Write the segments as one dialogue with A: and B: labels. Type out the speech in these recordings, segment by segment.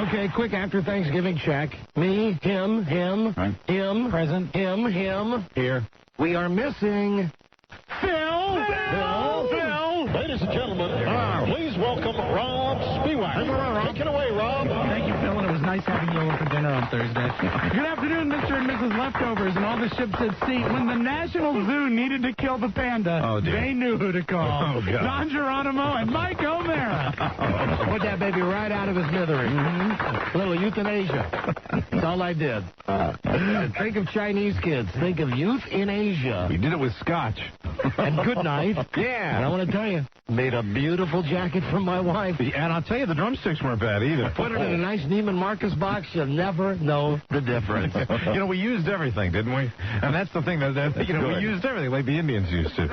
A: Okay, quick after Thanksgiving check. Me, him,
B: Right.
A: him,
B: Present.
A: him.
B: Here.
A: We are missing Phil.
C: Ladies and gentlemen, please welcome Rob Spiewak. Take it away, Rob.
B: Thank you, Phil, and it was nice having you over for dinner on Thursday.
D: Good afternoon, Mr. and Mrs. Leftovers and all the ships at sea. When the National Zoo needed to kill the panda, they knew who to call.
C: Oh, God.
D: Don Geronimo and Mike O'Mara.
A: Put that baby right out of his misery. A little euthanasia. That's all I did. Think of Chinese kids. Think of youth in Asia.
C: We did it with scotch.
A: And good night.
C: Yeah.
A: And I want to tell you, made a beautiful jacket for my wife.
C: And I'll tell you, the drumsticks weren't bad either.
A: Put it in a nice Neiman Marcus box. You'll never know the difference.
C: We used everything, didn't we? And that's the thing that we used everything like the Indians used to.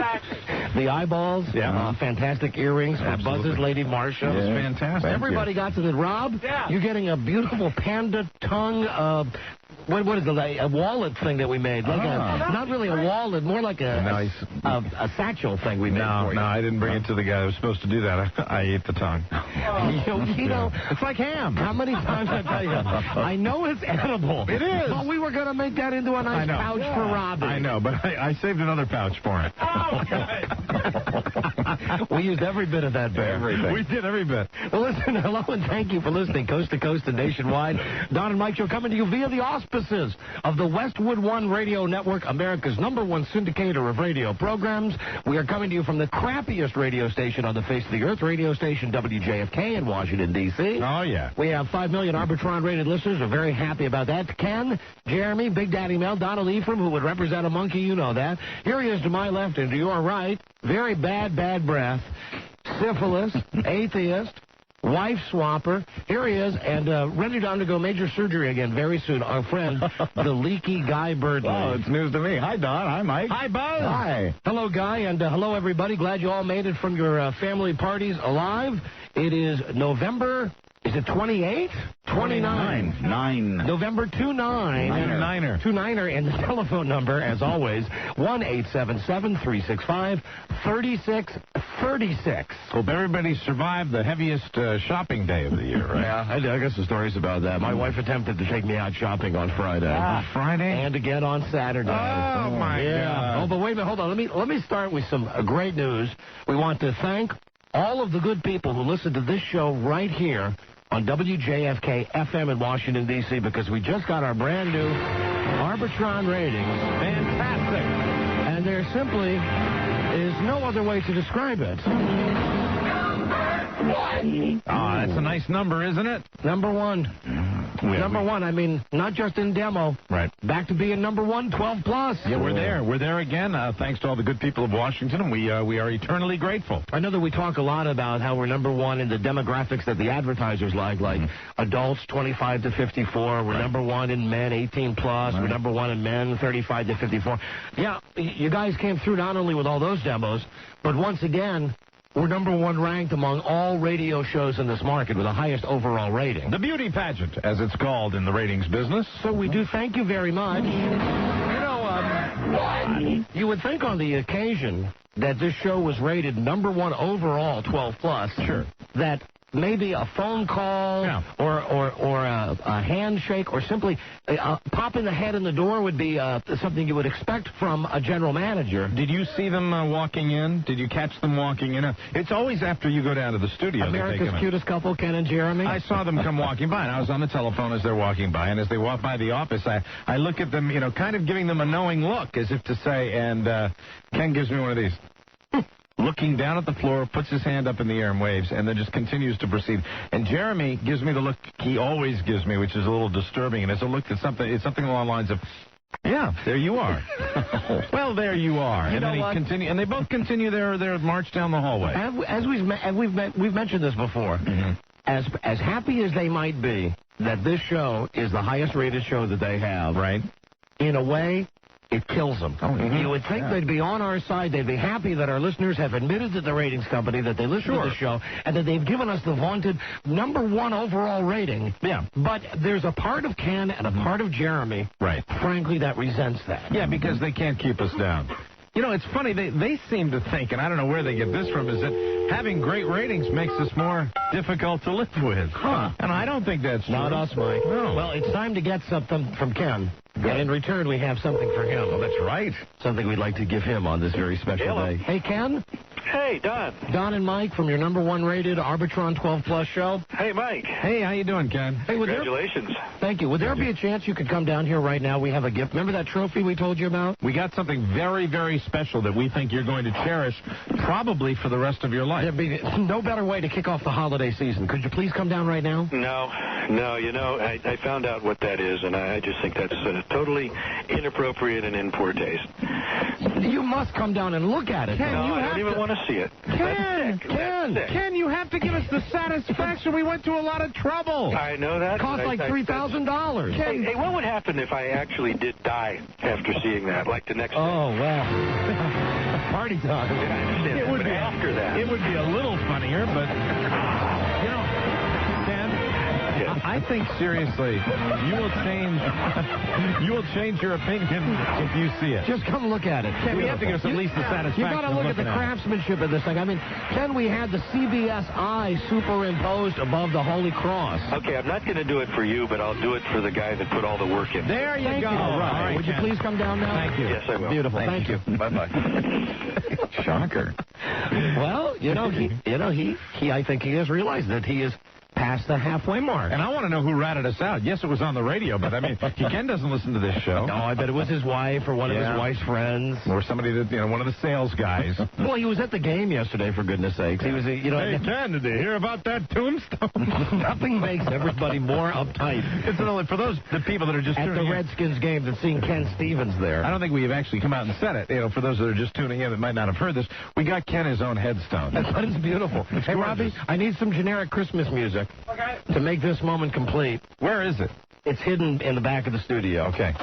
A: The eyeballs,
C: Yeah.
A: Fantastic earrings for Buzz's Lady Marsha.
C: It was fantastic.
A: Everybody got to the Rob.
D: Yeah.
A: You're getting a beautiful panda tongue. What is it? A wallet thing that we made? Like not really a wallet, more like a satchel thing we made for you.
C: No, I didn't bring it to the guy that was supposed to do that. I ate the tongue.
A: It's like ham. How many times I tell you? I know it's edible.
C: It is.
A: But we were going to make that into a nice pouch for Robbie.
C: I know, but I saved another pouch for it.
A: We used every bit of that bear.
C: Everything. We did every bit.
A: Well, listen, hello and thank you for listening coast to coast and nationwide. Don and Mike Show coming to you via the auspices of the Westwood One Radio Network, America's #1 syndicator of radio programs. We are coming to you from the crappiest radio station on the face of the earth, radio station WJFK in Washington, D.C.
C: Oh, yeah.
A: We have 5 million Arbitron-rated listeners. We're very happy about that. Ken, Jeremy, Big Daddy Mel, Donald Ephraim, who would represent a monkey, you know that. Here he is to my left and to your right. Very bad breath. Syphilis, atheist, wife swapper. Here he is, and ready to undergo major surgery again very soon. Our friend, the leaky Guy Birdley.
B: Oh, it's news to me. Hi, Don. Hi, Mike.
A: Hi, Buzz.
B: Hi.
A: Hello, Guy, and hello, everybody. Glad you all made it from your family parties alive. It is November... Is it 28? 29.
B: 9.
A: November 29. 29er, and the telephone number, as always, 1-877-365-3636.
C: Hope everybody survived the heaviest shopping day of the year, right?
A: Yeah, I guess the story's about that. My wife attempted to take me out shopping on Friday.
C: Friday?
A: And again on Saturday.
C: Oh, my God.
A: Oh, but wait a minute, hold on. Let me start with some great news. We want to thank all of the good people who listen to this show right here on WJFK FM in Washington, D.C., because we just got our brand new Arbitron ratings.
C: Fantastic.
A: And there simply is no other way to describe it.
C: That's a nice number, isn't it?
A: Number one. Number one, I mean, not just in demo.
C: Right.
A: Back to being number 1, 12 plus.
C: Yeah, we're there. We're there again, thanks to all the good people of Washington, and we are eternally grateful.
A: I know that we talk a lot about how we're number 1 in the demographics that the advertisers like adults 25 to 54. We're number 1 in men 18 plus. We're number 1 in men 35 to 54. Yeah, you guys came through not only with all those demos, but once again, we're number 1 ranked among all radio shows in this market with the highest overall rating.
C: The beauty pageant, as it's called in the ratings business.
A: So we do thank you very much. You would think on the occasion that this show was rated number 1 overall, 12 plus.
C: Sure.
A: That maybe a phone call or a handshake or simply popping the head in the door would be something you would expect from a general manager.
C: Did you see them walking in? Did you catch them walking in? It's always after you go down to the studio.
A: America's cutest couple, Ken and Jeremy.
C: I saw them come walking by, and I was on the telephone as they're walking by, and as they walk by the office, I look at them, kind of giving them a knowing look, as if to say, and Ken gives me one of these. Looking down at the floor, puts his hand up in the air and waves, and then just continues to proceed. And Jeremy gives me the look he always gives me, which is a little disturbing, and it's a look that's something along the lines of, yeah, there you are. Well, there you are. And then and they both continue their march down the hallway.
A: As we've mentioned this before, as happy as they might be that this show is the highest rated show that they have,
C: right?
A: In a way, it kills them. You would think they'd be on our side. They'd be happy that our listeners have admitted to the ratings company that they listen to the show and that they've given us the vaunted number 1 overall rating.
C: Yeah.
A: But there's a part of Ken and a part of Jeremy,
C: right,
A: frankly, that resents that.
C: Yeah, because they can't keep us down. You know, it's funny, they seem to think, and I don't know where they get this from, is that having great ratings makes us more difficult to live with.
A: Huh.
C: And I don't think that's true.
A: Not us, Mike.
C: No.
A: Well, it's time to get something from Ken.
C: Good.
A: And in return, we have something for him.
C: Oh, that's right.
A: Something we'd like to give him on this very special day. Hey, Ken?
E: Hey, Don.
A: Don and Mike from your #1 rated Arbitron 12 Plus show.
E: Hey, Mike.
C: Hey, how you doing, Ken?
A: Hey,
E: Congratulations.
A: Thank you. Would there be a chance you could come down here right now? We have a gift. Remember that trophy we told you about?
C: We got something very, very special that we think you're going to cherish probably for the rest of your life.
A: There'd be no better way to kick off the holiday season. Could you please come down right now?
E: No, you know, I found out what that is, and I just think that's totally inappropriate and in poor taste.
A: You must come down and look at it.
D: Ken,
E: No,
D: you
E: I
D: have
E: don't even
D: to-
E: want to see it.
D: Ken, you have to give us the satisfaction. We went to a lot of trouble.
E: I know that.
A: Cost like $3,000.
E: Hey, what would happen if I actually did die after seeing that, like the next day?
A: Oh, well. Party time.
E: It would be after that.
C: It would be a little funnier, but, you know, Ken,
E: Yes.
C: I think seriously, you will change your opinion if you see it.
A: Just come look at it.
C: Ken, you have to give us at least the satisfaction.
A: You got to
C: of
A: look at the
C: looking
A: craftsmanship of this thing. I mean, Ken, we had the CBS eye superimposed above the Holy Cross.
E: Okay, I'm not going to do it for you, but I'll do it for the guy that put all the work in.
C: There you
A: Thank
C: go.
A: you.
C: All right,
A: Would you
C: Ken.
A: please come down now?
C: Thank you.
E: Yes, I will.
A: Beautiful. Thank you.
E: Bye-bye.
C: Shocker.
A: Well, I think he has realized that he is past the halfway mark.
C: And I want to know who ratted us out. Yes, it was on the radio, but I mean, Ken doesn't listen to this show.
A: No, I bet it was his wife or one of his wife's friends.
C: Or somebody that, one of the sales guys.
A: Well, he was at the game yesterday, for goodness sakes. He was,
C: Hey, Ken, did you hear about that tombstone?
A: Nothing makes everybody more uptight.
C: It's only for the people that are just
A: At the
C: tuning in.
A: Redskins game than seeing Ken Stevens there.
C: I don't think we've actually come out and said it. For those that are just tuning in that might not have heard this, we got Ken his own headstone.
A: But it's beautiful. Hey, Robbie, I need some generic Christmas music to make this moment complete.
C: Where is it?
A: It's hidden in the back of the studio.
C: Okay.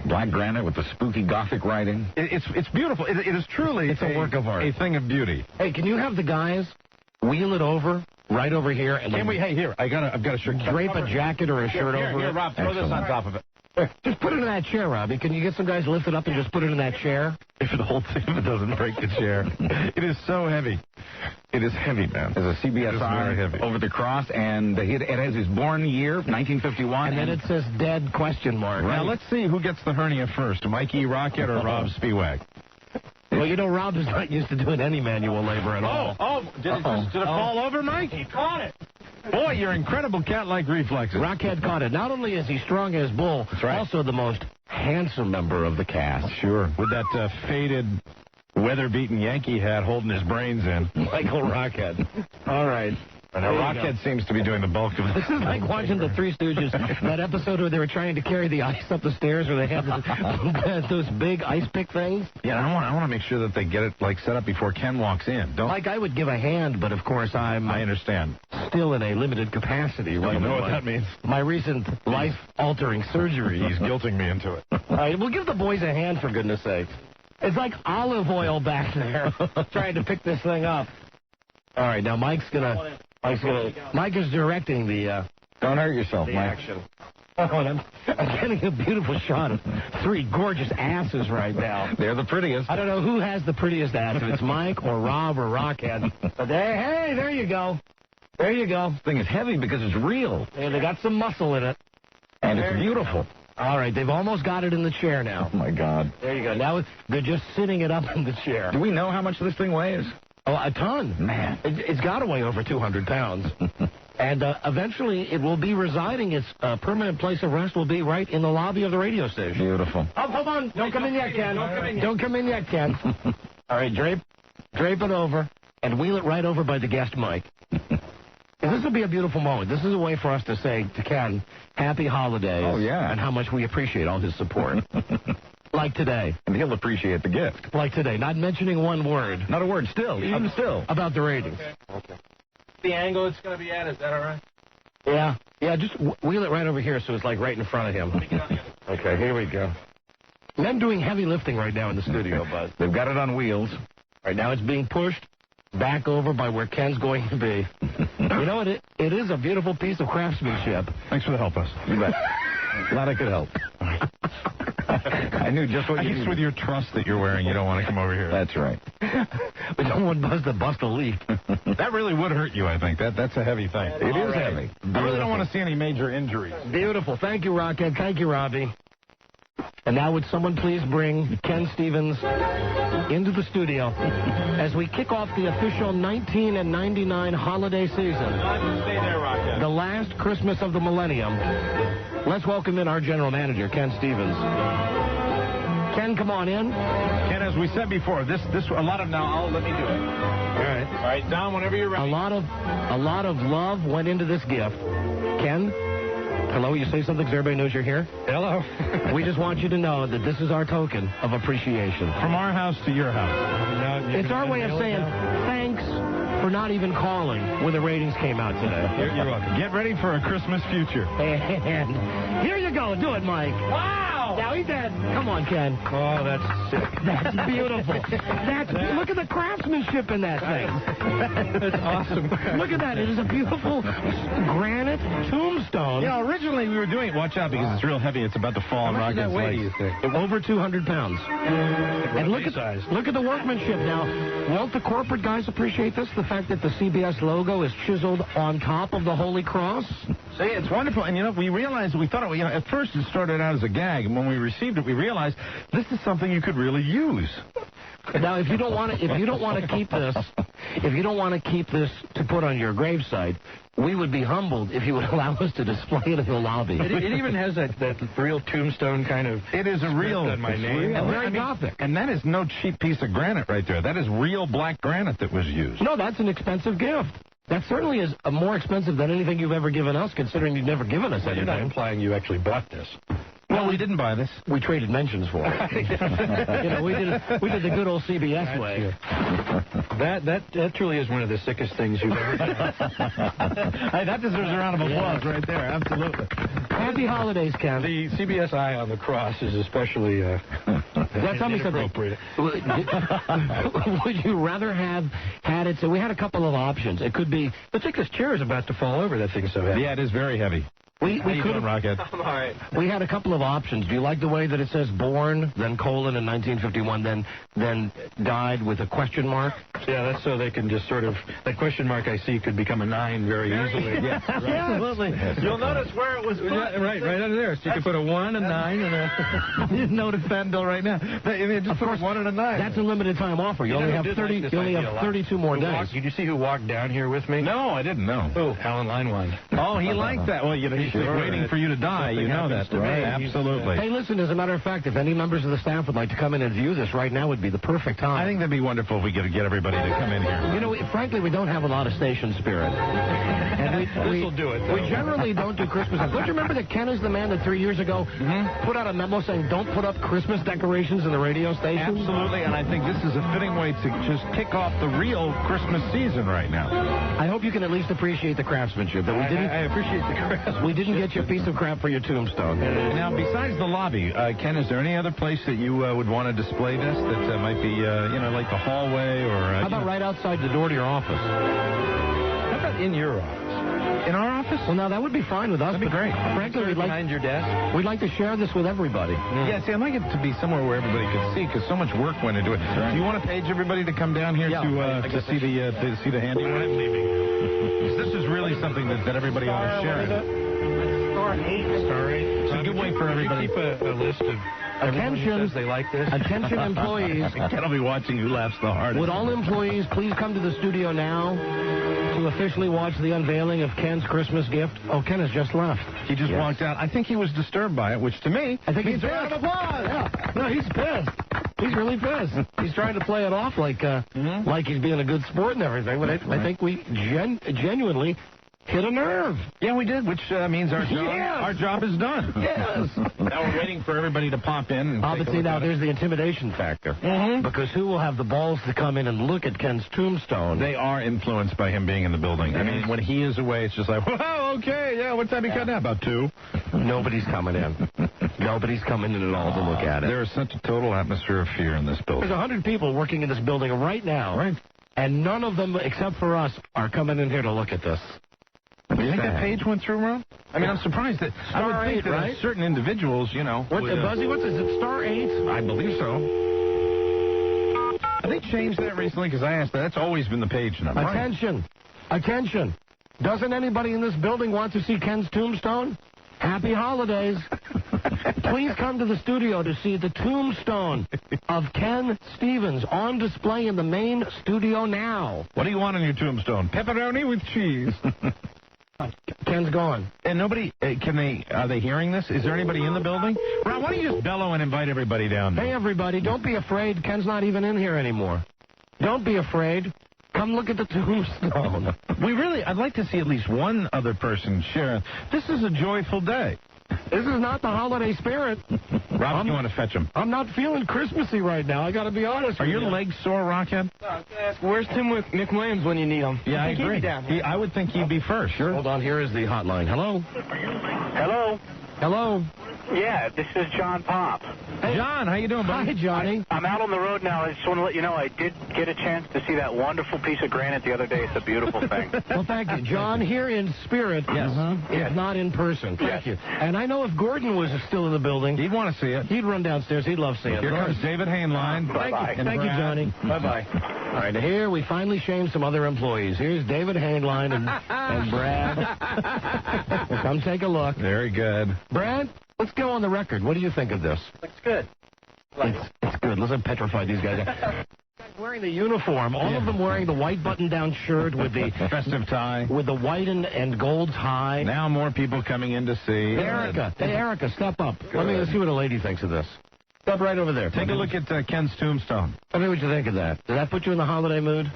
B: Black granite with the spooky Gothic writing.
C: It's beautiful. It is truly
A: It's a work of art.
C: A thing of beauty.
A: Hey, can you have the guys wheel it over right over here and
C: Can we? Hey, here. I've got a shirt.
A: drape a jacket or a shirt over
C: Here,
A: it?
C: Rob, throw this on top of it.
A: Just put it in that chair, Robbie. Can you get some guys to lift it up and just put it in that chair?
C: If it holds it, if it doesn't break the chair. It is so heavy. It is heavy, man.
B: There's a
C: It is very
B: CBS
C: heavy.
B: over the cross, and it has his born year, 1951.
A: And then it says dead question mark.
C: Now, let's see who gets the hernia first, Mikey Rocket or Rob Spiewak.
A: Well, Rob is not used to doing any manual labor at all.
C: Did it fall over, Mike? He caught it. Boy, your incredible cat-like reflexes.
A: Rockhead caught it. Not only is he strong as bull,
C: right.
A: also the most handsome member of the cast.
C: Sure. With that faded, weather-beaten Yankee hat holding his brains in.
A: Michael Rockhead. All right.
C: And Rockhead seems to be doing the bulk of it.
A: This is like watching the Three Stooges, that episode where they were trying to carry the ice up the stairs where they have those big ice pick things.
C: Yeah, I want to make sure that they get it set up before Ken walks in.
A: Like I would give a hand, but of course
C: I understand.
A: still in a limited capacity.
C: You know what that means.
A: My recent life-altering surgery.
C: He's guilting me into it.
A: All right, we'll give the boys a hand, for goodness sake. It's like olive oil back there trying to pick this thing up. All right, now Mike is directing the
B: Don't hurt yourself, Mike.
A: action. Oh, and I'm getting a beautiful shot of three gorgeous asses right now.
B: They're the prettiest.
A: I don't know who has the prettiest ass, if it's Mike or Rob or Rockhead. But hey, there you go. There you go.
B: This thing is heavy because it's real,
A: And they got some muscle in it.
B: and it's beautiful.
A: All right, they've almost got it in the chair now.
B: Oh, my God.
A: There you go. Now they're just sitting it up in the chair.
B: Do we know how much this thing weighs?
A: Oh, a ton.
B: Man.
A: It's got to weigh over 200 pounds. And eventually it will be residing, its permanent place of rest will be right in the lobby of the radio station.
B: Beautiful.
A: Oh, hold on. Don't come in yet, Ken. Don't come in yet, Ken. All right, drape it over and wheel it right over by the guest mic. This will be a beautiful moment. This is a way for us to say to Ken, happy holidays.
B: Oh, yeah.
A: And how much we appreciate all his support. Like today.
B: And he'll appreciate the gift.
A: Like today. Not mentioning one word.
B: Not a word still, even still.
A: About the ratings.
C: Okay. The angle it's going to be at, is that all right?
A: Yeah. Yeah, just wheel it right over here so it's like right in front of him. Okay, here we go. Men doing heavy lifting right now in the studio, Buzz.
B: They've got it on wheels.
A: Right now it's being pushed back over by where Ken's going to be. You know what? It is a beautiful piece of craftsmanship.
C: Thanks for the help, us.
B: You bet. Glad I could help.
C: I knew just what you needed. With your trust that you're wearing, you don't want to come over here.
B: That's right.
A: We don't want Buzz to bust a leak.
C: That really would hurt you, I think. That's a heavy thing.
B: It is heavy.
C: I really don't want to see any major injuries.
A: Beautiful. Thank you, Rockhead. Thank you, Robbie. And now would someone please bring Ken Stevens into the studio as we kick off the official 19 and 99 holiday season.
C: Stay there, Rockhead.
A: The last Christmas of the millennium. Let's welcome in our general manager, Ken Stevens. Ken, come on in.
C: Ken, as we said before, this a lot of let me do it. All right, Don, whenever you're ready.
A: A lot of love went into this gift. Ken, hello, you say something so everybody knows you're here?
E: Hello.
A: We just want you to know that this is our token of appreciation.
C: From our house to your house.
A: It's our way of saying thanks for not even calling when the ratings came out today.
C: You're welcome. Get ready for a Christmas future.
A: And here you go. Do it, Mike. Wow. Now he's dead. Come on, Ken.
E: Oh, that's sick.
A: That's beautiful. Look at the craftsmanship in that thing.
E: That's awesome.
A: Look at that. It is a beautiful granite tombstone.
C: You know, originally we were doing it. Watch out because it's real heavy. It's about to fall on Rocket's legs.
E: Do you think?
A: Over 200 pounds. And look at the workmanship now. Won't the corporate guys appreciate this? The fact that the CBS logo is chiseled on top of the Holy Cross?
C: See, it's wonderful. And, we realized, we thought, at first it started out as a gag. And when we received it, we realized this is something you could really use.
A: Now, if you don't want to keep this to put on your gravesite, we would be humbled if you would allow us to display it in the lobby.
E: It even has that real tombstone kind of.
C: It is a real.
E: On my name.
A: Very Gothic.
C: And that is no cheap piece of granite right there. That is real black granite that was used.
A: No, that's an expensive gift. That certainly is more expensive than anything you've ever given us, considering you've never given us anything.
E: You're not implying you actually bought this.
C: Well, we didn't buy this.
A: We traded mentions for it. We did the good old CBS way.
E: That truly is one of the sickest things you've ever done.
C: Hey, that deserves a round of applause right there. Absolutely.
A: Happy holidays, Ken.
E: The CBS eye on the cross is especially
A: tell me something. Would you rather have had it? So we had a couple of options. It could be.
E: But think this chair is about to fall over. That thing's so heavy.
C: Yeah, it is very heavy.
A: We could
C: Rocket.
E: I'm all right.
A: We had a couple of options. Do you like the way that it says born, then colon in 1951, then died with a question mark?
E: Yeah, that's so they can just sort of, that question mark I see could become a 9 very easily.
A: Yeah, absolutely.
C: You'll notice where it was put.
E: Yeah, right under there. So you can put a 1, a 9, and a...
C: I didn't notice that until right now. They just put a 1 and a 9.
A: That's a limited time offer. You only have 30. You only have 32 more days.
E: Did you see who walked down here with me?
C: No, I didn't know.
E: Oh, Alan Linewein.
C: Oh, he liked that. Well, he's waiting for you to die. You know that, right? Absolutely.
A: Hey, listen, as a matter of fact, if any members of the staff would like to come in and view this right now would be the perfect time.
C: I think that'd be wonderful if we could get everybody to come in here.
A: Frankly, we don't have a lot of station spirit. And
E: this will do it, though.
A: We generally don't do Christmas. Don't you remember that Ken is the man that 3 years ago put out a memo saying don't put up Christmas decorations in the radio station?
C: Absolutely, and I think this is a fitting way to just kick off the real Christmas season right now.
A: I hope you can at least appreciate the craftsmanship. That we didn't.
E: I appreciate the craftsmanship.
A: We didn't get you a piece of crap for your tombstone.
C: Now, besides the lobby, Ken, is there any other place that you would want to display this that might be, like the hallway or...
A: How about right outside the door to your office?
E: How about in your office?
C: In our office?
A: Well, now, that would be fine with us.
C: That'd be great.
A: Frankly,
E: behind your desk?
A: We'd like to share this with everybody.
C: Yeah, see, I'd like it to be somewhere where everybody could see, because so much work went into it. Right. Do you want to page everybody to come down here to see the handiwork?
E: I'm leaving.
C: This is really something that everybody ought to share.
A: Star 8.
C: It's a good way for everybody.
E: Keep a list of
A: attention.
E: They like this.
A: Attention, employees.
C: Ken will be watching who laughs the hardest.
A: Would all employees please come to the studio now to officially watch the unveiling of Ken's Christmas gift? Oh, Ken has just left.
C: He just walked out. I think he was disturbed by it, which to me,
A: I think
C: means
A: he's
C: a round of
A: pissed.
C: applause.
A: Yeah. No, he's pissed. He's really pissed. He's trying to play it off like he's being a good sport and everything, but I think we genuinely hit a nerve.
C: Yeah, we did, which means our job is done.
A: Yes.
C: Now we're waiting for everybody to pop in. And
A: but see, now there's the intimidation factor. Because who will have the balls to come in and look at Ken's tombstone?
C: They are influenced by him being in the building. I mean, when he is away, it's just like, whoa, okay, yeah, what time you cut now? About 2.
A: Nobody's coming in. Nobody's coming in at all to look at it.
C: There is such a total atmosphere of fear in this building.
A: There's 100 people working in this building right now.
C: Right.
A: And none of them, except for us, are coming in here to look at this.
C: Do you think that page went through, Ron? I mean, I'm surprised that I would think that
A: right?
C: certain individuals, you know.
A: Buzzy, what's this? Is it star 8?
C: I believe so. Have they changed that recently? Because I asked that. That's always been the page number.
A: Attention. Attention. Doesn't anybody in this building want to see Ken's tombstone? Happy holidays. Please come to the studio to see the tombstone of Ken Stevens on display in the main studio now.
C: What do you want on your tombstone? Pepperoni with cheese.
A: Ken's gone.
C: And nobody, are they hearing this? Is there anybody in the building? Ron, why don't you just bellow and invite everybody down there?
A: Hey, everybody, don't be afraid. Ken's not even in here anymore. Don't be afraid. Come look at the tombstone.
C: I'd like to see at least one other person share. This is a joyful day.
A: This is not the holiday spirit.
C: Rob, you want to fetch him?
A: I'm not feeling Christmassy right now. I got to be honest.
C: Are your legs sore, Rockhead?
D: Where's Tim with McWilliams when you need him?
C: Yeah, I agree. I would think he'd be first. Sure.
A: Hold on. Here is the hotline. Hello?
F: Hello.
A: Hello?
F: Yeah, this is John Pop.
A: Hey.
C: John, how you doing, buddy?
A: Hi, Johnny.
F: I'm out on the road now. I just want to let you know I did get a chance to see that wonderful piece of granite the other day. It's a beautiful thing.
A: Well, thank you. John, here in spirit.
C: Yes.
A: If not in person. Thank you. And I know if Gordon was still in the building,
C: He'd want to see it.
A: he'd run downstairs. He'd love seeing it.
C: Here comes David Hainline.
A: Thank you, Johnny.
F: Bye-bye.
A: All right, here we finally shamed some other employees. Here's David Hainline and Brad. Well, come take a look.
C: Very good.
A: Brad, let's go on the record. What do you think of this?
F: Looks good.
A: It's good. Listen, petrified these guys are. Wearing the uniform, all of them wearing the white button-down shirt with the
C: festive tie,
A: with the white and gold tie.
C: Now more people coming in to see.
A: Erica, hey Erica, step up. Let me see what a lady thinks of this. Step right over there.
C: Take a look at Ken's tombstone.
A: Tell me what you think of that. Did that put you in the holiday mood?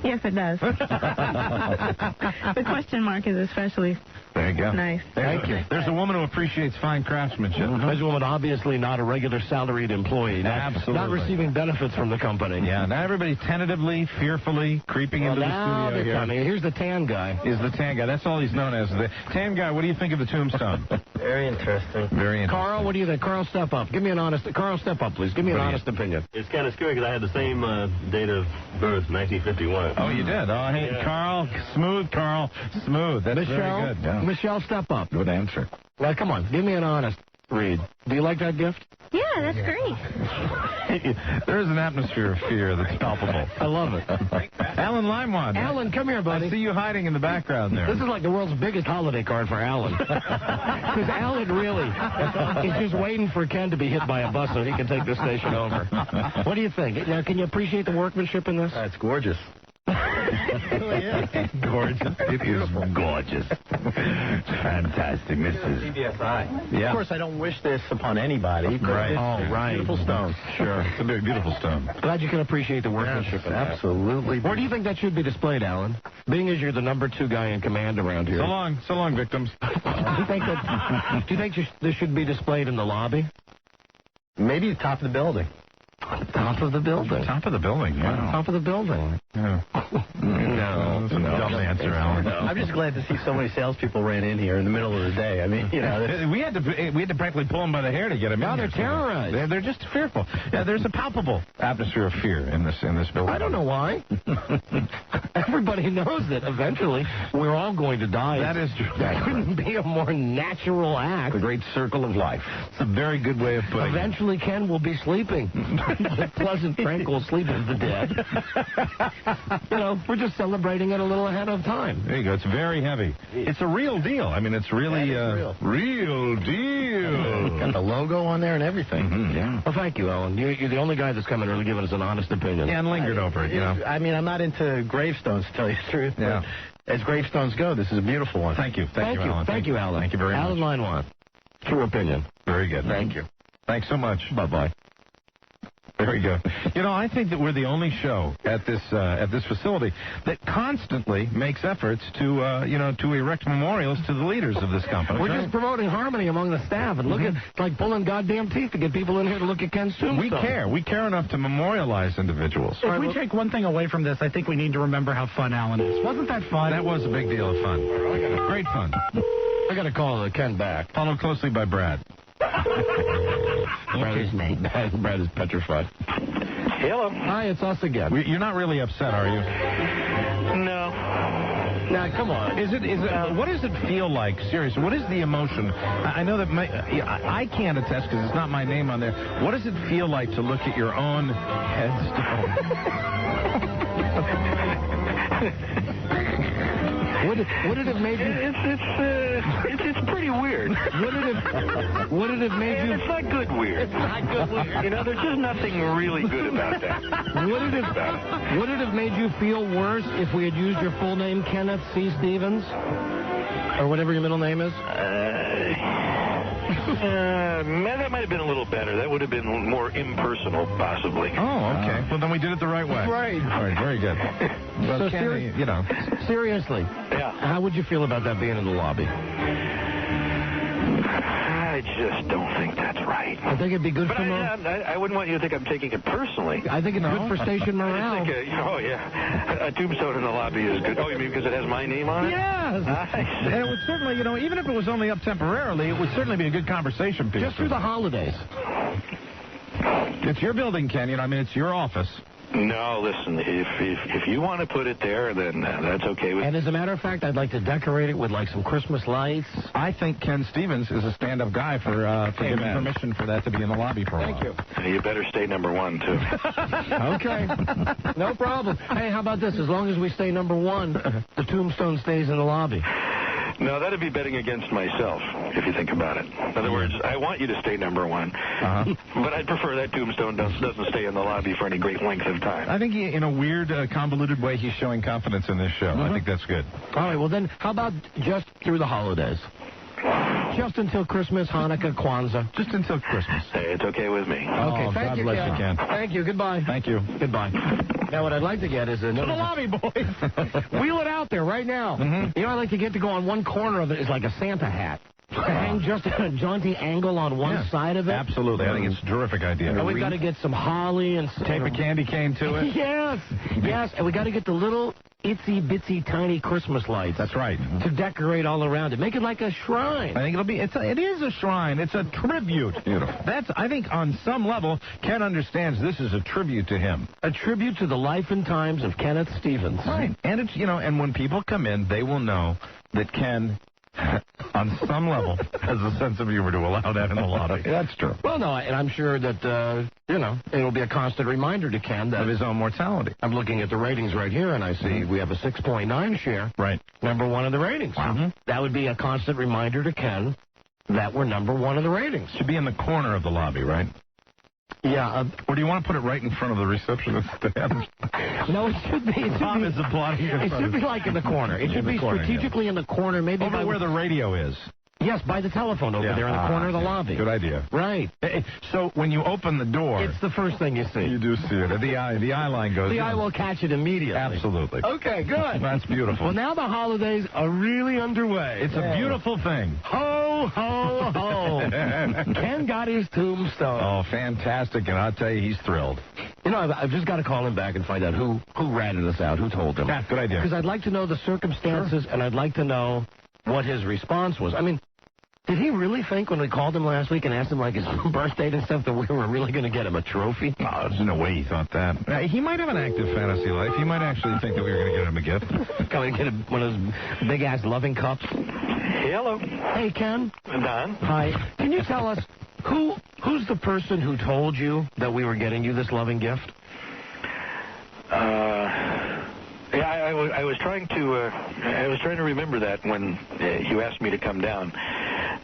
G: Yes, it does. The question mark is especially
C: there you go.
G: Nice.
A: Thank you.
C: There's a woman who appreciates fine craftsmanship.
A: There's a woman obviously not a regular salaried employee.
C: Absolutely.
A: Not receiving benefits from the company.
C: Yeah, now everybody's tentatively, fearfully creeping into the studio here.
A: Coming. Here's the tan guy.
C: Is the tan guy. That's all he's known as. The tan guy, what do you think of the tombstone?
F: Very interesting.
C: Very interesting.
A: Carl, what do you think? Carl, step up. Give me an honest... Carl, step up, please. Give me an honest opinion.
H: It's kind of scary because I had the same date of birth, 1951.
C: Oh, you did? Oh, hey, yeah. Carl. Smooth, Carl. Smooth. That's
A: Michelle,
C: very good. Yeah.
A: Michelle, step up.
C: Good answer.
A: Well, come on. Give me an honest read. Do you like that gift?
G: Yeah, that's great.
C: There is an atmosphere of fear that's palpable.
A: I love it.
C: Alan Limewand.
A: Alan, come here, buddy.
C: I see you hiding in the background there.
A: This is like the world's biggest holiday card for Alan. Because Alan really is just waiting for Ken to be hit by a bus so he can take this station over. What do you think? Now, can you appreciate the workmanship in this?
F: It's gorgeous.
C: Gorgeous. It is gorgeous. Fantastic. This is
F: CBSI.
C: Yeah.
F: Of course, I don't wish this upon anybody.
C: Right.
A: Oh, right.
F: Beautiful stone.
C: Sure. It's a very beautiful stone.
A: Glad you can appreciate the workmanship in that.
F: Absolutely.
A: Where do you think that should be displayed, Alan? Being as you're the number 2 guy in command around here.
C: So long, victims.
A: Do you think this should be displayed in the lobby?
F: Maybe the top of the building.
A: Top of the building.
C: Top of the building, yeah.
A: Top of the building.
C: Yeah. No. That's a dumb answer, Alan.
F: I'm just glad to see so many salespeopeople ran in here in the middle of the day. I mean, you know.
C: We had to practically pull them by the hair to get them in.
A: Now they're terrorized.
C: They're just fearful. Yeah, there's a palpable atmosphere of fear in this building.
A: I don't know why. Everybody knows that eventually we're all going to die.
C: That is true.
A: That couldn't be a more natural act.
C: The great circle of life. It's a very good way of putting it.
A: Eventually Ken will be sleeping. Pleasant, tranquil sleep of the dead. You know, we're just celebrating it a little ahead of time.
C: There you go. It's very heavy. It's a real deal. I mean, it's really real deal.
F: Got the logo on there and everything.
C: Mm-hmm, yeah.
A: Well, thank you, Alan. You're the only guy that's come in really giving us an honest opinion.
C: Yeah, and lingered over it, you know.
F: I mean, I'm not into gravestones, to tell you the truth.
C: Yeah.
F: But as gravestones go, this is a beautiful one.
C: Thank you. Thank you, Alan.
A: Thank you, Alan.
C: Thank you very much.
A: Alan Limewand. True opinion.
C: Very good.
A: Thank you.
C: Thanks so much.
A: Bye-bye.
C: Very good. You know, I think that we're the only show at this facility that constantly makes efforts to erect memorials to the leaders of this company.
A: We're just promoting harmony among the staff, and look at it's like pulling goddamn teeth to get people in here to look at Ken's tombstone.
C: We care. We care enough to memorialize individuals.
D: If we take one thing away from this, I think we need to remember how fun Alan is. Wasn't that fun?
C: That was a big deal of fun. Great fun.
A: I got to call Ken back.
C: Followed closely by Brad.
A: Brad is petrified.
F: Hello.
A: Hi, it's us again.
C: You're not really upset, are you?
F: No.
A: Now, come on.
C: What does it feel like? Seriously, what is the emotion? I know that I can't attest because it's not my name on there. What does it feel like to look at your own headstone?
A: Would it have made you?
E: It's pretty weird.
A: Would it have made you?
E: It's not good weird.
A: It's not good weird.
E: You know, there's just nothing really good about that.
A: Would it have made you feel worse if we had used your full name, Kenneth C. Stevens, or whatever your middle name is?
E: That might have been a little better. That would have been more impersonal, possibly.
C: Oh, okay. Well, then we did it the right way.
A: Right.
C: All right, very good. Well,
A: So seriously,
E: Yeah.
A: how would you feel about that being in the lobby?
E: I just don't think that's right.
A: I think it'd be good
E: But
A: for
E: I wouldn't want you to think I'm taking it personally.
A: I think it's good for station morale.
E: I think, oh, yeah. A tombstone in the lobby is good. Oh, you mean because it has my name on it?
C: Yes. And it would certainly, even if it was only up temporarily, it would certainly be a good conversation piece.
A: Just through the holidays.
C: It's your building, Ken. It's your office.
E: No, listen, if you want to put it there, then that's okay with me.
A: And as a matter of fact, I'd like to decorate it with like some Christmas lights.
C: I think Ken Stevens is a stand-up guy for giving permission for that to be in the lobby for a while.
A: Thank you.
E: You better stay number one, too.
A: Okay. No problem. Hey, how about this? As long as we stay number one, the tombstone stays in the lobby.
E: No, that'd be betting against myself, if you think about it. In other words, I want you to stay number one, but I'd prefer that tombstone doesn't stay in the lobby for any great length of time.
C: I think in a weird, convoluted way, he's showing confidence in this show. I think that's good.
A: All right, well then, how about just through the holidays? Just until Christmas, Hanukkah, Kwanzaa.
C: Just until Christmas.
E: Hey, it's okay with me.
A: Okay, thank
C: God
A: you,
C: bless you, Ken.
A: Thank you. Goodbye.
C: Thank you.
A: Goodbye. Now, what I'd like to get is
C: To the lobby, boys.
A: Wheel it out there right now. You know, I'd like to get to go on one corner of it is like a Santa hat. Hang just at a jaunty angle on one side of it.
C: Absolutely. I think it's a terrific idea.
A: And we've got to get some holly and
C: tape a candy cane to it.
A: Yes. And we got to get the little itsy-bitsy tiny Christmas lights.
C: That's right.
A: To decorate all around it. Make it like a shrine.
C: I think it is a shrine. It's a tribute. Beautiful. I think on some level, Ken understands this is a tribute to him.
A: A tribute to the life and times of Kenneth Stevens.
C: Right. And it's, and when people come in, they will know that Ken, on some level, has a sense of humor to allow that in the lobby. That's true.
A: Well, no, and I'm sure that, it'll be a constant reminder to Ken that
C: of his own mortality.
A: I'm looking at the ratings right here, and I see we have a 6.9 share.
C: Right.
A: Number one in the ratings.
C: Wow.
A: That would be a constant reminder to Ken that we're number one in the ratings.
C: Should be in the corner of the lobby, right?
A: Yeah.
C: Or do you want to put it right in front of the receptionist stand?
A: No, it should be. It should be like in the corner. It should be strategically in the corner, maybe
C: over where the radio is.
A: Yes, by the telephone over there in the corner of the lobby.
C: Good idea.
A: Right.
C: So when you open the door,
A: it's the first thing you see.
C: You do see it. The eye line goes.
A: The eye will catch it immediately.
C: Absolutely.
A: Okay, good.
C: That's beautiful.
A: Well, now the holidays are really underway.
C: It's a beautiful thing.
A: Ho, ho, ho. Ken got his tombstone.
C: Oh, fantastic. And I'll tell you, he's thrilled.
A: I've just got to call him back and find out who ratted us out, who told him.
C: Yeah, good idea.
A: Because I'd like to know the circumstances, and I'd like to know what his response was. I mean, did he really think when we called him last week and asked him, like, his birth date and stuff, that we were really going to get him a trophy?
C: Oh, there's no way he thought that. He might have an active fantasy life. He might actually think that we were going to get him a gift.
A: Can we get one of those big-ass loving cups?
E: Hello.
A: Hey, Ken.
E: Don.
A: Hi. Can you tell us who's the person who told you that we were getting you this loving gift?
E: I was trying to remember that when you asked me to come down,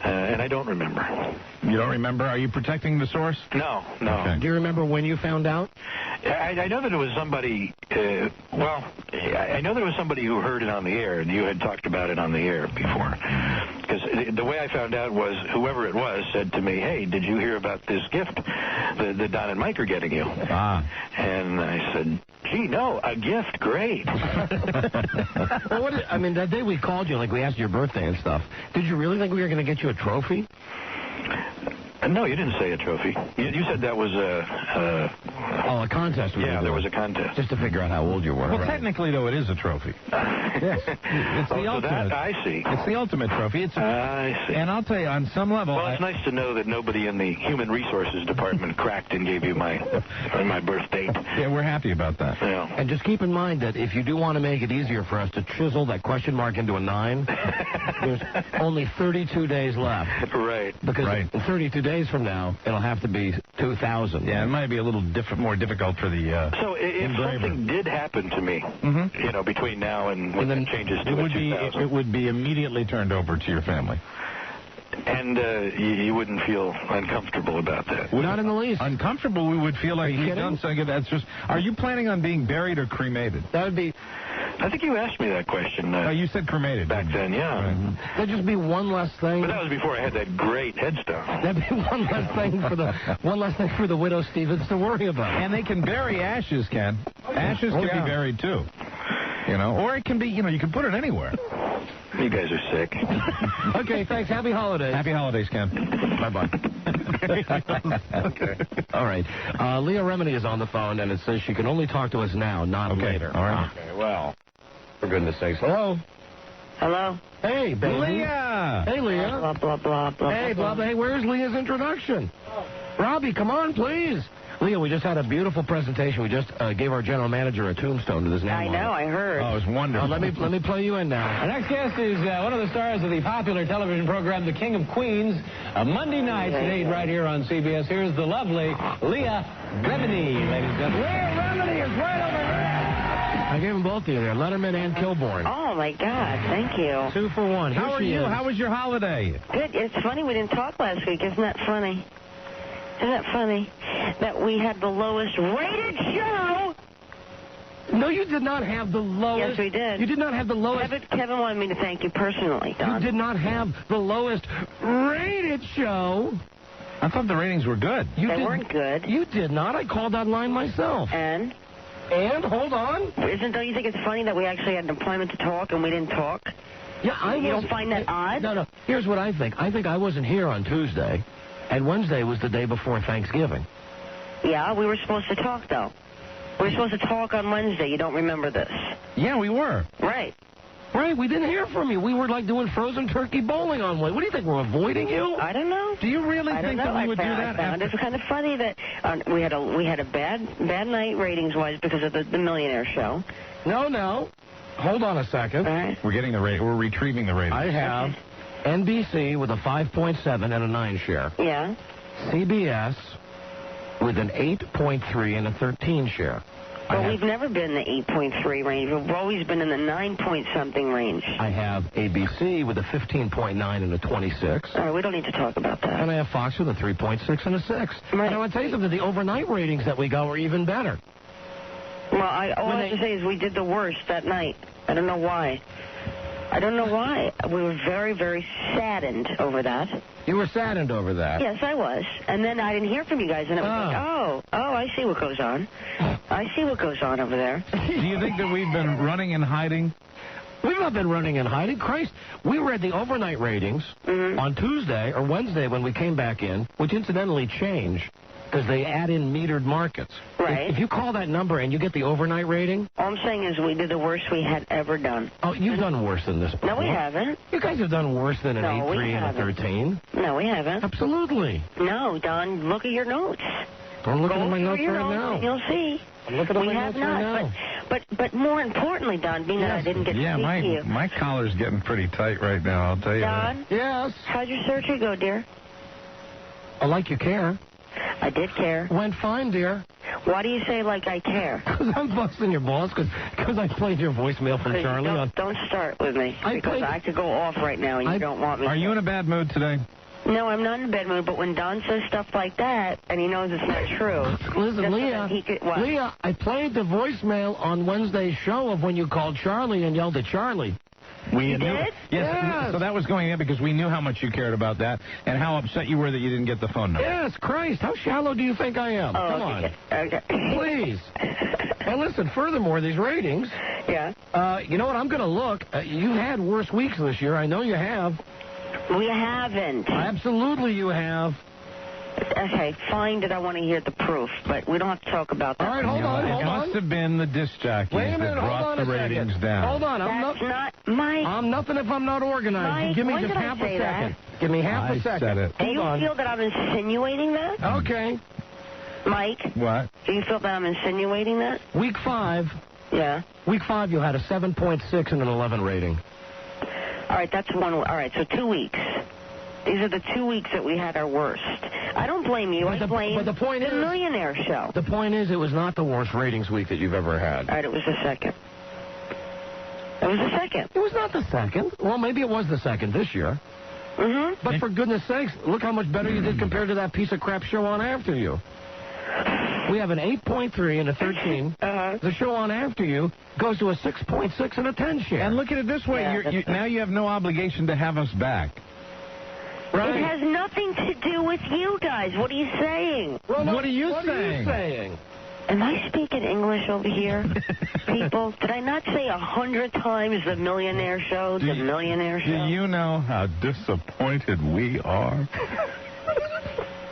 E: and I don't remember.
C: You don't remember? Are you protecting the source?
E: No.
C: Okay.
A: Do you remember when you found out?
E: I know that it was somebody. I know there was somebody who heard it on the air, and you had talked about it on the air before. Because the way I found out was whoever it was said to me, "Hey, did you hear about this gift that Don and Mike are getting you?" And I said, "Gee, no, a gift, great."
A: Well, that day we called you, like we asked your birthday and stuff. Did you really think we were going to get you a trophy?
E: No, you didn't say a trophy. You said that was a
A: contest.
E: Yeah, there was a contest.
A: Just to figure out how old you were.
C: Well, technically, though, it is a trophy. Yes. It's the ultimate.
E: That I see.
C: It's the ultimate trophy.
E: I see.
C: And I'll tell you, on some level...
E: Well, it's nice to know that nobody in the Human Resources Department cracked and gave you my birth date.
C: Yeah, we're happy about that.
E: Yeah.
A: And just keep in mind that if you do want to make it easier for us to chisel that question mark into a 9, there's only 32 days left.
E: Right.
A: Because in 32 days from now, it'll have to be 2,000.
C: Yeah, it might be a little more difficult for the
E: So if something did happen to me, between now and when it changes to 2,000.
C: It would be immediately turned over to your family.
E: And you wouldn't feel uncomfortable about that?
A: Not in the least.
C: Uncomfortable, we would feel like we've done something that's just... Are you planning on being buried or cremated?
A: That would be...
E: I think you asked me that question.
C: You said cremated.
E: Back then, yeah.
A: Right. That'd just be one less thing.
E: But that was before I had that great headstone.
A: That'd be one less thing for the widow Stevens to worry about.
C: And they can bury ashes, Ken. Ashes can be buried, too. Or it can be, you can put it anywhere.
E: You guys are sick.
A: Okay, thanks. Happy holidays.
C: Happy holidays, Ken.
A: Bye-bye.
E: Okay.
A: All right. Leah Remini is on the phone, and it says she can only talk to us now, not later.
C: All right.
A: Okay, well, for goodness sakes. Hello?
G: Hello?
A: Hey, baby.
C: Leah!
A: Hey, Leah.
G: Blah, blah, blah, blah.
A: Hey, blah, blah. Hey, where's Leah's introduction? Robbie, come on, please. Leah, we just had a beautiful presentation. We just gave our general manager a tombstone with his name on it.
G: I know, I heard.
C: Oh, it was wonderful.
A: Let me play you in now.
I: Our next guest is one of the stars of the popular television program The King of Queens, Monday nights at 8 right here on CBS. Here's the lovely Leah Remini, ladies and gentlemen. Leah Remini is right over there.
A: I gave them both to you there, Letterman and Kilborn.
G: Oh, my God. Thank you.
A: 2 for 1. Here
C: How are
A: she
C: you?
A: is.
C: How was your holiday?
G: Good. It's funny we didn't talk last week. Isn't that funny? Isn't that funny that we had the lowest rated show?
A: No, you did not have the lowest.
G: Yes, we did.
A: You did not have the lowest.
G: Kevin wanted me to thank you personally, Don.
A: You did not have the lowest rated show.
C: I thought the ratings were good.
G: They weren't good.
A: You did not. I called that line myself.
G: And
A: hold on.
G: Don't you think it's funny that we actually had an appointment to talk and we didn't talk?
A: Yeah,
G: You don't find that odd?
A: No. Here's what I think. I think I wasn't here on Tuesday, and Wednesday was the day before Thanksgiving.
G: Yeah, we were supposed to talk, though. We were supposed to talk on Wednesday. You don't remember this.
C: Yeah, we were.
G: Right.
A: Right, we didn't hear from you. We were like doing frozen turkey bowling on Wednesday. What do you think, we're avoiding you?
G: I don't know.
C: Do you really think that we would do that?
G: I found it kind of funny that we had a bad night ratings-wise because of the Millionaire Show.
A: No. Hold on a second.
G: All right.
C: We're getting the rate. We're retrieving the ratings.
A: I have NBC with a 5.7 and a 9 share.
G: Yeah.
A: CBS with an 8.3 and a 13 share.
G: Well, we've never been in the 8.3 range. We've always been in the 9-point-something range.
A: I have ABC with a 15.9 and a 26.
G: All right, we don't need to talk about that.
A: And I have Fox with a 3.6 and a 6.
G: Right.
A: And I want to tell you something, the overnight ratings that we got were even better.
G: Well, all I have to say is we did the worst that night. I don't know why. We were very, very saddened over that.
A: You were saddened over that?
G: Yes, I was. And then I didn't hear from you guys, and it was like, I see what goes on. I see what goes on over there.
C: Do you think that we've been running and hiding?
A: We've not been running and hiding. Christ, we were at the overnight ratings on Tuesday or Wednesday when we came back in, which incidentally changed because they add in metered markets.
G: Right.
A: If you call that number and you get the overnight rating...
G: All I'm saying is we did the worst we had ever done.
A: Oh, you've done worse than this before.
G: No, we haven't.
A: You guys have done worse than an 8.3 and a 13.
G: No, we haven't.
A: Absolutely.
G: No, Don, look at your notes.
A: I'm looking at my notes right now.
G: You'll see.
A: I'm looking at my notes right now.
G: But more importantly, Don, being that I didn't get to speak to you.
C: My collar's getting pretty tight right now, I'll tell you.
G: Don?
A: Yes?
G: How'd your surgery go, dear?
A: I like you care.
G: I did care.
A: Went fine, dear.
G: Why do you say like I care?
A: Because I'm busting your balls, because I played your voicemail from Charlie.
G: Don't start with me, because I could go off right now, and you don't want me to.
C: Are you in a bad mood today?
G: No, I'm not in a bad mood, but when Don says stuff like that, and he knows it's not true...
A: Listen, Leah, I played the voicemail on Wednesday's show of when you called Charlie and yelled at Charlie.
C: We
G: did?
C: Yes. So that was going in because we knew how much you cared about that and how upset you were that you didn't get the phone number.
A: Yes, Christ, how shallow do you think I am?
G: Oh,
A: Come on.
G: Okay.
A: Please. And listen, furthermore, these ratings...
G: Yeah.
A: You know what? I'm going to look. You've had worse weeks this year. I know you have.
G: We haven't.
A: Absolutely you have.
G: Okay, fine that I want to hear the proof, but we don't have to talk about that.
A: All right, hold on.
C: It must have been the disc jockeys that brought the ratings down.
A: Hold on.
G: That's not Mike.
A: I'm nothing if I'm not organized.
G: Mike,
A: Give me
G: when
A: just
G: did I
A: half a
G: say
A: second.
G: that?
A: Give me half a
C: I
A: second.
C: said it.
G: Do you feel that I'm insinuating that?
A: Okay.
G: Mike?
C: What?
G: Do you feel that I'm insinuating that?
A: Week 5.
G: Yeah.
A: Week 5, you had a 7.6 and an 11 rating.
G: All right, that's one. All right, so 2 weeks. These are the 2 weeks that we had our worst. I don't blame you. I blame
A: but the point
G: the
A: is,
G: Millionaire Show.
A: The point is, it was not the worst ratings week that you've ever had.
G: All right, it was the second. It was the second.
A: It was not the second. Well, maybe it was the second this year.
G: Mm-hmm.
A: But for goodness sakes, look how much better you did compared to that piece of crap show on After You. We have an 8.3 and a 13. The show on After You goes to a 6.6 and a 10 share.
C: And look at it this way. Now you have no obligation to have us back.
A: Right.
G: It has nothing to do with you guys. What are you saying?
A: Well,
C: what are you
A: saying? What are you saying?
G: Am I speaking English over here, people? Did I not say 100 times the Millionaire Show, the Millionaire Show?
C: Do you know how disappointed we are?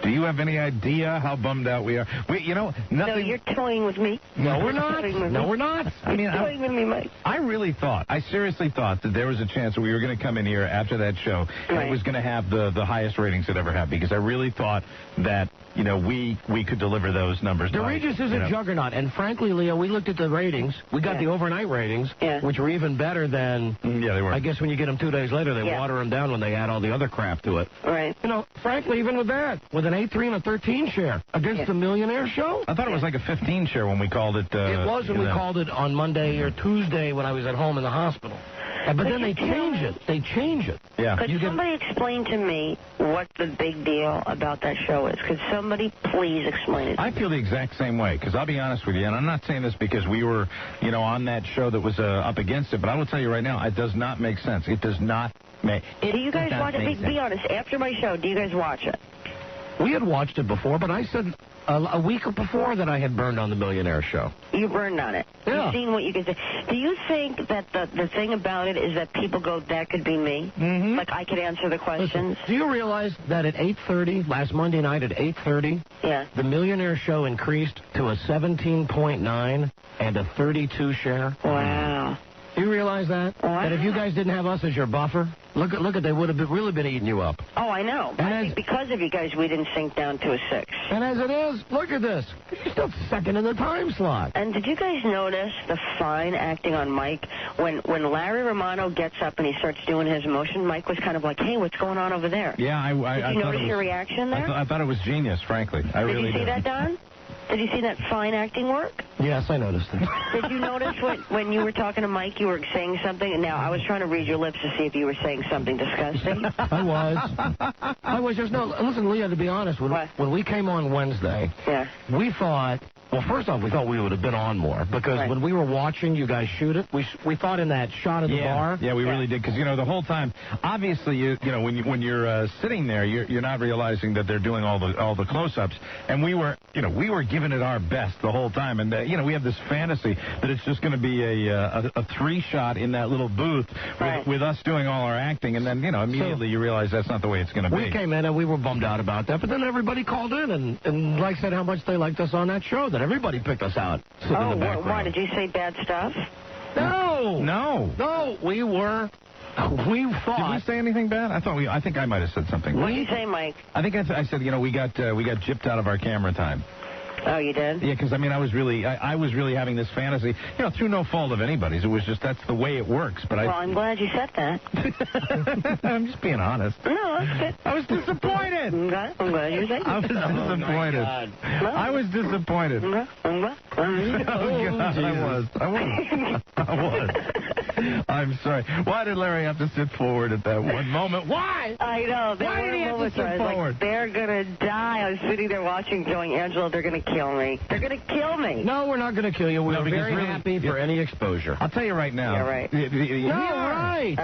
C: Do you have any idea how bummed out we are? Nothing.
G: No, you're toying with me.
A: No, we're not. No, we're not.
C: I mean,
G: you're toying with me, Mike.
C: I seriously thought that there was a chance that we were going to come in here after that show and it was going to have the highest ratings it ever had, because I really thought that, we could deliver those numbers.
A: The Regis is a juggernaut, and frankly, Leo, we looked at the ratings. We got the overnight ratings, which were even better than,
C: they were.
A: I guess when you get them 2 days later, they water them down when they add all the other crap to it.
G: Right.
A: Frankly, even with that, with an 8.3 and a 13 share against the Millionaire Show.
C: I thought it was like a 15 share when we called it.
A: It was when we called it on Monday or Tuesday when I was at home in the hospital. But then they change it. They change it.
C: Yeah.
G: Could somebody explain to me what the big deal about that show is? Could somebody please explain it?
C: I feel the exact same way, because I'll be honest with you, and I'm not saying this because we were, on that show that was up against it, but I will tell you right now, it does not make sense. It does not make sense.
G: Do you guys watch it? Be honest. After my show, do you guys watch it?
A: We had watched it before, but I said a week before that I had burned on the Millionaire Show.
G: You burned on it.
A: Yeah.
G: You've seen what you can say. Do you think that the thing about it is that people go, that could be me?
A: Mm-hmm.
G: Like I could answer the questions?
A: Listen, do you realize that at 8:30, last Monday night at 8:30, the Millionaire Show increased to a 17.9 and a 32 share?
G: Wow.
A: Do you realize that?
G: Wow.
A: That if you guys didn't have us as your buffer, look at they would have really been eating you up.
G: Oh, I know. I think because of you guys, we didn't sink down to a 6.
A: And as it is, look at this. You're still second in the time slot.
G: And did you guys notice the fine acting on Mike? When Larry Romano gets up and he starts doing his motion, Mike was kind of like, hey, what's going on over there?
C: Yeah,
G: Did you notice your reaction there?
C: I thought it was genius, frankly.
G: Did you see that, Don? Did you see that fine acting work?
A: Yes, I noticed it.
G: Did you notice when you were talking to Mike, you were saying something? And now I was trying to read your lips to see if you were saying something disgusting.
A: I was just, no, listen, Leah, to be honest, when we came on Wednesday, we thought, well, first off, we thought we would have been on more, because when we were watching you guys shoot it, we thought in that shot of the bar.
C: Yeah, we really did, because, the whole time, obviously, when you're sitting there, you're not realizing that they're doing all the close-ups, and we were giving it our best the whole time, and, we have this fantasy that it's just going to be a 3-shot in that little booth with us doing all our acting, and then, immediately you realize that's not the way it's going to be.
A: We came in and we were bummed out about that, but then everybody called in and like said how much they liked us on that show, that everybody picked us out.
G: Oh, in the background. Why? Did you say bad stuff?
C: No,
A: we thought.
C: Did we say anything bad? I think I might have said something.
G: What did you say, Mike?
C: I think I said, we got gypped out of our camera time.
G: Oh, you did?
C: Yeah, because, I was really having this fantasy, through no fault of anybody's. It was just, that's the way it works. But
G: I'm glad you said that.
C: I'm just being honest.
G: No, that's good.
C: I was disappointed.
G: I'm glad you said that.
C: I was disappointed. I was disappointed. I was. I'm sorry. Why did Larry have to sit forward at that one moment? Why?
G: I know.
C: Why did he have to sit forward?
G: Like, they're going to die. I was sitting there watching, going, Angela, they're going to kill me. They're going to kill me.
A: No, we're not going to kill you. We're very happy for any exposure.
C: I'll tell you right now.
G: Yeah, right.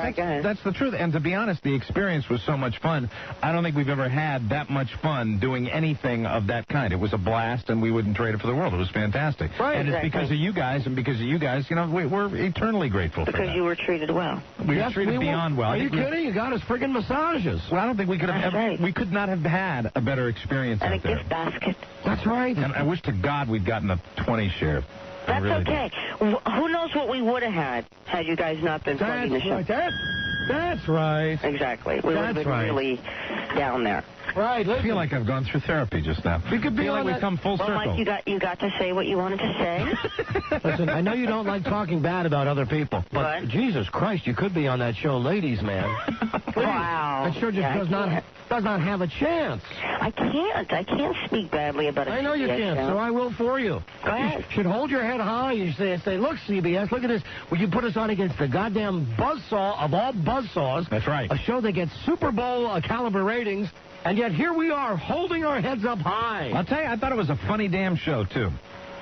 C: That's the truth. And to be honest, the experience was so much fun. I don't think we've ever had that much fun doing anything of that kind. It was a blast, and we wouldn't trade it for the world. It was fantastic.
A: Right.
C: And it's because of you guys, we're eternally grateful for that.
G: because you were treated well.
C: We were treated beyond well.
A: Are you kidding? You got us friggin' massages.
C: Well, I don't think we could have we could not have had a better experience
G: and
C: out there.
G: And a gift basket.
A: That's right.
C: And I wish to God we'd gotten a 20 share.
G: That's okay. Who knows what we would have had you guys not been plugging the show.
A: That's right.
G: Exactly. We would have been really down there.
A: Right.
C: I feel like I've gone through therapy just now.
A: We could
C: feel like we've come full circle.
G: Mike, you got to say what you wanted to say.
A: Listen, I know you don't like talking bad about other people, but Jesus Christ, you could be on that show, Ladies Man.
G: Wow.
A: That show just does not have a chance.
G: I can't speak badly about it.
A: I know you can't, so I will for you.
G: Go ahead.
A: You should hold your head high. You say, look, CBS, look at this. Will you put us on against the goddamn buzzsaw of all buzzsaws?
C: That's right.
A: A show that gets Super Bowl caliber ratings, and yet here we are holding our heads up high.
C: I'll tell you, I thought it was a funny damn show, too.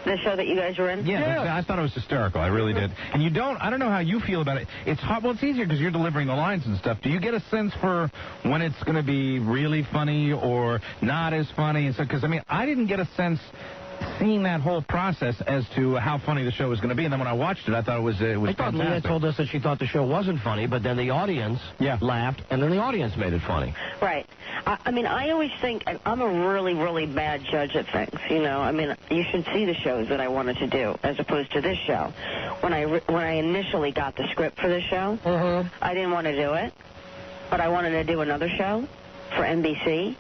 G: The show that you guys were in?
C: Yeah, I thought it was hysterical. I really did. And I don't know how you feel about it. It's hard. Well, it's easier because you're delivering the lines and stuff. Do you get a sense for when it's going to be really funny or not as funny? Because, I didn't get a sense seeing that whole process as to how funny the show was going to be. And then when I watched it, I thought it was
A: I thought
C: fantastic.
A: Leah told us that she thought the show wasn't funny, but then the audience laughed, and then the audience made it funny.
G: Right. I always think, and I'm a really, really bad judge at things, you should see the shows that I wanted to do as opposed to this show. When I initially got the script for this show, I didn't want to do it, but I wanted to do another show for NBC.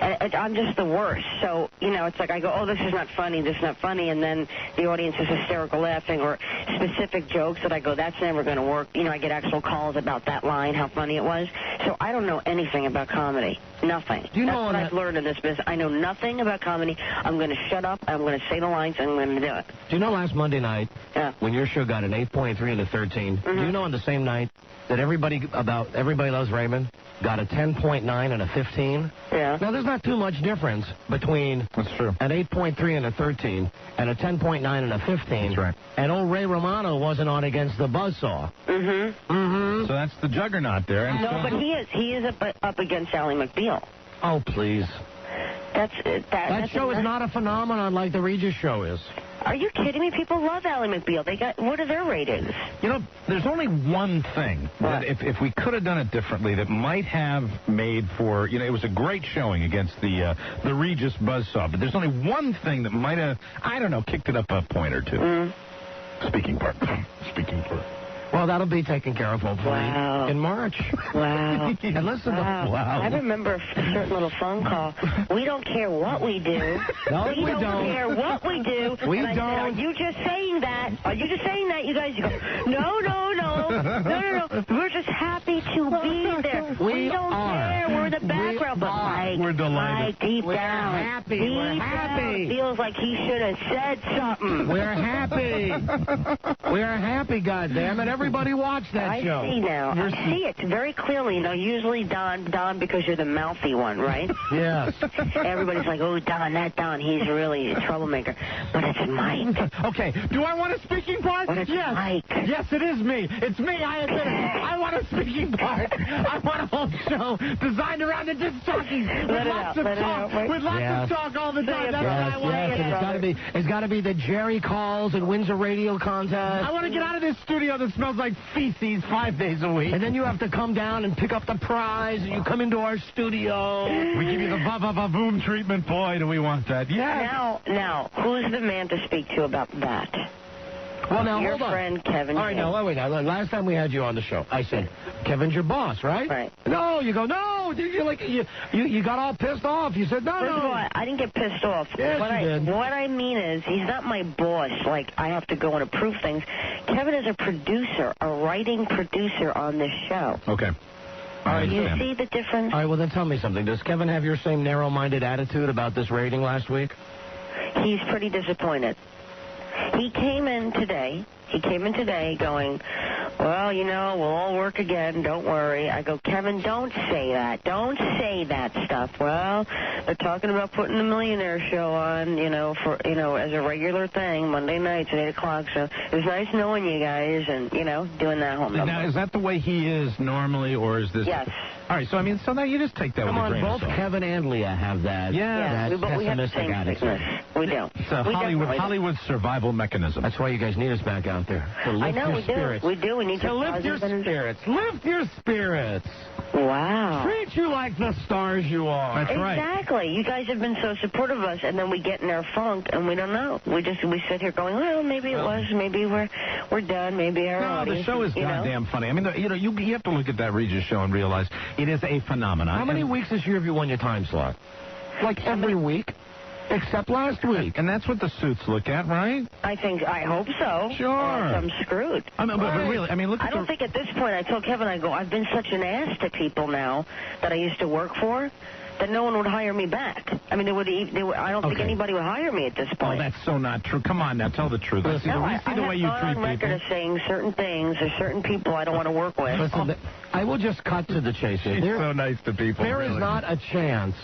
G: And I'm just the worst. So, it's like I go, oh, this is not funny, and then the audience is hysterical laughing, or specific jokes that I go, that's never going to work. I get actual calls about that line, how funny it was. So I don't know anything about comedy. Nothing.
A: Do you
G: That's
A: know
G: what I've learned in this business. I know nothing about comedy. I'm going to shut up, I'm going to say the lines, and I'm going to do it.
A: Do you know last Monday night, when your show got an 8.3 and a 13, do you know on the same night that Everybody Loves Raymond got a 10.9 and a 15?
G: Yeah.
A: Now, there's not too much difference between an 8.3 and a 13 and a 10.9 and a 15.
C: That's right.
A: And old Ray Romano wasn't on against the buzzsaw.
C: So that's the juggernaut there. And
G: no, but he is up against Ally McBeal.
A: Oh, please. That show is not a phenomenon like the Regis show is.
G: Are you kidding me? People love Ally McBeal. What are their ratings?
C: There's only one thing that if we could have done it differently that might have made for, it was a great showing against the Regis buzzsaw, but there's only one thing that might have, kicked it up a point or two. Speaking part.
A: Well, that'll be taken care of, hopefully, in March.
G: Wow.
A: And listen,
G: I remember a certain little phone call. We don't care what we do.
A: No,
G: we don't care what we do.
A: We
G: and I
A: don't.
G: Said, are you just saying that? Are you just saying that? You guys go, no. We're just happy to be there. We don't care. We're in the background.
C: We're delighted.
G: Deep
A: We're
G: down.
A: happy.
G: Deep
A: We're
G: down,
A: happy.
G: feels like he should have said something.
A: We're happy. We're happy, goddammit. Everybody watch that show.
G: I see now. I see it very clearly. Usually Don, because you're the mouthy one, right?
A: Yes.
G: Everybody's like, oh, Don, he's really a troublemaker. But it's Mike.
A: Okay, do I want a speaking part?
G: But it's Mike.
A: Yes, it is me. It's me, I admit it. I want a speaking part. I want a whole show designed around the disc jockeys with lots of talk all the time. That's what I want. Yes, it's got to be the Jerry calls and wins a radio contest.
D: I want to get out of this studio that smells like feces 5 days a week.
A: And then you have to come down and pick up the prize, and you come into our studio.
C: We give you the ba-ba-ba-boom treatment. Boy, do we want that. Yeah.
G: Now, who's the man to speak to about that?
A: Well, now,
G: your
A: hold on.
G: friend Kevin.
A: All right, now, wait. Last time we had you on the show, I said, Kevin's your boss, right?
G: Right.
A: No, you go, no. You got all pissed off. You said, no.
G: First of all, I didn't get pissed off.
A: Yes, you did.
G: What I mean is, he's not my boss. Like, I have to go and approve things. Kevin is a producer, a writing producer on this show.
C: Okay.
A: All right,
G: you see the difference?
A: All right, well, then tell me something. Does Kevin have your same narrow-minded attitude about this rating last week?
G: He's pretty disappointed. He came in today going, well, we'll all work again. Don't worry. I go, Kevin, don't say that. Don't say that stuff. Well, they're talking about putting the Millionaire Show on, as a regular thing, Monday nights at 8 o'clock. So it was nice knowing you guys and, doing that whole number.
C: Now, is that the way he is normally, or is this...
G: Yes.
C: All right, so now you just take that with a grain of salt.
A: Both Kevin and Leah have that, that
G: but we have the
A: pessimistic
G: same
A: attitude.
G: We do.
C: It's a Hollywood survival mechanism.
A: That's why you guys need us back out. out there to lift
G: I know,
A: your
G: we
A: spirits.
G: do. We do. We need
A: To lift your spirits. Lift your spirits.
G: Wow.
A: Treat you like the stars you are.
C: That's right.
G: Exactly. You guys have been so supportive of us, and then we get in our funk, and we don't know. We sit here going, well, maybe it was, maybe we're done, maybe our
C: No,
G: audience.
C: the show is goddamn funny. I mean, you have to look at that Regis show and realize it is a phenomenon.
A: How many weeks this year have you won your time slot? Like every week, except last week.
C: And that's what the suits look at, right?
G: I hope so.
C: Sure.
G: Or else I'm screwed.
C: I mean, but really, I mean, look at
G: I don't think at this point, I told Kevin, I've been such an ass to people now that I used to work for that no one would hire me back. I mean, I don't think anybody would hire me at this point.
C: Oh, that's so not true. Come on now, tell the truth.
G: No,
C: we see the way you treat
G: I'm on record
C: people.
G: of saying certain things or certain people I don't want to work with.
A: Listen, I will just cut to the chase here.
C: She's so nice to people.
A: There is not a chance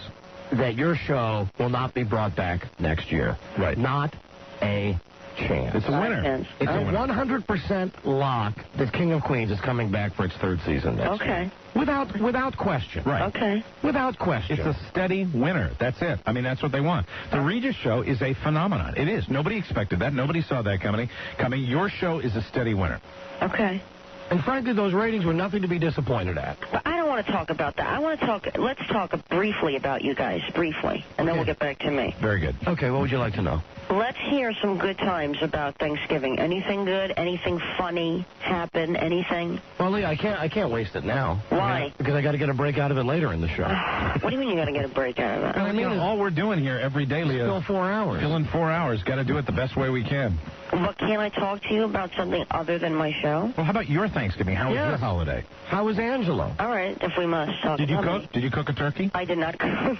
A: that your show will not be brought back next year.
C: Right.
A: Not a chance.
C: It's a winner.
A: It's a 100% lock that King of Queens is coming back for its third season next year. Without question.
C: Right.
G: Okay.
A: Without question.
C: It's a steady winner. That's it. I mean, that's what they want. The Regis show is a phenomenon. It is. Nobody expected that. Nobody saw that coming. Your show is a steady winner.
G: Okay.
A: And frankly, those ratings were nothing to be disappointed at.
G: But I don't want to talk about that. Let's talk briefly about you guys, briefly, and then we'll get back to me.
C: Very good.
A: Okay, what would you like to know?
G: Let's hear some good times about Thanksgiving. Anything good? Anything funny happen? Anything?
A: Well, Lee, I can't waste it now.
G: Why?
A: Because I got to get a break out of it later in the show.
G: What do you mean you got to get a break out of it?
C: I mean, all we're doing here every day, Leah.
A: Still 4 hours.
C: Still in 4 hours. Got to do it the best way we can.
G: But can I talk to you about something other than my show?
C: Well, how about your Thanksgiving? How was your holiday?
A: How was Angelo?
G: All right, if we must talk
C: Did you
G: about
C: cook? Did you cook a turkey?
G: I did not cook.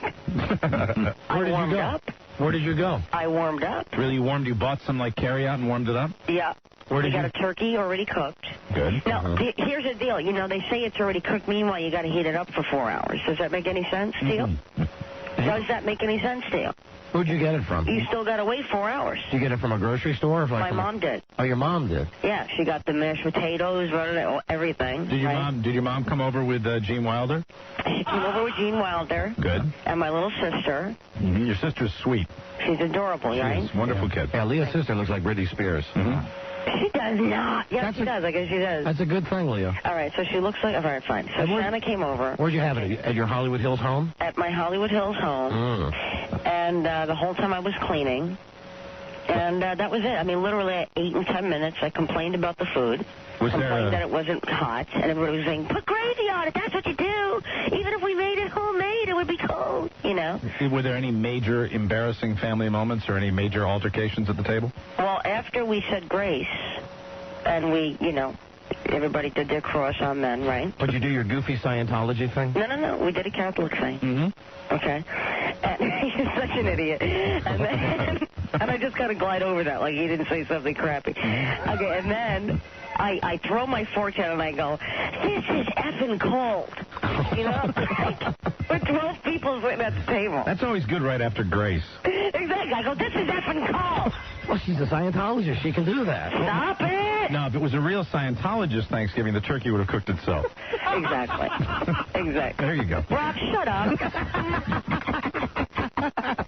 A: Where did you go?
G: Up.
A: Where did you go?
G: I warmed up.
C: Really warmed? You bought some like carry out and warmed it up?
G: Yeah.
A: Where did
G: you got a turkey already cooked.
C: Good.
G: Now, here's the deal. You know, they say it's already cooked. Meanwhile, you got to heat it up for 4 hours. Does that make any sense to you? Does that make any sense to you?
A: Who'd you get it from?
G: You still got to wait 4 hours.
A: Did you get it from a grocery store? Or from
G: My mom did.
A: Oh, your mom did?
G: Yeah, she got the mashed potatoes, everything.
C: Did your mom come over with Gene Wilder?
G: She came over with Gene Wilder.
C: Good.
G: And my little sister.
C: Mm-hmm. Your sister's sweet.
G: She's adorable, right?
C: She's a wonderful kid.
A: Yeah, Leah's sister looks like Britney Spears.
G: She does not. Yes, she does. I guess she does.
A: That's a good thing, Leo.
G: All right, so she looks like... All right, fine. So Shanna came over.
A: Where'd you have it? At your Hollywood Hills home?
G: At my Hollywood Hills home. And the whole time I was cleaning. And that was it. I mean, literally at 8 and 10 minutes, I complained about the food. Complained that it wasn't hot. And everybody was saying, put gravy on it. That's what you do. Even if we made it homemade, it would be cold. You know?
C: Were there any major embarrassing family moments or any major altercations at the table?
G: Well, after we said grace, and we, everybody did their cross on men, right?
A: Would you do your goofy Scientology thing?
G: No. We did a Catholic thing. Okay. And he's such an idiot. And I just got to glide over that like he didn't say something crappy. Okay, and then I throw my fork down and I go, this is effing cold. You know? With 12 people sitting at the table.
C: That's always good right after grace.
G: Exactly. I go, this is effing cold.
A: Well, she's a Scientologist. She can do that.
G: Stop it.
C: No, if it was a real Scientologist Thanksgiving, the turkey would have cooked itself.
G: Exactly.
C: There you go.
G: Rob, shut up.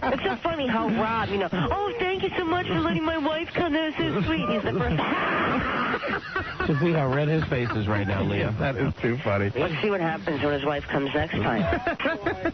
G: It's so funny how Rob, oh, thank you so much for letting my wife come. That was so sweet. He's the first.
A: To see how red his face is right now, Leah.
C: That is too funny.
G: Let's see what happens when his wife comes next time.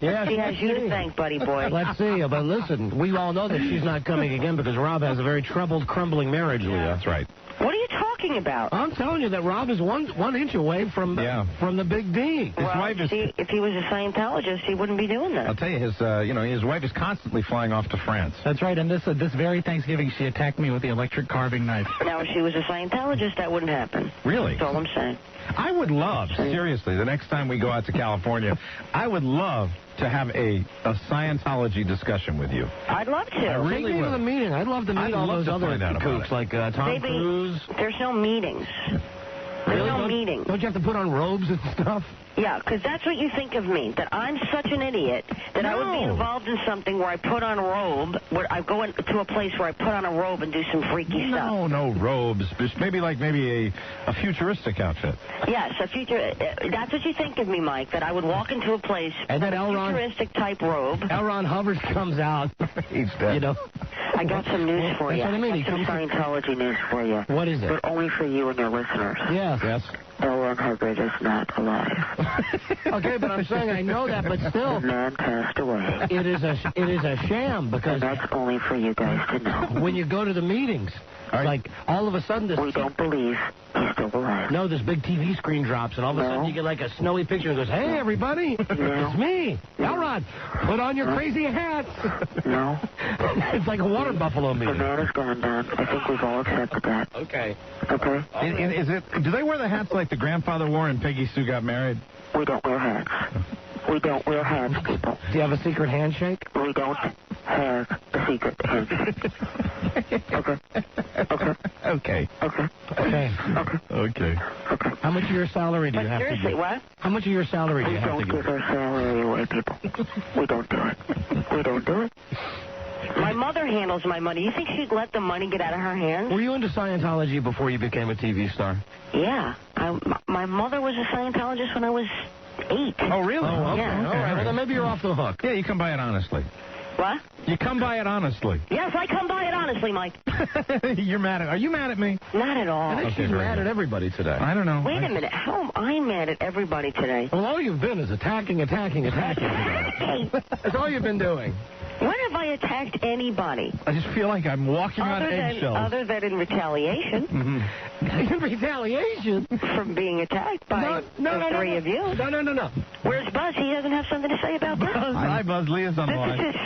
A: Yeah,
G: she has you to thank, buddy boy.
A: Let's see. But listen, we all know that she's not coming again because Rob has a very troubled, crumbling marriage, Leah.
C: That's right.
G: What are you talking about?
A: I'm telling you that Rob is one inch away from the big D.
C: His wife is.
G: If he was a Scientologist, he wouldn't be doing that.
C: I'll tell you, his wife is constantly flying off to France.
D: That's right. And this very Thanksgiving, she attacked me with the electric carving knife.
G: Now, if she was a Scientologist, that wouldn't happen.
C: Really?
G: That's all I'm saying.
C: I would love, seriously, the next time we go out to California, I would love to have a Scientology discussion with you.
G: I'd love to.
C: I really
A: Take me to the meeting. I'd love to meet all those other kooks like Tom Cruise.
G: There's no meetings. There's no meetings.
A: Don't you have to put on robes and stuff?
G: Yeah, because that's what you think of me, that I'm such an idiot that I would be involved in something where I put on a robe, where I go into a place where I put on a robe and do some freaky stuff.
C: No robes. Just maybe a futuristic outfit.
G: Yes, that's what you think of me, Mike, that I would walk into a place
A: and then
G: futuristic type robe.
A: L. Ron Hubbard comes out.
C: He's dead.
G: I got some news for you.
A: That's what I mean.
G: I got some Scientology news for you.
A: What is it?
G: But only for you and your listeners.
A: Yes.
G: Ellen Hubbard is not alive.
A: Okay, but I'm saying I know that, but still.
G: The man passed away.
A: It is a sham because...
G: And that's only for you guys to know.
A: When you go to the meetings, like all of a sudden this...
G: We don't believe he's still alive.
A: No, this big TV screen drops, and all of a sudden you get like a snowy picture and goes, hey, everybody, it's me, Elrod, put on your crazy hats.
G: No.
A: It's like a water buffalo meeting.
G: The man has gone down. I think we've all accepted that.
A: Okay.
G: Okay?
C: Is it? Do they wear the hats like the grandfather wore and Peggy Sue got married?
G: We don't wear hats. We don't wear hats, people.
A: Do you have a secret handshake?
G: We don't have a secret handshake. Okay.
A: How much of your salary do you have to give?
G: What?
A: How much of your salary do you have to give?
G: We don't give our salary away, people. We don't do it. We don't do it. My mother handles my money. You think she'd let the money get out of her hands?
A: Were you into Scientology before you became a TV star?
G: Yeah. My mother was a Scientologist when I was 8.
C: Oh, really?
A: Oh, okay.
G: Yeah.
A: All right. Well, then maybe you're off the hook.
C: Yeah, you come by it honestly.
G: What?
C: You come by it honestly.
G: Yes, I come by it honestly, Mike.
C: You're mad at... Are you mad at me?
G: Not at all.
A: I think she's mad at everybody today.
C: I don't know.
G: Wait a minute. How am I mad at everybody today?
A: Well, all you've been is attacking today. That's all you've been doing.
G: When have I attacked anybody?
C: I just feel like I'm walking on eggshells.
G: Other than in retaliation.
A: In retaliation?
G: From being attacked by the three of you.
A: No.
G: Where's Buzz? He doesn't have something to say about that.
C: Hi, Buzz. Leah's on the line.
G: This is his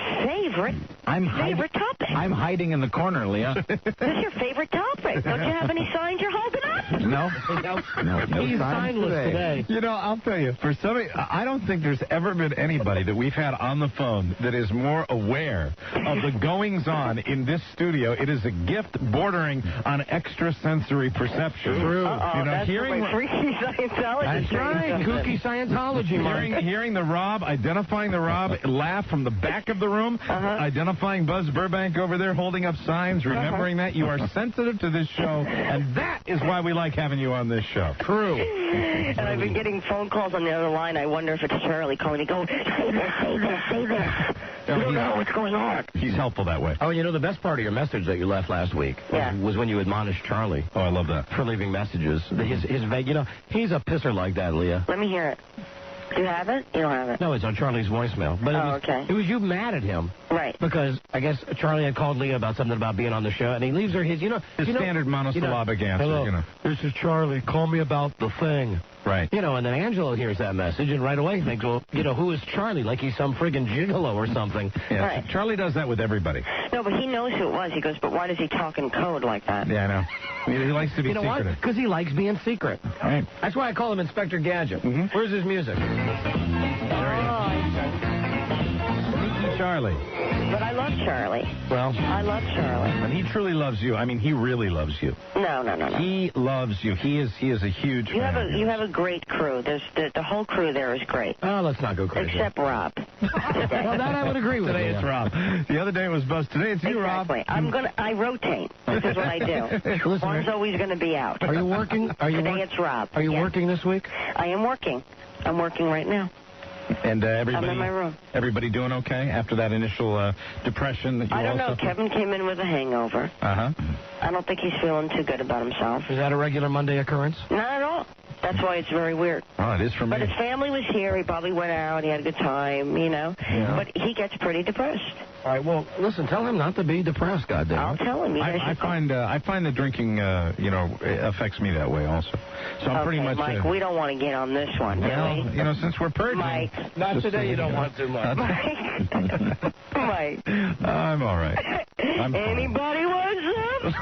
G: favorite topic.
B: I'm hiding in the corner, Leah.
G: This is your favorite topic. Don't you have any signs you're holding up?
B: No.
A: He's signless today.
C: You know, I'll tell you, for somebody, I don't think there's ever been anybody that we've had on the phone that is more aware of the goings-on in this studio. It is a gift bordering on extrasensory perception.
A: True.
G: You know,
C: that's
G: hearing freaky Scientology.
A: That's right. Kooky Scientology.
C: Hearing the Rob, identifying the Rob, laugh from the back of the room, identifying Buzz Burbank over there holding up signs, remembering that you are sensitive to this show, and that is why we like having you on this show.
A: True.
G: And I've been getting phone calls on the other line. I wonder if it's Charlie calling me, go, say this. You don't know what's going on.
C: He's helpful that way.
A: Oh, you know, the best part of your message that you left last week was when you admonished Charlie.
C: Oh, I love that.
A: For leaving messages. His vague, you know, he's a pisser like that, Leah.
G: Let me hear it. Do you have it? You don't have it.
A: No, it's on Charlie's voicemail. But it was you mad at him.
G: Right.
A: Because I guess Charlie had called Leah about something about being on the show, and he leaves her his
C: standard monosyllabic answer.
A: Hello,
C: you know.
A: This is Charlie. Call me about the thing.
C: Right.
A: You know, and then Angelo hears that message, and right away thinks, well, you know, who is Charlie? Like he's some friggin' gigolo or something.
C: Yeah.
G: Right.
C: Charlie does that with everybody.
G: No, but he knows who it was. He goes, but why does he talk in code like that?
C: Yeah, I know. He likes to be secretive.
A: You know why? Because he likes being secret.
C: Right.
A: That's why I call him Inspector Gadget. Where's his music?
C: Sneaky Charlie.
G: But I love Charlie.
C: Well,
G: I love Charlie.
C: And he truly loves you. I mean, he really loves you.
G: No.
C: He loves you. He is a huge fan.
G: You have a great crew. There's the whole crew there is great.
A: Oh, let's not go crazy.
G: Except Rob.
A: Well, that I would agree with.
C: Today it's Rob. The other day it was Buzz. Today it's you, Rob.
G: I rotate. This is what I do. One's always going to be out.
A: Are you working?
G: Today it's Rob.
A: Are you working this week?
G: I am working. I'm working right now.
C: And everybody,
G: I'm in my room.
C: Everybody doing okay after that initial depression that you
G: I don't know. Kevin came in with a hangover. I don't think he's feeling too good about himself.
A: Is that a regular Monday occurrence?
G: Not at all. That's why it's very weird.
C: Oh, it is for me.
G: But his family was here. He probably went out. He had a good time, you know.
C: Yeah.
G: But he gets pretty depressed.
A: All right, well, listen, tell him not to be depressed, goddamn.
G: I'll tell him.
C: I find the drinking, affects me that way also. So I'm pretty much...
G: Mike, we don't want to get on this one, do we?
C: You know, since we're purging...
G: Mike.
A: Not today, you don't want to, Mike.
G: Mike.
C: I'm all right.
G: Anybody wants some?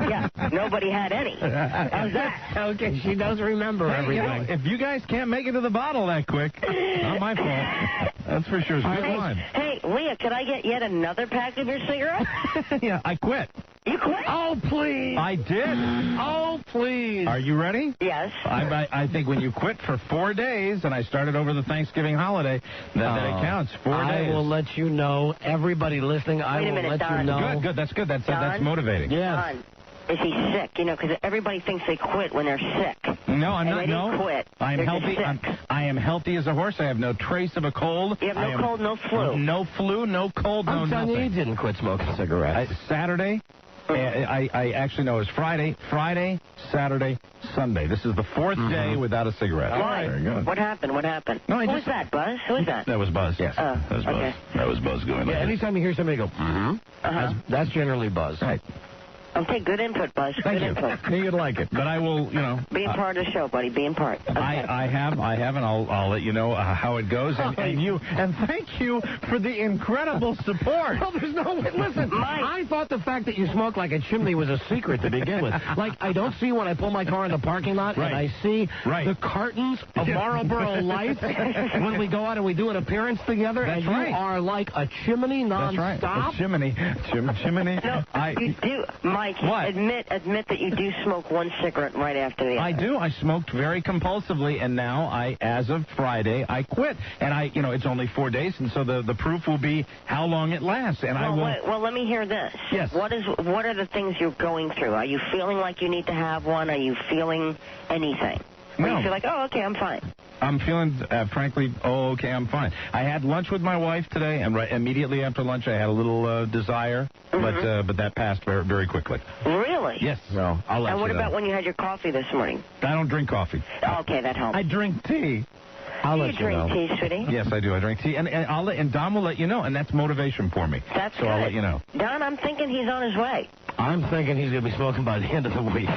G: Yeah, nobody had any. How's that?
A: Okay, she does remember everything.
C: You know, if you guys can't make it to the bottle that quick, not my fault. That's for sure. It's good wine.
G: Hey, Leah, could I get yet another pack of your cigarettes?
C: Yeah, I quit.
G: You quit?
A: Oh, please.
C: I did.
A: Oh, please.
C: Are you ready?
G: Yes.
C: I think when you quit for 4 days, and I started over the Thanksgiving holiday, that it counts. 4 days.
A: I will let you know. Everybody listening, I will let you know.
C: Good. That's good. That's motivating.
A: Yeah.
G: Don, is he sick? You know, because everybody thinks they quit when they're sick.
C: No, I'm not.
G: And they didn't quit.
C: I am
G: They're
C: healthy.
G: just sick.
C: I am healthy as a horse. I have no trace of a cold.
G: You have no cold, no flu.
C: No flu, no cold, no
A: I'm telling you,
C: nothing.
A: he didn't quit smoking cigarettes.
C: Saturday, I actually know it's Friday, Saturday, Sunday. This is the fourth day without a cigarette.
G: Why?
C: Very good.
G: What happened? What happened?
C: No,
G: Who's that, Buzz? Who is that?
C: That was Buzz. Yes.
G: Oh,
C: that was Buzz.
G: okay.
C: That was Buzz going
A: Yeah,
C: like this.
A: anytime you hear somebody go, that's generally Buzz.
C: Right.
G: Okay, good input, Buzz.
C: Thank
G: Good
C: you.
G: input.
C: You'd like it, but I will,
G: Be a part of the show, buddy. Be in part. Okay.
C: I have, and I'll let you know how it goes. And thank you for the incredible support.
A: Well, there's no way. Listen, I thought the fact that you smoke like a chimney was a secret to begin with. Like, I don't see when I pull my car in the parking lot and I see the cartons of Marlboro Lights when we go out and we do an appearance together.
C: That's
A: and
C: right.
A: You are like a chimney nonstop.
C: That's right. A chimney. Chimney.
G: No, you do, Mike.
C: What?
G: Admit that you do smoke one cigarette right after the other.
C: I do. I smoked very compulsively, and now as of Friday, I quit. And it's only 4 days, and so the proof will be how long it lasts. And
G: Well, let me hear this.
C: Yes.
G: What are the things you're going through? Are you feeling like you need to have one? Are you feeling anything? Or
C: No.
G: you feel like, oh, okay, I'm fine.
C: I'm feeling, frankly, okay, I'm fine. I had lunch with my wife today, and immediately after lunch, I had a little desire, but that passed very, very quickly.
G: Really?
C: Yes.
A: Well, I'll let
G: And
A: you
G: what
A: know.
G: about when you had your coffee this morning?
C: I don't drink coffee.
G: Okay, that helps.
C: I drink tea.
A: I'll
G: you
A: let you know.
G: drink tea, sweetie?
C: Yes, I do. I drink tea, and Don will let you know, and that's motivation for me.
G: That's
C: so
G: good.
C: I'll let you know.
G: Don, I'm thinking he's on his way.
A: I'm thinking he's going to be smoking by the end of the week.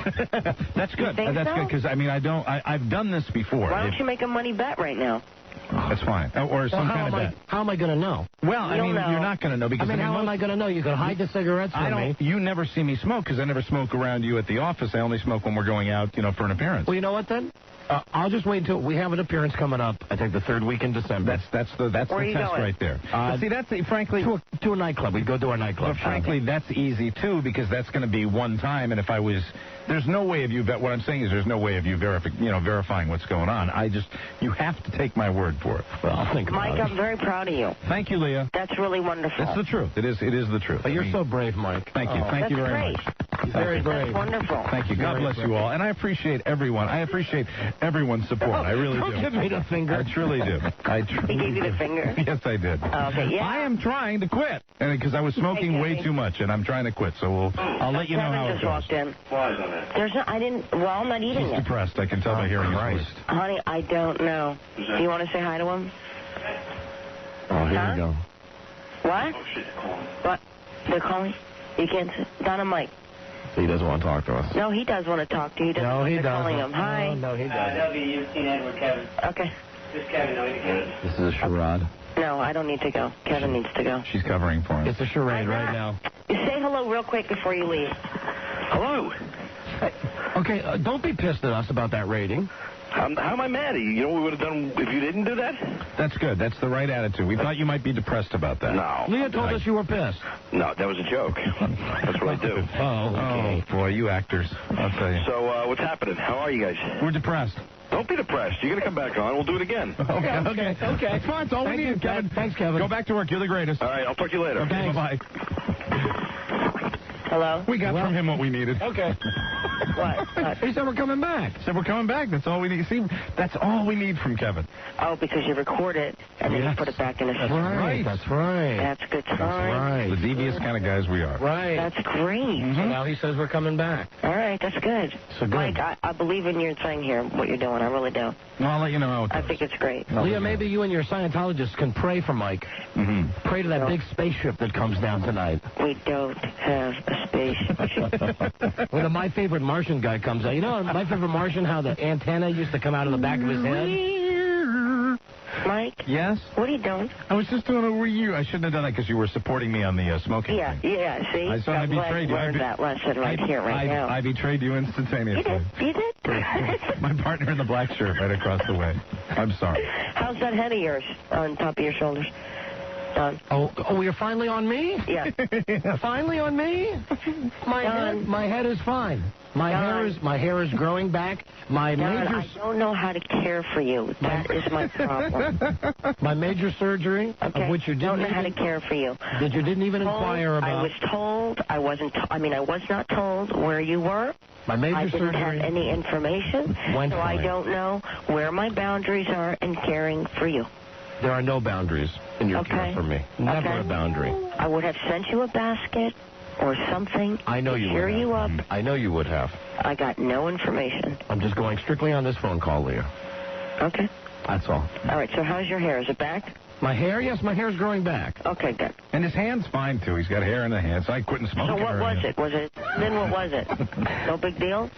C: That's good.
G: think
C: That's
G: so?
C: good because I've done this before.
G: Why don't you make a money bet right now?
C: That's fine. Or some kind of bet.
A: How am I going to know?
C: Well,
G: You'll know.
C: you're not going to know because
A: how am I going to know? You could hide the cigarettes from me.
C: You never see me smoke because I never smoke around you at the office. I only smoke when we're going out, for an appearance.
A: Well, you know what then? I'll just wait until we have an appearance coming up. I think the third week in December.
C: That's the test right there. But see, that's frankly
A: to a nightclub. We'd go to our nightclub.
C: But frankly, that's easy too because that's going to be one time. And if I was, there's no way of you. What I'm saying is, there's no way of you verifying what's going on. You have to take my word for it.
A: Well, I'll think about
G: Mike,
A: it.
G: I'm very proud of you.
C: Thank you, Leah.
G: That's really wonderful.
C: That's the truth. It is the truth.
A: But you're so brave, Mike.
C: Thank you. Thank you very much.
A: Very brave.
G: That's wonderful.
C: Thank you. God bless you all. And I appreciate everyone. I appreciate everyone's support. I really
A: Don't
C: do.
A: give me the finger.
C: I truly do.
G: He gave you the finger?
C: Yes, I did.
G: Okay, yeah.
C: I am trying to quit because I was smoking way too much, and I'm trying to quit. So I'll let you know how it
G: just
C: goes.
G: walked in. I'm not eating
C: He's
G: it.
C: depressed. I can tell by hearing his voice.
G: Honey, I don't know. Do you want to say hi to him?
A: Oh, here
G: Huh?
A: we go.
G: What? What? They're calling? You can't say. Donna Mike.
A: He doesn't want to talk to us.
G: No, he does want to talk to you. He doesn't
A: No,
G: want
A: he
G: to
A: doesn't.
G: calling him. Hi.
A: No, he doesn't.
F: That'll be you, Teen Edward, Kevin.
G: Okay.
F: This Kevin, no, Kevin.
C: This is a charade.
G: No, I don't need to go. Kevin needs to go.
C: She's covering for him.
A: It's a charade right now.
G: Say hello real quick before you leave.
E: Hello.
A: Okay, don't be pissed at us about that rating.
E: How am I mad at you? You know what we would have done if you didn't do that?
C: That's good. That's the right attitude. We thought you might be depressed about that.
E: No.
A: Leah told us you were pissed.
E: No, that was a joke. That's what I do.
A: Oh, okay.
C: Oh, boy, you actors. I'll tell you.
E: So, what's happening? How are you guys?
C: We're depressed.
E: Don't be depressed. You're going to come back on. We'll do it again.
C: Okay. It's fine. It's all we need, Kevin.
A: Thanks, Kevin.
C: Go back to work. You're the greatest.
E: All right, I'll talk to you later.
C: Okay, bye-bye.
G: Hello?
C: We got from him what we needed.
A: Okay.
G: What?
A: He said we're coming back.
C: Said we're coming back. That's all we need. See, that's all we need from Kevin.
G: Oh, because you record it and then you put it back in the system.
A: Right. That's right.
G: That's good time.
A: Right.
C: The devious kind of guys we are.
A: Right.
G: That's great.
A: So now he says we're coming back.
G: All right, that's good.
A: So good.
G: Mike, I believe in your thing here, what you're doing. I really do.
C: Well, I'll let you know how it goes.
G: I think it's great.
A: Leah, maybe you and your Scientologists can pray for Mike.
C: Mm-hmm.
A: Pray to that big spaceship that comes down tonight.
G: We don't have a spaceship.
A: When the My Favorite Martian guy comes out. You know, My Favorite Martian, how the antenna used to come out of the back of his head?
G: Mike?
C: Yes?
G: What are you doing?
C: I was just doing a review. I shouldn't have done that because you were supporting me on the smoking
G: Yeah,
C: thing.
G: yeah, see?
C: I saw I
G: I'm glad
C: betrayed
G: you
C: you.
G: learned that lesson right here, right now.
C: I betrayed you instantaneously.
G: You did?
C: My partner in the black shirt right across the way. I'm sorry.
G: How's that head of yours on top of your shoulders? Don.
A: Oh, you're finally on me?
G: Yeah.
A: Finally on me? My head is fine. My hair is growing back.
G: I don't know how to care for you. That is my problem.
A: My major surgery, of which you
G: don't know how to care for you.
A: That you didn't even inquire about.
G: I was told. I was not told where you were.
A: My major surgery.
G: I didn't have any information, so I don't know where my boundaries are in caring for you.
A: There are no boundaries in your care for me. Never a boundary.
G: I would have sent you a basket or something
A: I know you
G: to cheer
A: would have.
G: you up.
A: I know you would have.
G: I got no information.
A: I'm just going strictly on this phone call, Leah.
G: Okay.
A: That's all.
G: All right, so how's your hair? Is it back?
A: My hair? Yes, my hair's growing back.
G: Okay, good.
C: And his hand's fine, too. He's got hair in the hands. I couldn't smoke
G: So what was it? Then what was it? No big deal?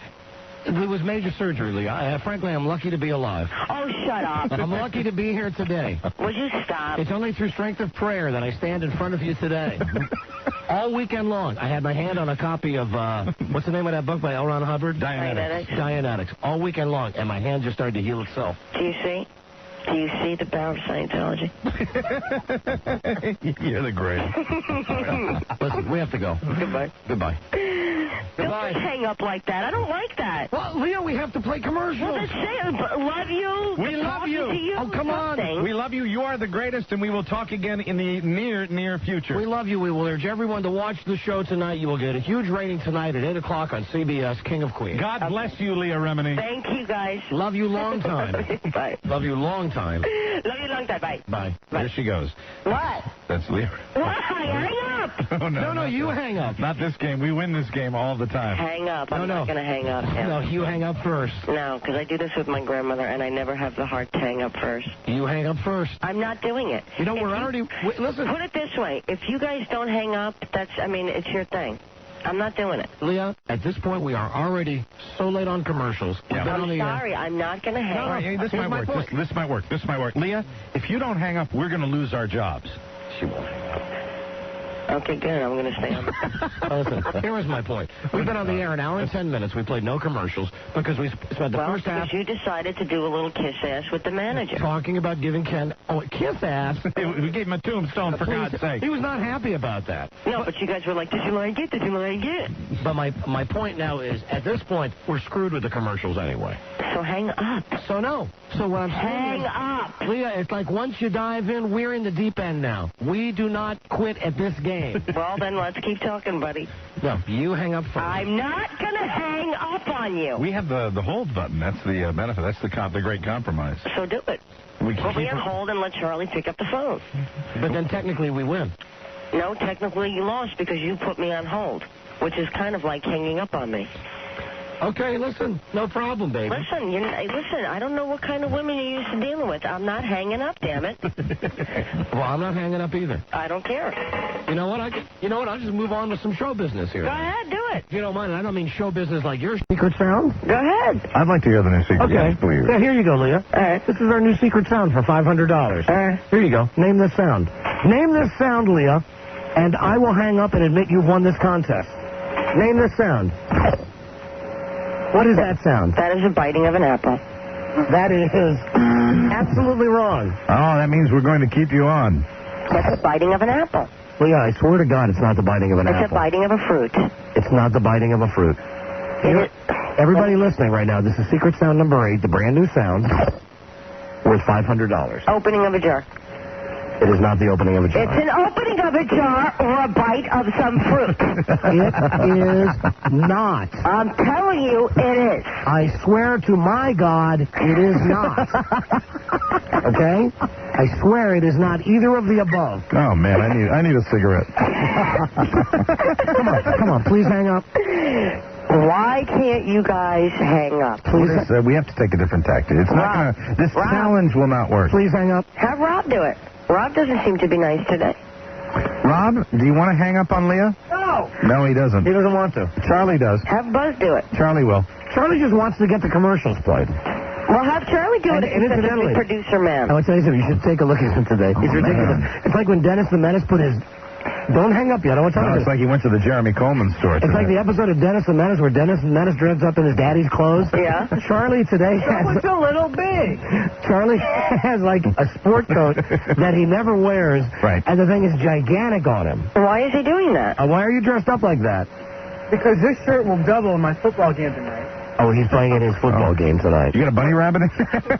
A: It was major surgery, Leah. Frankly, I'm lucky to be alive.
G: Oh, shut up.
A: I'm lucky to be here today.
G: Would you stop?
A: It's only through strength of prayer that I stand in front of you today. All weekend long, I had my hand on a copy of, what's the name of that book by L. Ron Hubbard? Dianetics. All weekend long, and my hand just started to heal itself.
G: Do you see? Do you see the power of Scientology?
C: You're the greatest.
A: Listen, we have to go.
G: Goodbye.
A: Goodbye.
G: Don't just hang up like that. I don't like that.
A: Well, Leo, we have to play commercials.
G: Well, that's it. Love you.
C: We love you.
A: Oh, come on.
C: We love you. You are the greatest, and we will talk again in the near future.
A: We love you. We will urge everyone to watch the show tonight. You will get a huge rating tonight at 8 o'clock on CBS, King of Queens.
C: God bless you, Leah Remini.
G: Thank you, guys.
A: Love you long time.
G: Bye.
A: Love you long time.
G: Love you long time. Bye.
A: Bye.
C: There she goes.
G: What?
C: That's Leah.
G: Why? Hang up.
C: Oh,
A: no, you hang up.
C: Not this game. We win this game all the time.
G: Hang up. I'm not going to hang up.
A: No, you hang up first.
G: No, because I do this with my grandmother, and I never have the heart to hang up first.
A: You hang up first.
G: I'm not doing it.
A: You know, listen.
G: Put it this way. If you guys don't hang up, it's your thing. I'm not doing it.
A: Leah, at this point, we are already so late on commercials.
G: I'm sorry. I'm not going to hang up.
C: This might work. This might work. Leah, if you don't hang up, we're going to lose our jobs.
A: She won't hang up.
G: Okay, good. I'm going to stay on.
A: Listen, here was my point. We've been on the air an hour and 10 minutes. We played no commercials because we spent the first half.
G: Because you decided to do a little kiss ass with the manager.
A: Talking about giving Ken kiss ass.
C: We gave him a tombstone, for God's sake.
A: He was not happy about that.
G: No, but you guys were like, did you like it? Did you like it?
A: But my point now is, at this point, we're screwed with the commercials anyway.
G: So hang up.
A: So no. So what I'm saying
G: Hang up.
A: Leah, it's like once you dive in, we're in the deep end now. We do not quit at this game.
G: Well, then let's keep talking, buddy.
A: No, you hang up first.
G: I'm not going to hang up on you.
C: We have the hold button. That's the benefit. That's the great compromise.
G: So do it. Put me on hold and let Charlie pick up the phone.
A: But then technically we win.
G: No, technically you lost because you put me on hold, which is kind of like hanging up on me.
A: Okay, listen, no problem, baby.
G: Listen, I don't know what kind of women you're used to dealing with. I'm not hanging up, damn it.
A: Well, I'm not hanging up either.
G: I don't care.
A: You know what? I'll just move on to some show business here.
G: Go ahead, do it.
A: If you don't mind, I don't mean show business like your secret sound.
G: Go ahead.
C: I'd like to hear the new secret.
A: Okay.
C: Yes, please.
A: Yeah, here you go, Leah.
G: All right.
A: This is our new secret sound for $500. Here you go. Name this sound. Name this sound, Leah, and I will hang up and admit you've won this contest. Name this sound. What is that sound?
G: That is the biting of an apple.
A: That is absolutely wrong.
C: Oh, that means we're going to keep you on.
G: That's the biting of an apple.
A: Leah, I swear to God, it's not the biting of an apple.
G: It's the biting of a fruit.
A: It's not the biting of a fruit. Everybody listening right now, this is secret sound number 8, the brand new sound, worth $500.
G: Opening of a jar.
A: It is not the opening of a jar.
G: It's an opening of a jar or a bite of some fruit.
A: It is not.
G: I'm telling you, it is.
A: I swear to my God, it is not. Okay? I swear it is not either of the above.
C: Oh, man, I need a cigarette.
A: Come on, please hang up.
G: Why can't you guys hang up?
C: Please, we have to take a different tactic. It's not going to. This challenge will not work.
A: Please hang up.
G: Have Rob do it. Rob doesn't seem to be nice today.
C: Rob, do you want to hang up on Leah?
G: No.
C: No, he doesn't.
A: He doesn't want to.
C: Charlie does.
G: Have Buzz do it.
C: Charlie will.
A: Charlie just wants to get the commercials played.
G: Well, have Charlie do it.
A: And incidentally,
G: producer man.
A: I would tell you something. You should take a look at him today. He's ridiculous. Man. It's like when Dennis the Menace put his Don't hang up yet. I want to tell you.
C: It's like he went to the Jeremy Coleman store.
A: It's like the episode of Dennis and Menace where Dennis dresses up in his daddy's clothes.
G: Yeah.
A: Charlie today has...
D: It's a little big.
A: Charlie has, like, a sport coat that he never wears.
C: Right.
A: And the thing is gigantic on him.
G: Why is he doing that?
A: Why are you dressed up like that?
D: Because this shirt will double in my football game tonight.
A: Oh, he's playing in his football game tonight.
C: You got a bunny rabbit in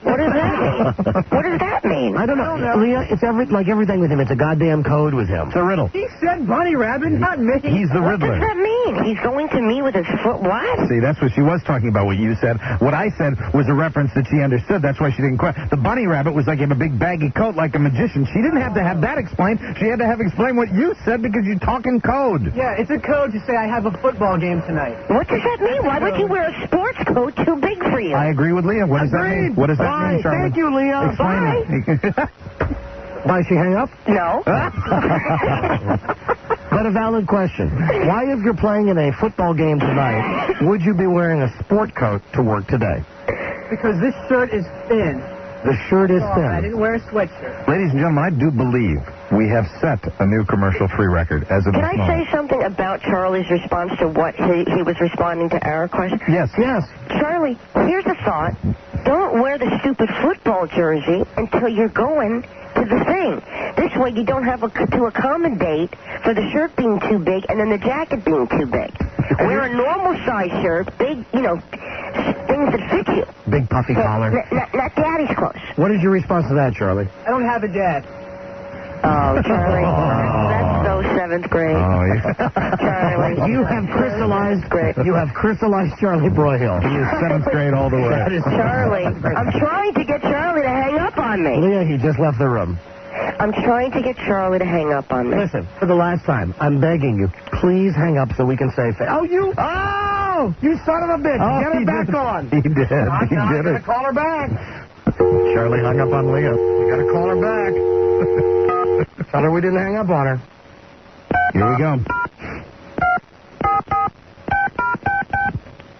G: What does that mean? What does that mean?
A: I don't know. Leah, it's like everything with him. It's a goddamn code with him. It's a riddle.
D: He said bunny rabbit, not me.
C: He's the
G: What
C: Riddler.
G: does that mean? He's going to me with his foot. What?
C: See, that's what she was talking about, what you said. What I said was a reference that she understood. That's why she didn't question. The bunny rabbit was like in a big baggy coat like a magician. She didn't have to have that explained. She had to have explained what you said because you talk in code.
D: Yeah, it's a code to say I have a football game tonight.
G: What does that mean? Why would you wear a sports coat too big for you?
C: I agree with Leah. What does that mean? What does that mean, Charlie?
A: Thank you, Leah.
C: Explain it.
A: Bye, she hang up?
G: No.
A: But a valid question. Why, if you're playing in a football game tonight, would you be wearing a sport coat to work today?
D: Because this shirt is thin.
A: The shirt is
D: I
A: thin.
D: didn't wear a sweatshirt.
C: Ladies and gentlemen, I do believe we have set a new commercial-free record as of
G: Can
C: this
G: I
C: moment.
G: say something about Charlie's response to what he was responding to our question?
C: Yes.
A: Yes.
G: Charlie, here's a thought. Don't wear the stupid football jersey until you're going to the thing. This way you don't have to accommodate for the shirt being too big and then the jacket being too big. Wear a normal size shirt, big, things that fit you.
A: Big puffy collar.
G: Not daddy's clothes.
A: What is your response to that, Charlie?
D: I don't have a dad.
G: Oh, Charlie, that's so 7th grade.
C: Oh, yeah.
G: Charlie.
A: You have crystallized.
G: Great.
A: You have crystallized Charlie Broyhill.
C: He is 7th grade all the way.
A: That is
G: Charlie, I'm trying to get Charlie to hang up on me.
A: Leah, he just left the room.
G: I'm trying to get Charlie to hang up on me.
A: Listen, for the last time, I'm begging you, please hang up so we can say, you son of a bitch, get it back on.
C: He did.
A: I'm
C: He
A: not
C: did
A: going
C: it.
A: to call her back.
C: Charlie hung up on Leah.
A: You got to call her back. Tell her we didn't hang up on her.
C: Here we go.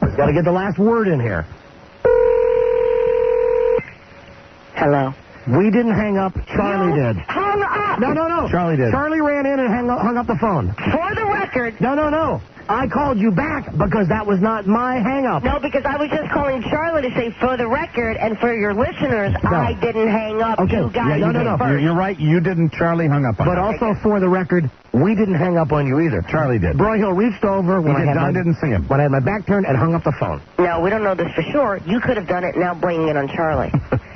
A: We've got to get the last word in here.
G: Hello.
A: We didn't hang up. Charlie did.
G: Hang up.
A: No.
C: Charlie did.
A: Charlie ran in and hung up the phone.
G: For the record.
A: No. I called you back because that was not my hang-up.
G: No, because I was just calling Charlie to say for the record and for your listeners, I didn't hang up.
A: Okay.
G: You guys
A: No.
G: first.
C: You're right. You didn't. Charlie hung up on
A: But
C: you.
A: also, for the record, we didn't hang up on you either.
C: Charlie did.
A: Broyhill reached over when
C: Don didn't see him.
A: when I had my back turned and hung up the phone.
G: No, we don't know this for sure. You could have done it, now blaming it on Charlie.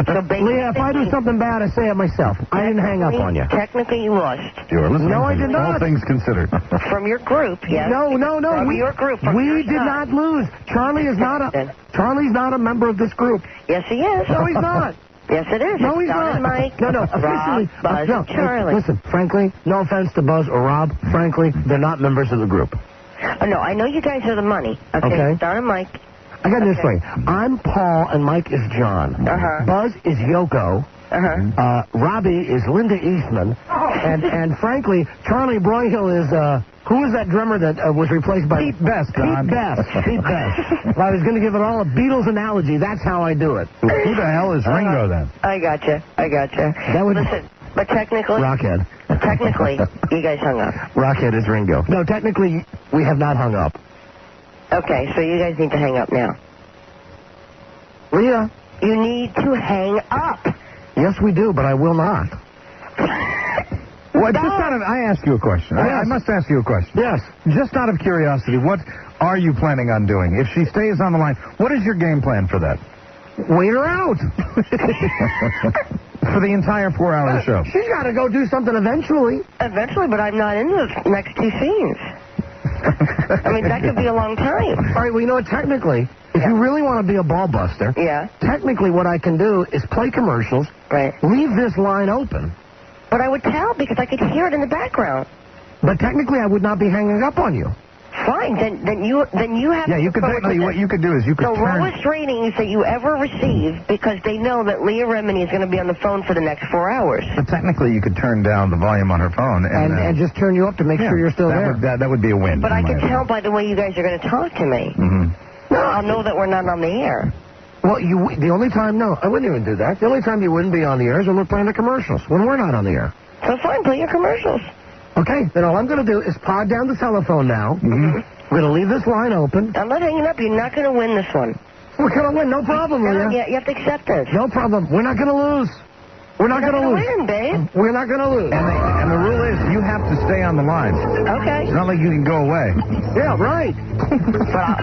G: So basically,
A: Leah, if I do something bad, I say it myself. I didn't hang up on you.
G: Technically, you lost.
C: You're listening.
A: No, I did
C: All
A: not.
C: things considered.
G: From your group, yes.
A: No.
G: From your group. From
A: We
G: your
A: did
G: side.
A: not lose. Charlie's not a member of this group.
G: Yes, he is.
A: No, he's not.
G: Yes, it is.
A: No, he's
G: Don
A: not.
G: and Mike.
A: No, officially.
G: Rob, Buzz,
A: no,
G: Charlie.
A: Listen, frankly, no offense to Buzz or Rob. Frankly, they're not members of the group.
G: Oh, no, I know you guys are the money.
A: Okay.
G: Don and Mike.
A: I got it this way. I'm Paul and Mike is John.
G: Uh-huh.
A: Buzz is Yoko.
G: Uh-huh.
A: Robbie is Linda Eastman. And frankly, Charlie Broyhill is, who was that drummer that was replaced by...
C: Pete Best, Don.
A: Pete Best. If I was going to give it all a Beatles analogy, that's how I do it.
C: Who the hell is Ringo then?
G: I gotcha.
A: That would...
G: Listen, but technically...
A: Rockhead.
G: Technically, you guys hung up.
A: Rockhead is Ringo. No, technically, we have not hung up.
G: Okay, so you guys need to hang up now.
A: Leah.
G: You need to hang up.
A: Yes, we do, but I will not.
C: Well, I ask you a question. I must ask you a question.
A: Yes.
C: Just out of curiosity, what are you planning on doing? If she stays on the line, what is your game plan for that?
A: Wait her out.
C: For the entire 4-hour show.
A: She's got to go do something eventually.
G: Eventually, but I'm not in the next two scenes. I mean, that could be a long time.
A: All right, well, you know what? Technically, if you really want to be a ball buster, technically what I can do is play commercials, leave this line open.
G: But I would tell because I could hear it in the background.
A: But technically, I would not be hanging up on you.
G: Fine, then you have.
C: Yeah, you could technically. What you could do is you could
G: the
C: turn.
G: lowest ratings that you ever receive because they know that Leah Remini is going to be on the phone for the next 4 hours.
C: But technically, you could turn down the volume on her phone
A: and just turn you up to make sure you're still there.
C: That would be a win.
G: But I can tell by the way you guys are going to talk to me.
C: Mm-hmm.
G: I'll know that we're not on the air.
A: Well, the only time, I wouldn't even do that. The only time you wouldn't be on the air is when we're playing the commercials, when we're not on the air.
G: So fine, play your commercials.
A: Okay, then all I'm going to do is pod down the telephone now. We're going to leave this line open.
G: I'm not hanging up. You're not going to win this one.
A: We're going to win. No problem, Leah.
G: Yeah, you have to accept this.
A: No problem. We're not going to lose. We're not going to lose.
G: Win, babe.
A: We're not going to lose.
C: And the rule is you have to stay on the line.
G: Okay.
C: It's not like you can go away.
A: Yeah, right.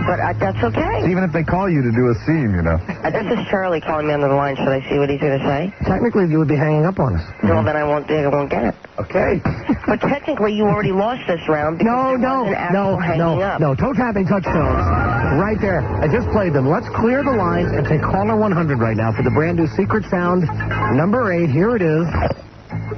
G: but that's okay.
C: Even if they call you to do a scene, you know.
G: This is Charlie calling me on the line. Should I see what he's going to say?
A: Technically, you would be hanging up on us.
G: Well, then I won't get it.
A: Okay.
G: But technically, you already lost this round.
A: No. Toe tapping touchstones. Right there. I just played them. Let's clear the lines and take caller 100 right now for the brand new secret sound number 8. Here it is.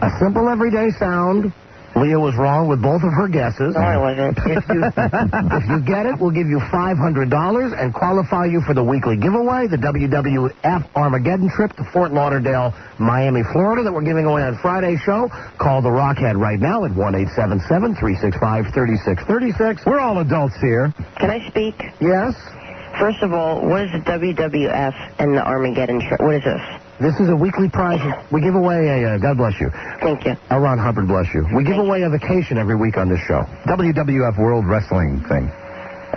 A: A simple everyday sound. Leah was wrong with both of her guesses.
G: No, I wasn't.
A: If you get it, we'll give you $500 and qualify you for the weekly giveaway, the WWF Armageddon trip to Fort Lauderdale, Miami, Florida, that we're giving away on Friday's show. Call the Rockhead right now at 1-877-365-3636. We're all adults here.
G: Can I speak?
A: Yes?
G: First of all, what is the WWF and the Armageddon trip? What is this?
A: This is a weekly prize. We give away a, God bless you.
G: Thank you.
A: Ron Hubbard bless you. We give away a vacation every week on this show.
C: WWF World Wrestling thing.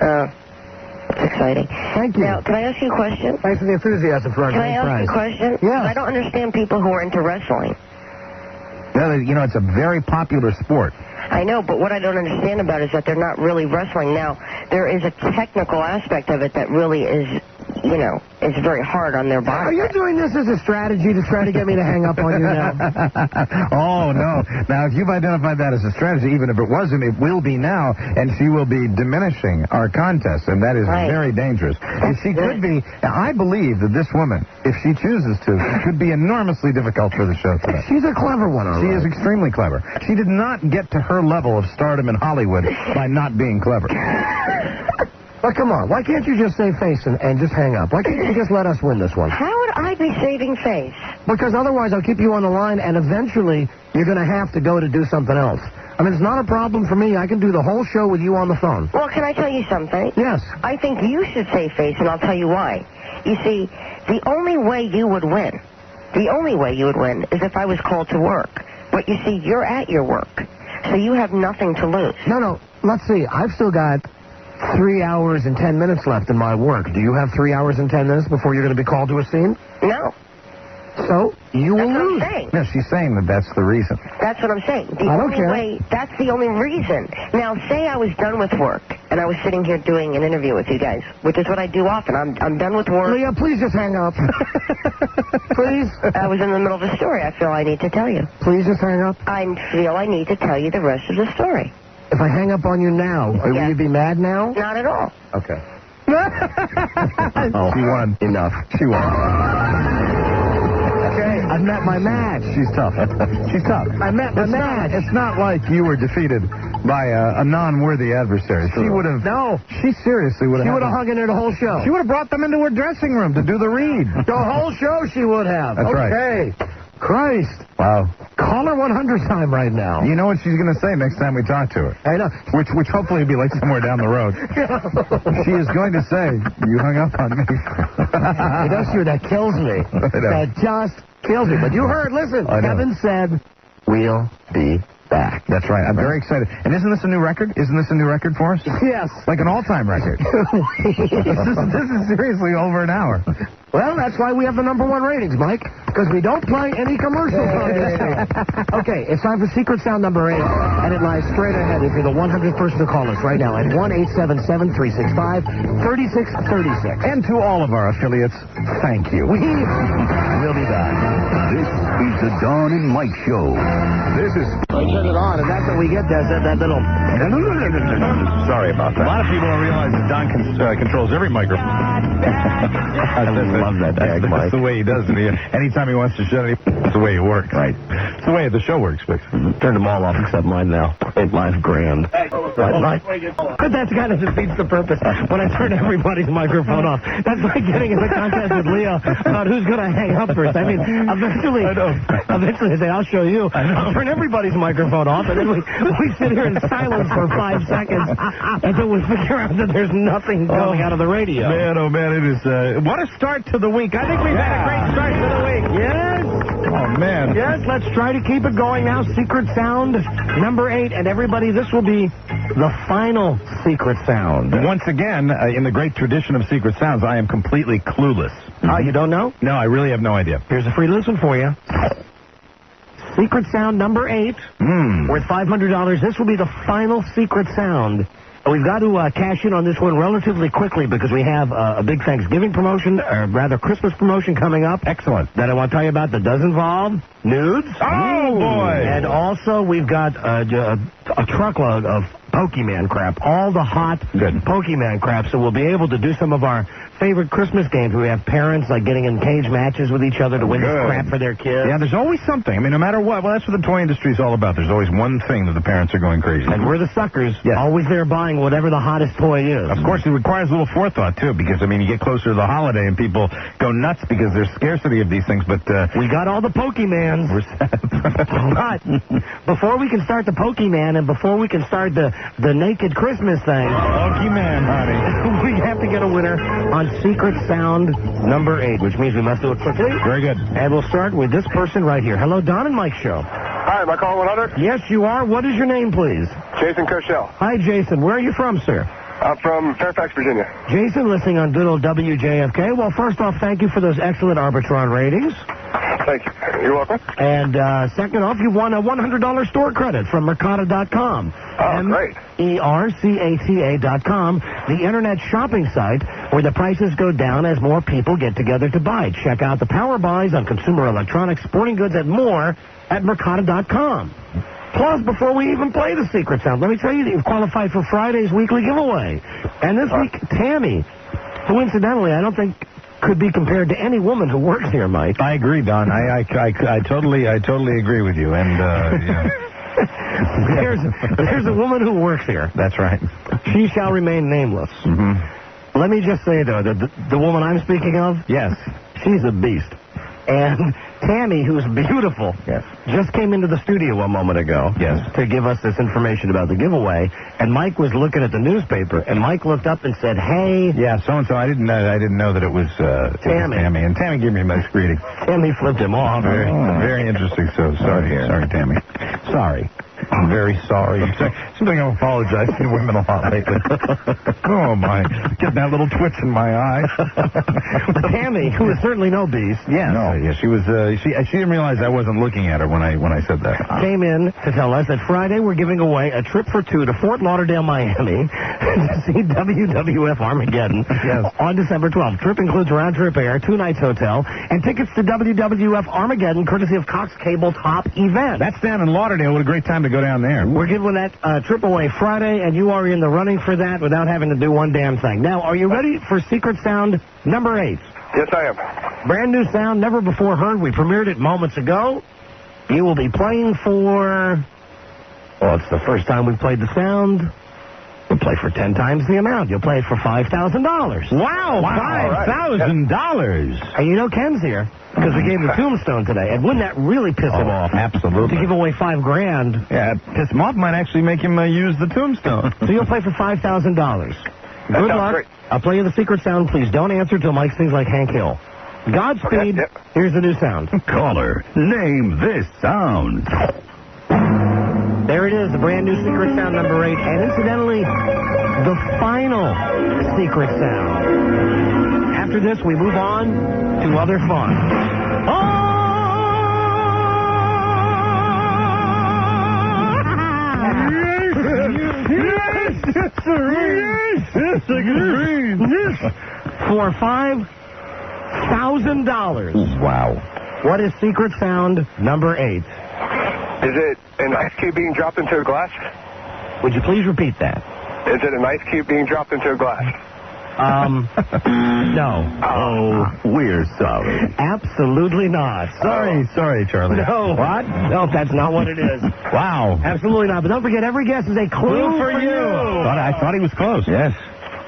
G: It's exciting.
A: Thank you.
G: Now, can I ask you a question?
A: Thanks for the enthusiasm for our
G: Can I ask
A: prize.
G: you a question?
A: Yes.
G: I don't understand people who are into wrestling.
C: Well, you know, it's a very popular sport.
G: I know, but what I don't understand about it is that they're not really wrestling. Now, there is a technical aspect of it that really is, you know, is very hard on their body.
A: Are you doing this as a strategy to try to get me to hang up on you now?
C: Oh, no. Now, if you've identified that as a strategy, even if it wasn't, it will be now, and she will be diminishing our contest, and that is very dangerous. If she could be, I believe that this woman, if she chooses to, could be enormously difficult for the show today.
A: She's a clever one, all right.
C: She is extremely clever. She did not get to her level of stardom in Hollywood by not being clever.
A: But come on, why can't you just save face and just hang up? Why can't you just let us win this one?
G: How would I be saving face?
A: Because otherwise I'll keep you on the line, and eventually you're going to have to go to do something else. I mean, it's not a problem for me. I can do the whole show with you on the phone.
G: Well, can I tell you something?
A: Yes.
G: I think you should save face, and I'll tell you why. You see, the only way you would win is if I was called to work. But you see, you're at your work, so you have nothing to lose.
A: No, let's see. I've still got 3 hours and 10 minutes left in my work. Do you have 3 hours and 10 minutes before you're going to be called to a scene?
G: No.
A: So you will lose.
G: That's what I'm saying.
C: No, she's saying that that's the reason.
G: That's what I'm saying.
A: I don't care.
G: That's the only reason. Now, say I was done with work, and I was sitting here doing an interview with you guys, which is what I do often. I'm done with work.
A: Leah, please just hang up. Please.
G: I was in the middle of a story I feel I need to tell you.
A: Please just hang up.
G: I feel I need to tell you the rest of the story.
A: If I hang up on you now, will you be mad now?
G: Not at all.
C: Okay. She won.
A: Enough.
C: She won.
A: Okay, I've met my match.
C: She's tough. She's tough.
A: I met my match.
C: It's not like you were defeated by a non-worthy adversary. She would have...
A: No.
C: She seriously would have...
A: She would have hung in there the whole show.
C: She would have brought them into her dressing room to do the read.
A: The whole show she would have.
C: That's right.
A: Okay. Christ.
C: Wow.
A: Caller 100 time right now.
C: You know what she's going to say next time we talk to her?
A: I know.
C: Which hopefully will be like somewhere down the road. She is going to say, you hung up on me.
A: That kills me. That just kills me. But you heard, listen, Gavin said, we'll be back.
C: That's right. I'm very excited. And isn't this a new record? Isn't this a new record for us?
A: Yes.
C: Like an all-time record. This is seriously over an hour.
A: Well, that's why we have the #1 ratings, Mike, because we don't play any commercials on this show. Okay, it's time for Secret Sound number 8, and it lies straight ahead if you're the 100th person to call us right now at 1-877-365-3636.
C: And to all of our affiliates, thank you.
A: We'll be back.
J: This is the Dawn and Mike Show.
C: This is...
A: I turn it on, and that's what we get. That little...
C: Sorry about that. A lot of people don't realize that Don controls every microphone.
A: I love that tag, Mike.
C: That's the way he does it. Anytime he wants to shut it, that's the way it works.
A: Right.
C: It's the way the show works, Vic.
A: Turned them all off except mine now. Ain't life grand. But that kind of defeats the purpose when I turn everybody's microphone off. That's like getting in the contest with Leo about who's going to hang up first. I mean, eventually I say, I'll show you. I'll turn everybody's microphone off, and then we sit here in silence for 5 seconds until we figure out that there's nothing coming out of the radio.
C: Man, oh man, it is... what a start to the week. I think we've had a great start to the week.
A: Yes.
C: Oh, man.
A: Yes, let's try to keep it going now. Secret sound number 8. And everybody, this will be the final secret sound.
C: Once again, in the great tradition of secret sounds, I am completely clueless.
A: You don't know?
C: No, I really have no idea.
A: Here's a free listen for you. Secret sound number 8, worth $500. This will be the final secret sound. We've got to cash in on this one relatively quickly because we have a big Thanksgiving promotion, or rather Christmas promotion coming up.
C: Excellent.
A: That I want to tell you about that does involve nudes.
C: Oh, boy.
A: And also we've got a truckload of Pokemon crap, all the hot Pokemon crap, so we'll be able to do some of our favorite Christmas games where we have parents like getting in cage matches with each other to win this crap for their kids.
C: Yeah, there's always something. I mean, no matter what. Well, that's what the toy industry is all about. There's always one thing that the parents are going crazy.
A: And we're the suckers, always there buying whatever the hottest toy is.
C: Of course, it requires a little forethought, too, because, I mean, you get closer to the holiday and people go nuts because there's scarcity of these things, but...
A: we got all the Pokemans. But before we can start the Pokemon and before we can start the naked Christmas thing...
C: Pokemon, honey.
A: We have to get a winner on secret sound number 8, which means we must do it quickly.
C: Very good.
A: And we'll start with this person right here. Hello, Don and Mike Show.
K: Hi, am I calling 100?
A: Yes, you are. What is your name, please?
K: Jason Kershell.
A: Hi, Jason. Where are you from, sir?
K: I'm from Fairfax, Virginia.
A: Jason, listening on good old WJFK. Well, first off, thank you for those excellent Arbitron ratings.
K: Thank you. You're welcome.
A: And second off, you won a $100 store credit from Mercata.com.
K: Oh, great.
A: MERCATA.com, the internet shopping site where the prices go down as more people get together to buy. Check out the power buys on consumer electronics, sporting goods, and more at Mercata.com. Plus, before we even play the secret sound, let me tell you that you've qualified for Friday's weekly giveaway. And this week, Tammy, who incidentally I don't think could be compared to any woman who works here, Mike.
C: I agree, Don. I totally agree with you. And
A: there's a woman who works here.
C: That's right.
A: She shall remain nameless. Let me just say, though, the woman I'm speaking of,
C: yes,
A: she's a beast. And Tammy, who's beautiful, just came into the studio a moment ago to give us this information about the giveaway. And Mike was looking at the newspaper, and Mike looked up and said, "Hey."
C: Yeah, so-and-so. I didn't know that it was
A: Tammy.
C: And Tammy gave me a nice greeting.
A: Tammy flipped him off.
C: Very interesting. So sorry, Tammy. Sorry. I'm very sorry. Something I've apologized to women a lot lately. Oh, my. Getting that little twitch in my eye.
A: Tammy, who is certainly no beast.
C: Yes. No, she was, she didn't realize I wasn't looking at her when I said that.
A: Came in to tell us that Friday we're giving away a trip for 2 to Fort Lauderdale, Miami to see WWF Armageddon on December 12th. Trip includes round-trip air, 2 nights hotel, and tickets to WWF Armageddon courtesy of Cox Cable Top Event.
C: That's down in Lauderdale. What a great time to go down there.
A: We're giving that trip away Friday, and you are in the running for that without having to do one damn thing. Now, are you ready for Secret Sound number 8?
K: Yes, I am.
A: Brand new sound, never before heard. We premiered it moments ago. You will be playing for... Well, it's the first time we've played the sound. We'll play for 10 times the amount. You'll play for $5,000.
C: Wow, $5,000.
A: And you know Ken's here because we gave him the Tombstone today. And wouldn't that really piss him off?
C: Absolutely.
A: To give away $5,000.
C: Yeah, piss him off might actually make him use the Tombstone.
A: So you'll play for $5,000. Good luck.
K: Great.
A: I'll play you the secret sound. Please don't answer till Mike sings like Hank Hill. Godspeed.
K: Okay,
A: Here's the new sound.
J: Caller, name this sound.
A: There it is, the brand new secret sound number 8. And incidentally, the final secret sound. After this, we move on to other fun. For $5,000.
C: Wow.
A: What is secret sound number 8?
K: Is it an ice cube being dropped into a glass?
A: Would you please repeat that?
K: Is it an ice cube being dropped into a glass?
A: No.
J: Oh, we're sorry.
A: Absolutely not.
C: Sorry, Charlie.
A: No.
C: What?
A: No, that's not what it is.
C: Wow.
A: Absolutely not. But don't forget, every guess is a clue for you.
C: I thought he was close. Yes.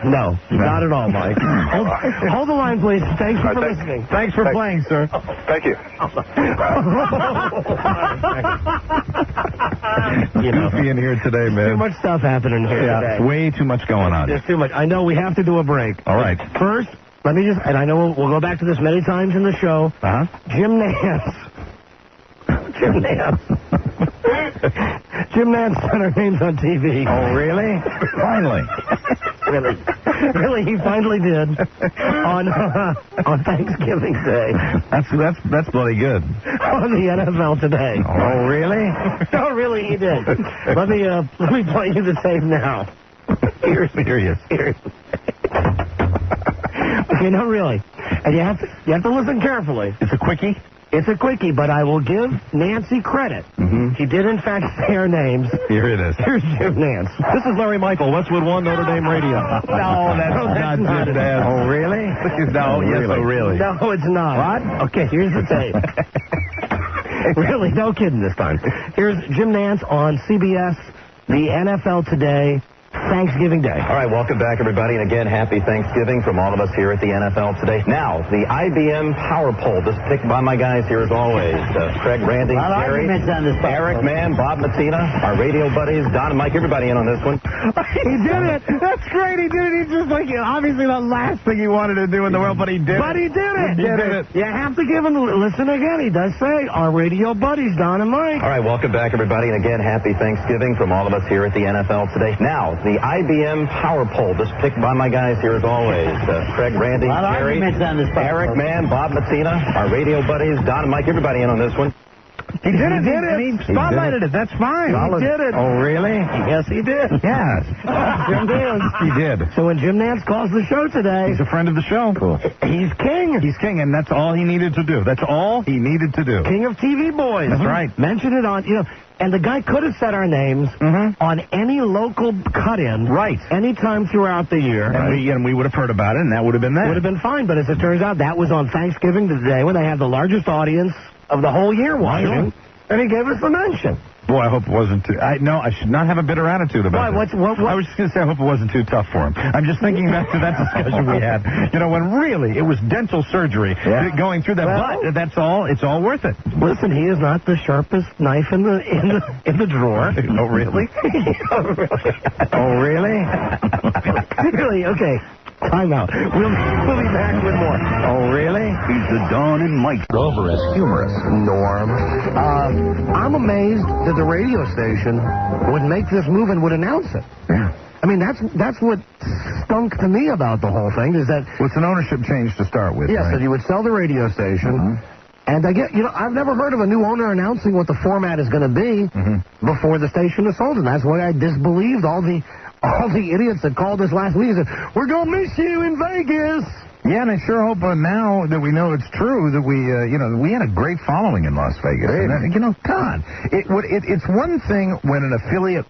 A: No, not at all, Mike. Hold the line, please. Thank you for listening.
C: Thanks for playing, sir.
K: Thank you.
C: You know, being here today, man.
A: Too much stuff happening here today.
C: Way too much going on.
A: There's too much. I know we have to do a break.
C: All right.
A: First, let me just, and I know we'll go back to this many times in the show. Jim Nance Jim Nance. Jim Nance said our names on TV.
B: Oh, really? Finally.
A: Really, he finally did on Thanksgiving Day.
B: That's bloody good.
A: On the NFL Today.
B: Oh, really?
A: No, really, he did. Let me play you the tape now.
B: You're serious.
A: Okay, no, really. And you have to listen carefully.
B: It's a quickie?
A: It's a quickie, but I will give Nancy credit.
B: Mm-hmm.
A: He did, in fact, say our names.
B: Here it is.
A: Here's Jim Nance.
B: This is Larry Michael, Westwood 1, Notre Dame Radio. No, that's not Jim Nance. Oh, really? No, yes, oh, really?
A: No, it's not.
B: What?
A: Okay, here's the tape. Really, no kidding this time. Here's Jim Nance on CBS, the NFL Today, Thanksgiving Day.
L: All right, welcome back, everybody, and again, happy Thanksgiving from all of us here at the NFL Today. Now, the IBM Power Poll, just picked by my guys here as always. Craig, Randy, Gary, Eric, Mann, Bob Matina, our radio buddies, Don and Mike, everybody in on this one.
B: He did it. That's great. He did it. He's just like, obviously the last thing he wanted to do in the world, but he did it.
A: But he did it.
B: He did it.
A: You have to give him, listen again, he does say, our radio buddies, Don and Mike.
L: All right, welcome back, everybody, and again, happy Thanksgiving from all of us here at the NFL Today. Now, the IBM Power Poll, just picked by my guys here as always. Craig, Randy, Gary, Eric, Mann, Bob Matina, our radio buddies, Don and Mike, everybody in on this one.
B: He did it. He spotlighted it. That's fine.
A: He did it.
B: Oh, really?
A: Yes, he did.
B: Yes.
A: Jim Nance.
B: He did.
A: So when Jim Nance calls the show today...
B: He's a friend of the show.
A: Cool. He's king.
B: He's king, and that's all he needed to do. That's all he needed to do.
A: King of TV boys.
B: That's right.
A: Mention it on, and the guy could have said our names on any local cut-in.
B: Right.
A: Anytime throughout the year.
B: And we would have heard about it, and that would have been that.
A: Would have been fine, but as it turns out, that was on Thanksgiving today when they had the largest audience of the whole year watching.
B: Sure.
A: And he gave us the mention.
B: Boy, I hope it wasn't too... No, I should not have a bitter attitude about it. I was just going to say I hope it wasn't too tough for him. I'm just thinking back to that discussion we had. When really it was dental surgery going through that. But that's all. It's all worth it.
A: Listen, he is not the sharpest knife in the drawer.
B: Oh, really?
A: Oh, really? Really? Okay. Time out. We'll be back with more.
J: Oh, really? He's the Don and Mike.
A: Over as humorous. Norm. I'm amazed that the radio station would make this move and would announce it.
B: Yeah.
A: I mean, that's what stunk to me about the whole thing, is that...
B: Well, it's an ownership change to start with,
A: Yes,
B: right?
A: that you would sell the radio station, and I get, I've never heard of a new owner announcing what the format is going to be before the station is sold, and that's why I disbelieved all the idiots that called us last week and said, we're going to miss you in Vegas.
B: Yeah, and I sure hope now that we know it's true that we had a great following in Las Vegas. And, God, it's one thing when an affiliate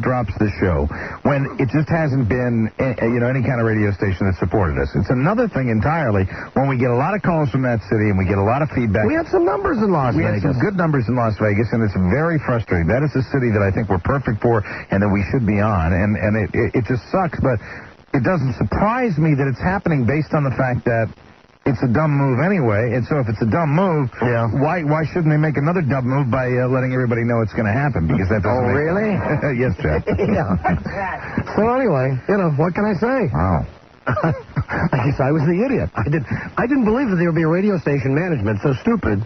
B: drops the show, when it just hasn't been any kind of radio station that supported us. It's another thing entirely when we get a lot of calls from that city and we get a lot of feedback.
A: We had some numbers in Las Vegas.
B: We had some good numbers in Las Vegas, and it's very frustrating. That is a city that I think we're perfect for and that we should be on, and it just sucks, but. It doesn't surprise me that it's happening based on the fact that it's a dumb move anyway. And so if it's a dumb move, why shouldn't they make another dumb move by letting everybody know it's going to happen? Because that doesn't
A: really?
B: Yes, Jack.
A: Yeah. So anyway, what can I say?
B: Wow.
A: I guess I was the idiot. I didn't believe that there would be a radio station management so stupid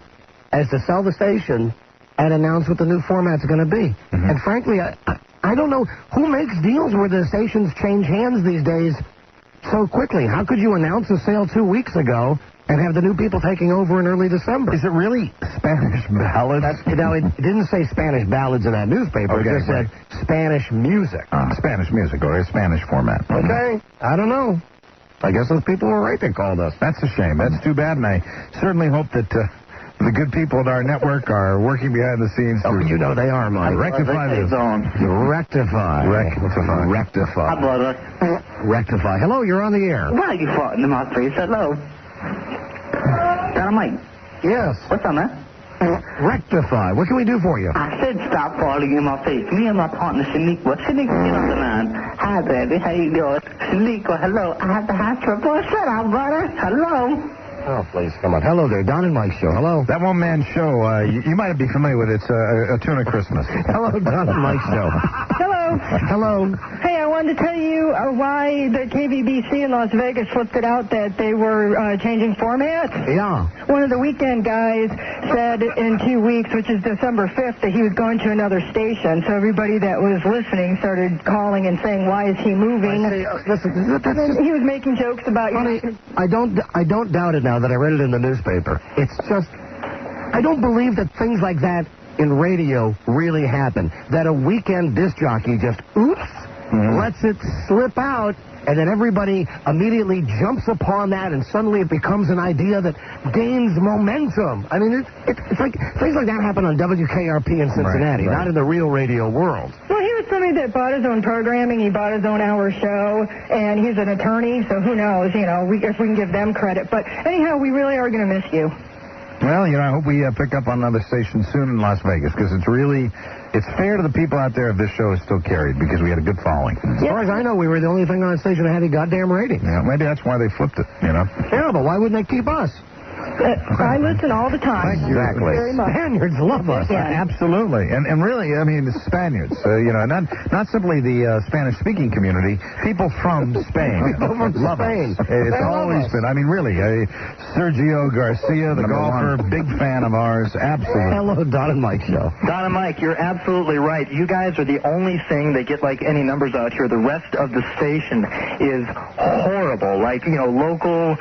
A: as to sell the station and announce what the new format's going to be. And frankly, I don't know who makes deals where the stations change hands these days so quickly. How could you announce a sale 2 weeks ago and have the new people taking over in early December?
B: Is it really Spanish ballads?
A: Now, it didn't say Spanish ballads in that newspaper. It just said Spanish music.
B: Spanish music, or a Spanish format.
A: Okay. I don't know. I guess those people were right that called us.
B: That's a shame. That's too bad, and I certainly hope that... the good people at our network are working behind the scenes.
A: Oh, they are, Mike.
B: Rectify this.
A: Rectify. Rectify. Hello, you're on the air.
M: Why are you farting in my face? Hello. Dynamite.
A: Yes.
M: What's up, man?
A: Rectify. What can we do for you?
M: I said stop farting in my face. Me and my partner, Shaniqua. Shaniqua, get on the line. Hi, baby. How you doing? Shaniqua, hello. I have the hot trip. Boy, shut up, brother. Hello.
A: Oh, please, come on. Hello there, Don and Mike show. Hello.
B: That one-man show, you might be familiar with it. It's a tuna Christmas.
A: Hello, Don and Mike show.
M: Hello.
N: Hello.
B: Hello.
N: Hey, I wanted to tell you why the KVBC in Las Vegas flipped it out that they were changing formats.
B: Yeah.
N: One of the weekend guys said in 2 weeks, which is December 5th, that he was going to another station. So everybody that was listening started calling and saying, why is he moving?
B: Listen,
N: he was making jokes about...
A: Honey, I don't doubt it now that I read it in the newspaper. It's just... I don't believe that things like that in radio really happen. That a weekend disc jockey just, lets it slip out, and then everybody immediately jumps upon that, and suddenly it becomes an idea that gains momentum. I mean, it's like things like that happen on WKRP in Cincinnati, not in the real radio world.
N: Well, he was somebody that bought his own programming. He bought his own hour show, and he's an attorney, so who knows, if we can give them credit. But anyhow, we really are going to miss you.
B: Well, I hope we pick up on another station soon in Las Vegas, because it's fair to the people out there if this show is still carried, because we had a good following.
A: As far as I know, we were the only thing on the station that had a goddamn rating.
B: Yeah, maybe that's why they flipped it,
A: Yeah, but why wouldn't they keep us?
N: I listen all the time.
B: Exactly.
N: Very much.
A: Spaniards love us.
N: Yeah.
B: Absolutely. And really, I mean, the Spaniards, not simply the Spanish-speaking community, people from Spain love
A: Spain.
B: us. It's always been, I mean, really, Sergio Garcia, the golfer, big fan of ours, absolutely.
A: Hello, Don and Mike show.
F: Don and Mike, you're absolutely right. You guys are the only thing that get, any numbers out here. The rest of the station is horrible. Local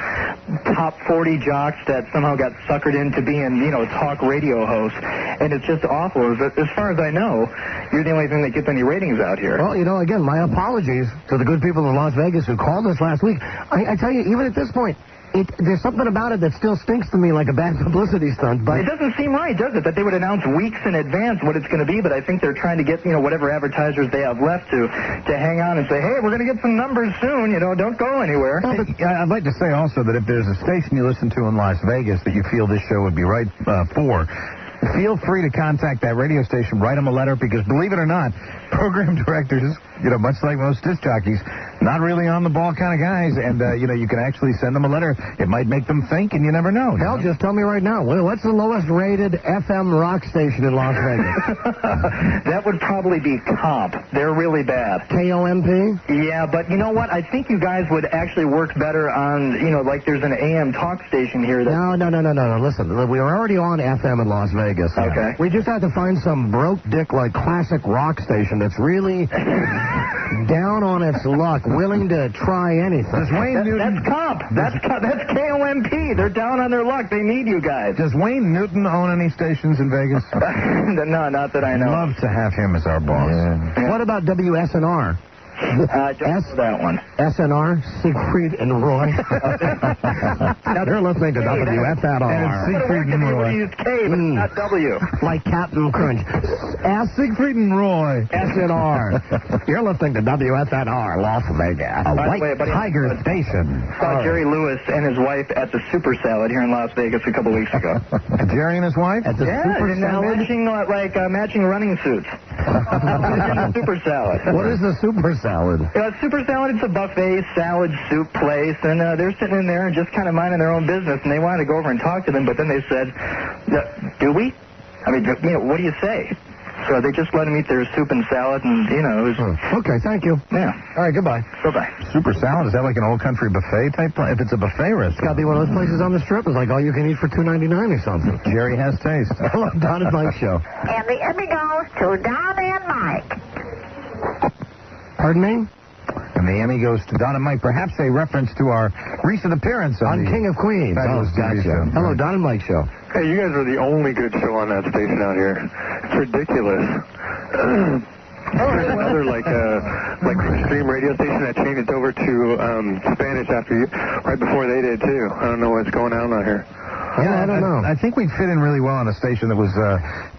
F: top 40 jocks that somehow got suckered into being, talk radio hosts. And it's just awful. As far as I know, you're the only thing that gets any ratings out here.
A: Well, again, my apologies to the good people in Las Vegas who called us last week. I tell you, even at this point, there's something about it that still stinks to me like a bad publicity stunt. But
F: it doesn't seem right, does it, that they would announce weeks in advance what it's going to be, but I think they're trying to get, whatever advertisers they have left to hang on and say, hey, we're going to get some numbers soon, don't go anywhere.
B: Well, I'd like to say also that if there's a station you listen to in Las Vegas that you feel this show would be right for, feel free to contact that radio station, write them a letter, because believe it or not, program directors, much like most disc jockeys, not really on the ball kind of guys, and, you can actually send them a letter. It might make them think, and you never know.
A: Hell, just tell me right now, what's the lowest rated FM rock station in Las Vegas?
F: That would probably be Comp. They're really bad.
A: KOMP?
F: Yeah, but you know what? I think you guys would actually work better on, there's an AM talk station here.
A: No. Listen, we are already on FM in Las Vegas.
F: Okay.
A: We just have to find some broke dick classic rock station that's really down on its luck, willing to try anything.
B: Does Wayne Newton...
F: That's Comp. That's KOMP. They're down on their luck. They need you guys.
B: Does Wayne Newton own any stations in Vegas?
F: No, not that I know.
B: I'd love to have him as our boss.
F: Yeah.
A: What about WSNR?
F: Just that one.
A: SNR, Siegfried and Roy. They're listening to WFNR.
B: Siegfried and Roy.
F: Use K, but not W.
A: Like Captain Crunch.
B: Ask Siegfried and Roy.
A: SNR. You're listening to WFNR, Las Vegas.
B: A White Tiger station.
F: Saw Jerry Lewis and his wife at the Super Salad here in Las Vegas a couple weeks ago.
B: Jerry and his wife?
A: At the Super Salad?
F: Matching running suits. Super Salad.
A: What is the Super Salad?
F: Super Salad, it's a buffet salad soup place, and they're sitting in there and just kind of minding their own business, and they wanted to go over and talk to them, but then they said, do we? I mean, what do you say? So they just let them eat their soup and salad, and, it was...
A: Okay, thank you.
F: Yeah.
A: All right, goodbye.
F: Bye-bye.
B: Super Salad, is that like an old country buffet type? If it's a buffet restaurant.
A: It's got to be one of those places on the strip. It's like all you can eat for $2.99 or something.
B: Jerry has taste.
A: Hello, Don and Mike show.
O: And the Emmy goes to Don and Mike.
A: Pardon me?
B: And the Emmy goes to Don and Mike, perhaps a reference to our recent appearance
A: on King of Queens.
B: Oh,
A: gotcha. Hello, Don and Mike show.
K: Hey, you guys are the only good show on that station out here. It's ridiculous. There's another like extreme radio station that changed over to Spanish after you, right before they did too. I don't know what's going on out here.
A: Yeah, I don't know.
B: I think we'd fit in really well on a station that was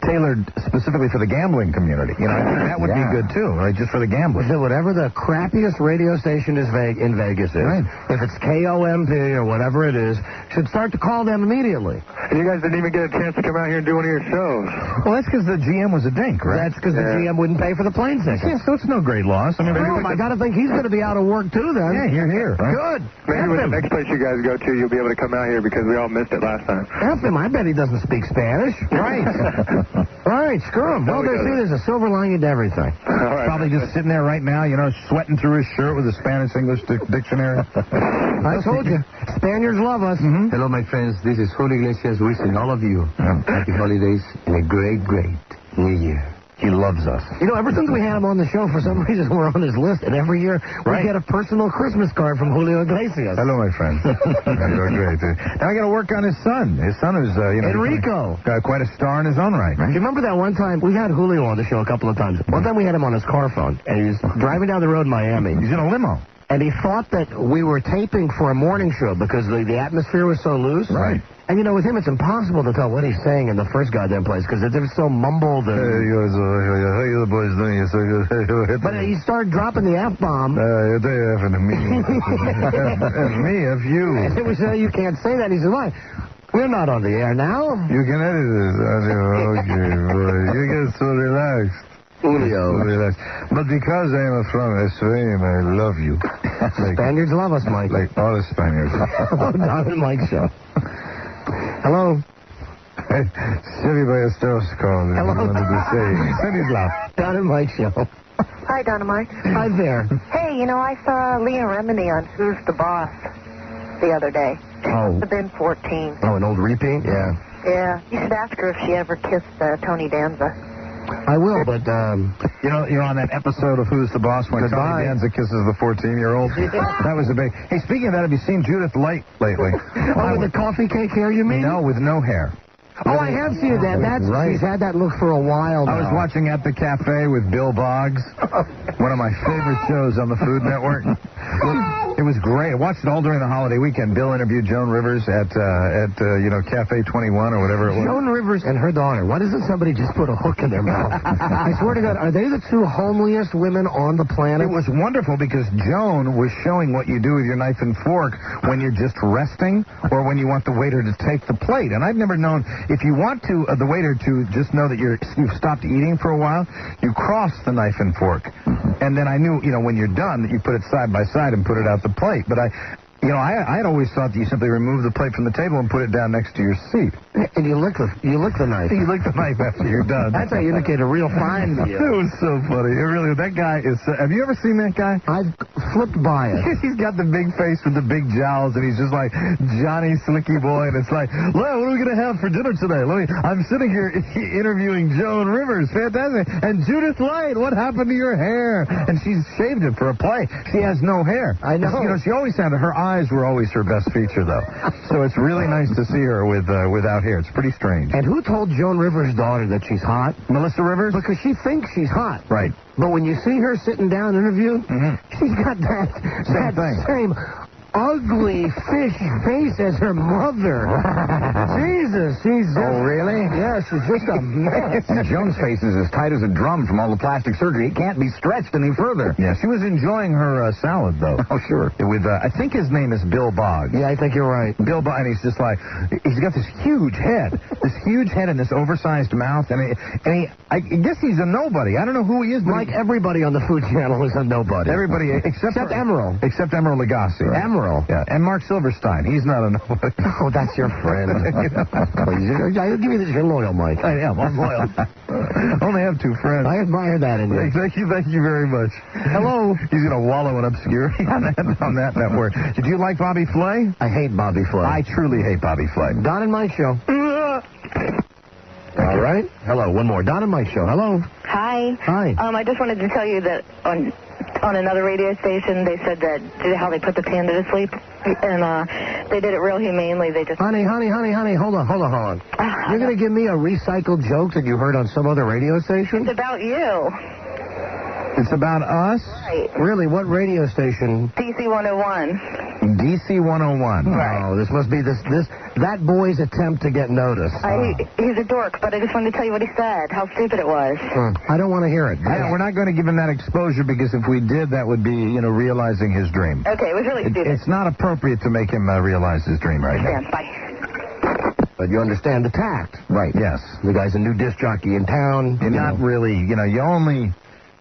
B: tailored specifically for the gambling community. I think that would be good too, right? Just for the gamblers.
A: So whatever the crappiest radio station in Vegas is,
B: right.
A: If it's KOMP or whatever it is, should start to call them immediately.
K: And you guys didn't even get a chance to come out here and do one of your shows.
B: Well, that's because the GM was a dink, right?
A: That's because the GM wouldn't pay for the plane ticket.
B: Yeah, so it's no great loss. I mean,
A: I got to think he's going to be out of work too then.
B: Yeah, you're here. Right?
A: Good.
K: Maybe with the next place you guys go to, you'll be able to come out here because we all missed it last last time.
A: F him. I bet he doesn't speak Spanish. Right. All right, screw him. Well, there's a silver lining to everything.
B: Right. Probably just sitting there right now, sweating through his shirt with a Spanish-English dictionary.
A: I told you. Spaniards love us.
P: Mm-hmm. Hello, my friends. This is Julio Iglesias wishing all of you happy holidays and a great, great New Year.
B: He loves us.
A: Ever since we had him on the show, for some reason, we're on his list, and every year we get a personal Christmas card from Julio Iglesias.
B: Hello, my friend. Great. Now I got to work on his son. His son is,
A: Enrico.
B: Quite a star in his own right.
A: Do you remember that one time? We had Julio on the show a couple of times. One time we had him on his car phone, and he was driving down the road in Miami.
B: He's in a limo.
A: And he thought that we were taping for a morning show because the atmosphere was so loose.
B: Right.
A: And, with him, it's impossible to tell what he's saying in the first goddamn place because it's so mumbled. And...
B: Hey, the boys doing?
A: But he started dropping the F-bomb.
B: They effing me. Me, F you.
A: And it was, you can't say that. He said, why? We're not on the air now.
B: You can edit it. Okay, boy. You get so relaxed.
A: Julio.
B: But because I am from Spain, I love you.
A: Spaniards love us, Mike.
B: Like all the Spaniards.
A: Don and Mike show. Hello.
B: Hey, Chevy Ballesteros called.
A: Hello.
B: Send his laugh.
A: Don and Mike show.
O: Hi, Don and Mike.
A: Hi there.
O: Hey, I saw Leah Remini on Who's the Boss the other day.
A: Oh.
O: She's been 14.
A: Oh, an old repeat? Yeah.
O: Yeah. You should ask her if she ever kissed Tony Danza.
A: I will, but,
B: you're on that episode of Who's the Boss when Tony Danza kisses the 14-year-old? That was a big... Hey, speaking of that, have you seen Judith Light lately?
A: With the coffee cake hair, you mean?
B: No, with no hair.
A: Oh, I have seen that. She's had that look for a while now.
B: I was watching At the Cafe with Bill Boggs, one of my favorite shows on the Food Network. It was great. I watched it all during the holiday weekend. Bill interviewed Joan Rivers at Cafe 21 or whatever it was.
A: Joan Rivers and her daughter. Why doesn't somebody just put a hook in their mouth? I swear to God, are they the two homeliest women on the planet?
B: It was wonderful because Joan was showing what you do with your knife and fork when you're just resting or when you want the waiter to take the plate. And I've never known, if you want to the waiter to just know that you've stopped eating for a while, you cross the knife and fork. And then I knew, when you're done, that you put it side by side and put it out the plate. But I had always thought that you simply remove the plate from the table and put it down next to your seat.
A: And you lick the knife.
B: You lick the knife after you're done.
A: That's how you indicate a real fine meal.
B: It was so funny. That guy is... have you ever seen that guy?
A: I've flipped by it.
B: He's got the big face with the big jowls, and he's just like Johnny Slicky Boy, and it's like, well, what are we going to have for dinner today? I'm sitting here interviewing Joan Rivers. Fantastic. And Judith Light, what happened to your hair? And she's shaved it for a play. She has no hair.
A: I know.
B: She always had her eyes were always her best feature, though. So it's really nice to see her without hair. It's pretty strange.
A: And who told Joan Rivers' daughter that she's hot?
B: Melissa Rivers?
A: Because she thinks she's hot.
B: Right.
A: But when you see her sitting down interviewed, she's got that same ugly fish face as her mother. Jesus, she's just...
B: Oh, really?
A: Yeah, she's just a mess.
B: And Joan's face is as tight as a drum from all the plastic surgery. It can't be stretched any further. Yeah, she was enjoying her salad, though. Oh, sure. With, I think his name is Bill Boggs.
A: Yeah, I think you're right.
B: Bill Boggs, and he's just like, he's got this huge head and this oversized mouth, and I guess he's a nobody. I don't know who he is.
A: Like everybody on the Food Channel is a nobody.
B: Everybody, except
A: Emerald.
B: Except Emerald Lagasse.
A: Right? Emerald.
B: Yeah, and Mark Silverstein. He's not a nobody.
A: Oh, that's your friend. I'll give you this. You're loyal, Mike.
B: I am. I'm loyal. I only have two friends.
A: I admire that in you.
B: Thank you very much.
A: Hello.
B: He's going to wallow in obscurity on that network. Did you like Bobby Flay?
A: I hate Bobby Flay.
B: I truly hate Bobby Flay.
A: Don and Mike show. All right. Hello. One more. Don and Mike show. Hello.
Q: Hi.
A: Hi.
Q: I just wanted to tell you that on another radio station, they said that how they put the panda to sleep, and they did it real humanely. They just...
A: Honey, hold on. You're going to give me a recycled joke that you heard on some other radio station?
Q: It's about you.
B: It's about us?
Q: Right.
A: Really? What radio station?
Q: DC 101.
B: DC 101.
Q: Right.
A: Oh, this must be that boy's attempt to get noticed.
Q: He's a dork, but I just wanted to tell you what he said, how stupid it was.
A: I don't want to hear it.
B: We're not going to give him that exposure because if we did, that would be, realizing his dream.
Q: Okay, it was really stupid.
B: It's not appropriate to make him realize his dream right now.
Q: Bye.
A: But you understand the tact.
B: Right, yes.
A: The guy's a new disc jockey in town.
B: You're not really, you only...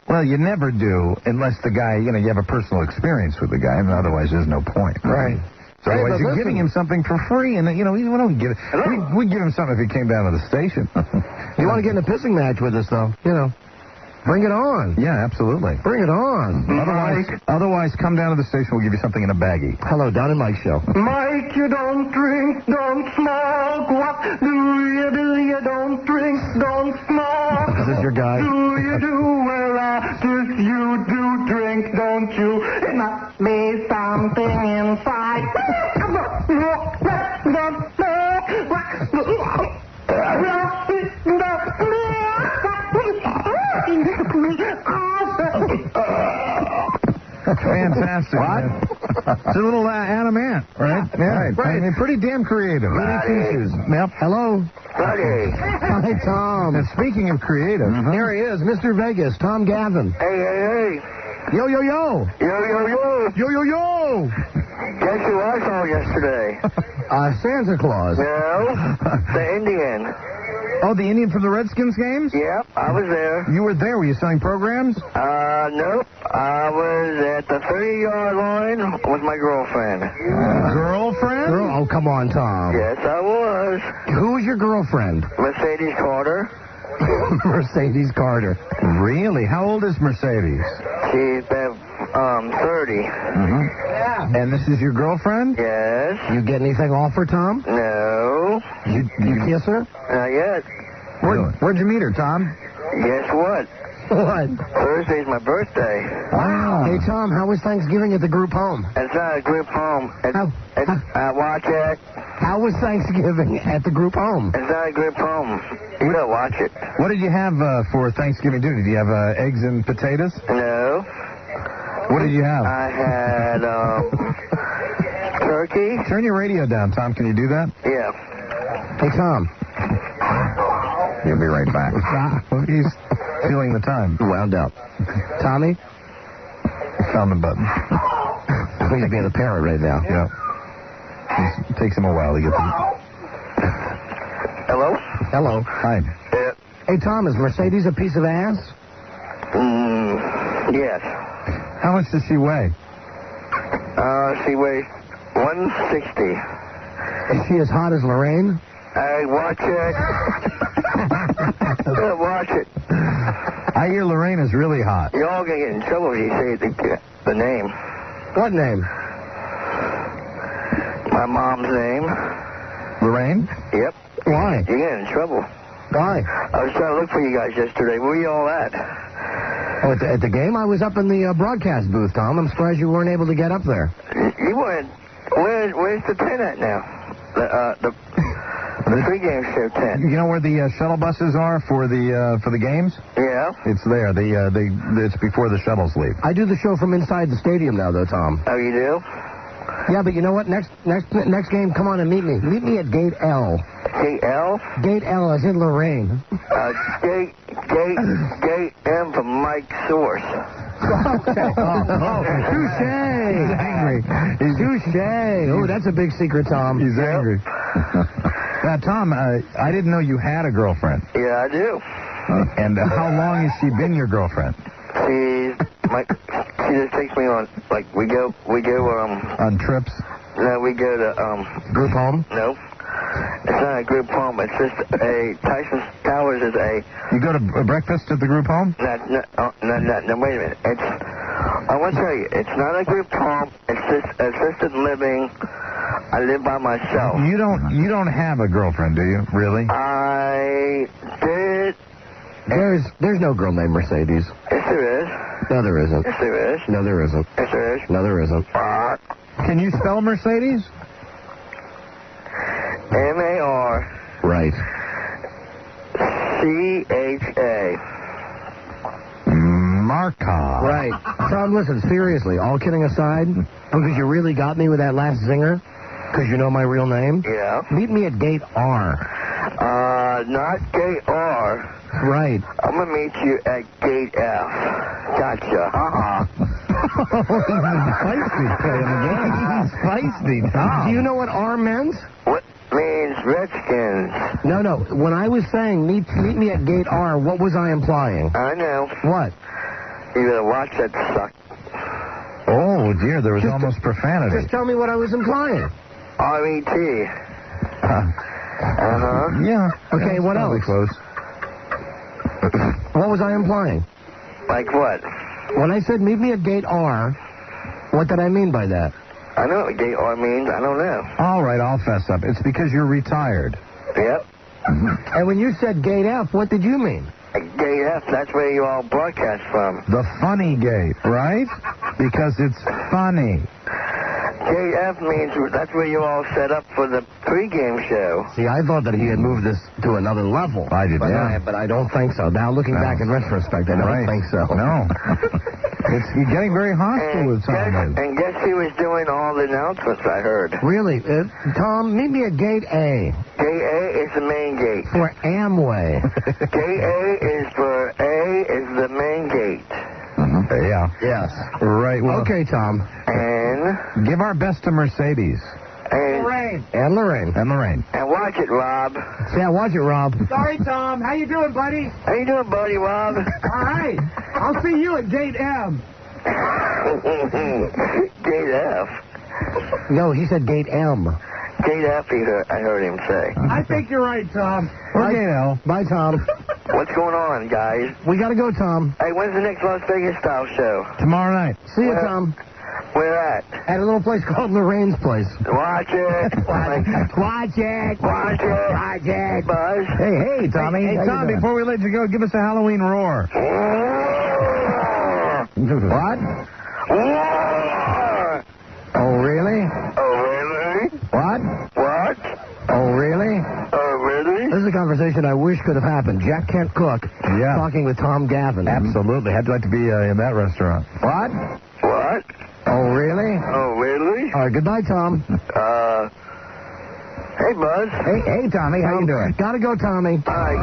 B: Well, you never do unless the guy, you have a personal experience with the guy, and otherwise there's no point.
A: Right.
B: So otherwise, you're giving him something for free, and, you know, we don't give it. We'd give him something if he came down to the station.
A: You want to get in a pissing match with us, though, you know. Bring it on.
B: Yeah, absolutely.
A: Bring it on.
B: Otherwise, come down to the station. We'll give you something in a baggie.
A: Hello, Don and Mike show.
R: Mike, you don't drink, don't smoke. What do? You don't drink, don't smoke.
A: Is this your guy?
R: Do you do? Well, if you do drink, don't you? It must be something inside.
B: Fantastic. What? It's a little Adam Ant, right? Yeah. Right. I mean, pretty damn creative. Yep. Hello.
A: Hi, Tom.
B: And speaking of creative,
A: here he is, Mr. Vegas, Tom Gavin.
R: Hey.
A: Yo, yo, yo.
R: Yo.
A: Yo, yo, yo.
R: Guess who I saw yesterday?
A: Santa Claus.
R: No, the Indian.
B: Oh, the Indian from the Redskins games?
R: Yep, I was there.
B: You were there. Were you selling programs?
R: Nope. I was at the 30-yard line with my girlfriend.
B: Girlfriend?
A: Oh, come on, Tom.
R: Yes, I was.
A: Who was your girlfriend?
R: Mercedes Carter.
A: Mercedes Carter.
B: Really? How old is Mercedes?
R: She's been 30.
B: Yeah. And this is your girlfriend?
R: Yes.
A: You get anything off her, Tom?
R: No.
A: You kiss her?
R: Not yet.
B: Where'd you meet her, Tom?
R: Guess what?
A: What?
R: Thursday's my birthday.
A: Wow. Hey, Tom, how was Thanksgiving at the group home?
R: It's not a group home. Watch it.
A: How was Thanksgiving at the group home?
R: It's not a group home. You don't watch it.
B: What did you have for Thanksgiving dinner? Did you have eggs and potatoes?
R: No.
B: What did you have?
R: I had turkey.
B: Turn your radio down, Tom. Can you do that?
R: Yeah.
A: Hey, Tom.
B: He'll be right back. He's feeling the time.
A: Wound up. Tommy?
B: Found the button.
A: He's being a parrot right now.
B: Yeah. It takes him a while to get the...
R: Hello?
A: Hello.
B: Hi.
R: Yeah.
A: Hey, Tom, is Mercedes a piece of ass?
R: Yes.
B: How much does she weigh?
R: She weighs 160.
A: Is she as hot as Lorraine?
R: Hey, watch it. Watch it.
B: I hear Lorraine is really hot.
R: You're all going to get in trouble if you say the name.
A: What name?
R: My mom's name.
B: Lorraine?
R: Yep.
A: Why?
R: You're getting in trouble.
A: Why?
R: I was trying to look for you guys yesterday. Where you all at?
A: Oh, at the game? I was up in the broadcast booth, Tom. I'm surprised you weren't able to get up there.
R: You weren't. Where's the tent at now? The pregame show tent.
B: You know where the shuttle buses are for the games?
R: Yeah.
B: It's there. It's before the shuttles leave.
A: I do the show from inside the stadium now, though, Tom.
R: Oh, you do?
A: Yeah, but you know what? Next game, come on and meet me. Meet me at Gate L.
R: Gate L?
A: Gate L, as in Lorraine.
R: Gate M for Mike Source.
A: Okay. Touche. He's angry. Touche. Oh, that's a big secret, Tom.
B: He's angry. Now, Tom, I didn't know you had a girlfriend.
R: Yeah, I do.
B: And how long has she been your girlfriend?
R: She just takes me on, like, we go,
B: on trips?
R: No, we go to,
A: group home?
R: No. It's not a group home. It's just Tyson Towers is a...
B: You go to breakfast at the group home?
R: No, wait a minute. I want to tell you, it's not a group home. It's just assisted living. I live by myself.
B: You don't have a girlfriend, do you? Really?
R: I did.
A: There's no girl named Mercedes.
R: Yes, there is.
A: No, there isn't.
R: Yes, there is.
A: No, there isn't.
R: Yes, there is.
A: No, there isn't.
B: Can you spell Mercedes?
R: M-A-R.
A: Right.
R: C-H-A.
B: Markov.
A: Right. Tom, listen, seriously, all kidding aside, because you really got me with that last zinger, because you know my real name.
R: Yeah.
A: Meet me at Gate R.
R: Not Gate R.
A: Right.
R: I'm going to meet you at Gate F. Gotcha.
B: Feisty playing the game. Feisty, Tom.
A: Do you know what R meant?
R: What means Redskins?
A: No. When I was saying meet me at Gate R, what was I implying?
R: I know.
A: What?
R: You better watch that suck.
B: Oh. Oh, dear, there was almost profanity.
A: Just tell me what I was implying.
R: R-E-T.
B: Yeah.
A: Okay, what else?
B: Close.
A: What was I implying?
R: Like what?
A: When I said meet me at gate R, what did I mean by that?
R: I know what gate R means. I don't know.
B: All right, I'll fess up. It's because you're retired.
R: Yep.
A: And when you said gate F, what did you mean?
R: Gate F, that's where you all broadcast from.
B: The funny gate, right? Because it's funny.
R: Gate F means that's where you all set up for the pregame show.
A: See, I thought that he had moved this to another level.
B: I did,
A: But I don't think so. Now, looking back in retrospect, I don't think so.
B: No. You're getting very hostile with Tom.
R: And guess who was doing all the announcements, I heard?
A: Really? Tom, meet me at gate A.
R: Gate A is the main gate.
A: For Amway.
R: Gate A is for A is the main gate.
B: Yeah.
A: Yes.
B: Right. Well,
A: okay, Tom.
R: And?
B: Give our best to Mercedes.
R: And
N: Lorraine.
A: And Lorraine.
B: And Lorraine.
R: And watch it, Rob.
A: Yeah, watch it, Rob.
N: Sorry, Tom. How you doing, buddy?
R: How you doing, buddy, Rob?
N: All right. I'll see you at gate M.
R: Gate F.
A: No, he said gate M.
R: Gate F, I heard him say.
N: I think you're right, Tom.
A: Okay, L. Bye, Tom.
R: What's going on, guys?
A: We got to go, Tom.
R: Hey, when's the next Las Vegas style show?
B: Tomorrow night.
A: See you, Tom.
R: Where at?
A: At a little place called Lorraine's Place.
R: Watch it.
A: Watch it.
R: Watch it.
A: Watch it.
R: Buzz.
B: Hey, Tommy. Hey, Tom, before we let you go, give us a Halloween roar.
A: What? Oh, really?
R: Oh, really?
A: What?
R: What?
A: Oh, really?
R: Oh, really?
A: This is a conversation I wish could have happened. Jack Kent Cook talking with Tom Gavin.
B: Absolutely. I'd like to be in that restaurant.
A: What?
R: What?
A: Oh, really?
R: Oh, really?
A: All right, goodbye, Tom.
R: Hey, Buzz.
B: Hey, Tommy, how you doing?
A: Gotta go, Tommy.
R: Bye.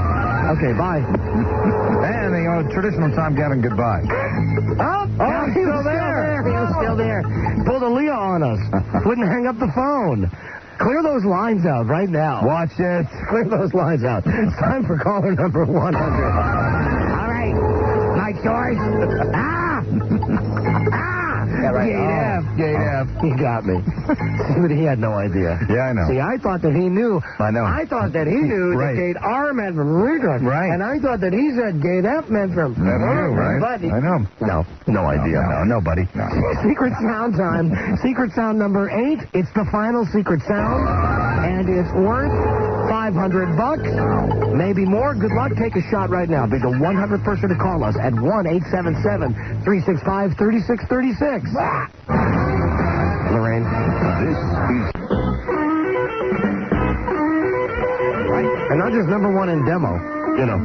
A: Okay, bye.
B: And the traditional Tom Gavin goodbye.
A: Oh, he was still there. He was still there. Pulled a Leah on us. Wouldn't hang up the phone. Clear those lines out right now.
B: Watch it.
A: Clear those lines out. It's time for caller number 100. All right. My choice. Yeah, right. Gate F. He got me. But he had no idea.
B: Yeah, I know.
A: See, I thought that he knew.
B: I know.
A: I thought that he knew that gate R meant from Redress.
B: Right.
A: And I thought that he said gate F meant from...
B: That's you, right?
A: But
B: I know.
A: No idea.
B: No, buddy. No.
A: Secret sound time. Secret sound number 8. It's the final secret sound. And it's worth $500. Maybe more. Good luck. Take a shot right now. Be the 100th person to call us at 1-877-365-3636. Lorraine. And not just number 1 in demo. You know,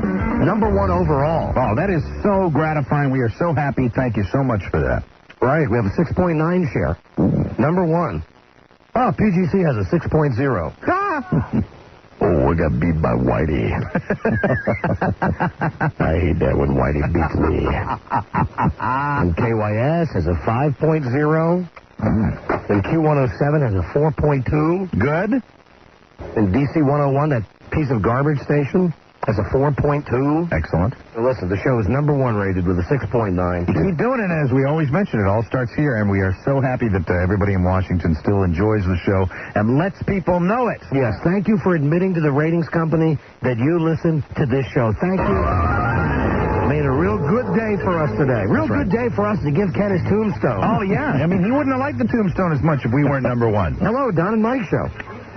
A: number 1 overall.
B: Oh, that is so gratifying. We are so happy. Thank you so much for that.
A: Right. We have a 6.9 share. Number 1. Oh, PGC has a 6.0. Oh, we got beat by Whitey. I hate that when Whitey beats me. And KYS has a 5.0. And Q107 has a 4.2.
B: Good.
A: And DC 101, that piece of garbage station, has a 4.2.
B: Excellent.
A: So listen, the show is number 1 rated with a 6.9.
B: Keep doing it, as we always mention. It all starts here, and we are so happy that everybody in Washington still enjoys the show and lets people know it.
A: Yes, thank you for admitting to the ratings company that you listen to this show. Thank you. Made a real good day for us today. Real good day for us to give Ken his tombstone.
B: Oh, yeah. I mean, he wouldn't have liked the tombstone as much if we weren't number 1.
A: Hello, Don and Mike Show.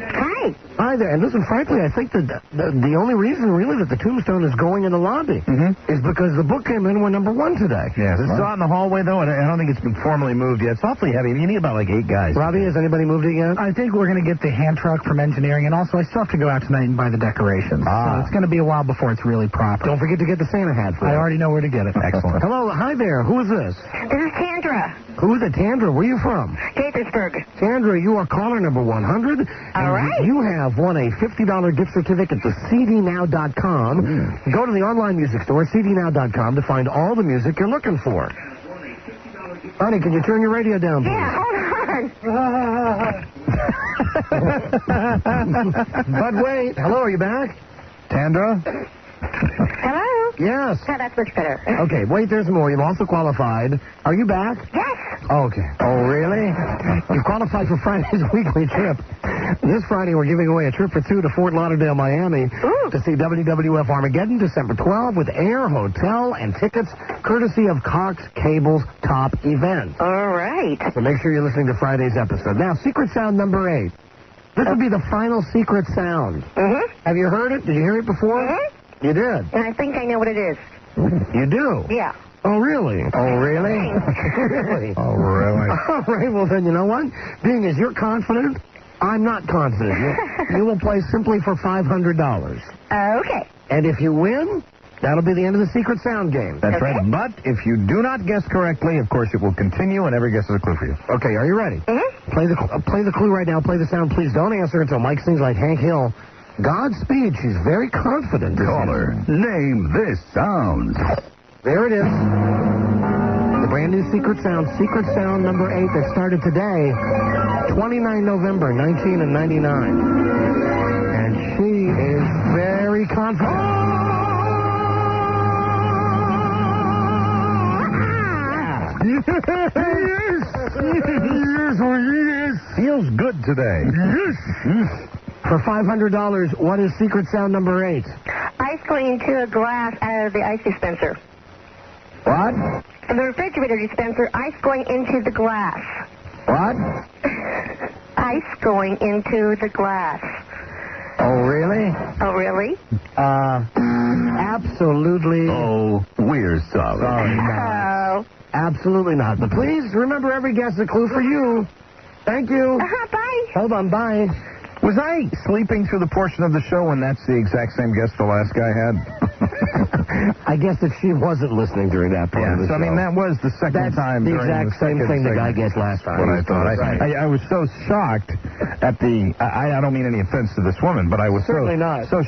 O: Hi.
A: Hi there. And listen, frankly, I think that the only reason, really, that the tombstone is going in the lobby is because the book came in. We're number 1 today.
B: Yes. It's out in the hallway, though, and I don't think it's been formally moved yet. It's awfully heavy. You need about, 8 guys.
A: Robbie, has anybody moved it yet?
D: I think we're going to get the hand truck from engineering, and also I still have to go out tonight and buy the decorations. So it's going to be a while before it's really proper.
A: Don't forget to get the Santa hat for
D: I already know where to get it.
B: Excellent.
A: Hello. Hi there. Who is this?
O: This is Sandra.
A: Who's it, Tandra? Where are you from?
O: Gaithersburg.
A: Sandra, you are caller number 100.
O: All right.
A: You have won a $50 gift certificate to cdnow.com. Go to the online music store, cdnow.com, to find all the music you're looking for. Honey, can you turn your radio down, please?
O: Yeah, hold on.
A: But wait. Hello, are you back?
B: Tandra?
O: Hello?
A: Yes.
O: Oh, that's much better.
A: Okay, wait, there's more. You've also qualified. Are you back?
O: Yes.
A: Oh, okay. Oh, really? You've qualified for Friday's weekly trip. This Friday, we're giving away a trip for two to Fort Lauderdale, Miami, to see WWF Armageddon, December 12th, with air, hotel, and tickets, courtesy of Cox Cable's Top Event.
Q: All right.
A: So make sure you're listening to Friday's episode. Now, secret sound number 8. This will be the final secret sound.
Q: Mm-hmm.
A: Have you heard it? Did you hear it before?
Q: Mm-hmm.
A: You did?
Q: And I think I know what it is.
A: You do?
Q: Yeah.
A: Oh, really? Oh, really? Really?
B: Oh, really?
A: All right, well, then, you know what? Being as you're confident, I'm not confident. You will play simply for $500.
Q: Okay.
A: And if you win, that'll be the end of the secret sound game.
B: That's right. But if you do not guess correctly, of course, it will continue, and every guess is a clue for you.
A: Okay, are you ready?
Q: Mm-hmm.
A: Play the clue right now. Play the sound. Please don't answer until Mike sings like Hank Hill. Godspeed. She's very confident.
J: Caller, name this sound.
A: There it is. The brand new secret sound number 8 that started today, 29 November, 1999. And she is very confident.
B: Yes. Feels good today.
A: Yes. For $500, what is secret sound number 8?
Q: Ice going into a glass out of the ice dispenser.
A: What?
Q: The refrigerator dispenser, ice going into the glass.
A: What?
Q: Ice going into the glass.
A: Oh, really?
Q: Oh, really?
A: Absolutely.
J: Oh, we're sorry.
A: Sorry, no. Absolutely not. But please remember, every guess is a clue for you. Thank you.
Q: Bye.
A: Hold on, bye.
B: Was I sleeping through the portion of the show when that's the exact same guess the last guy had?
A: I guess that she wasn't listening during that part of the show.
B: I mean, that was the second time.
A: That's the exact same thing the guy guessed last time.
B: What I thought.
A: Right.
B: I was so shocked at the... I don't mean any offense to this woman, but I was so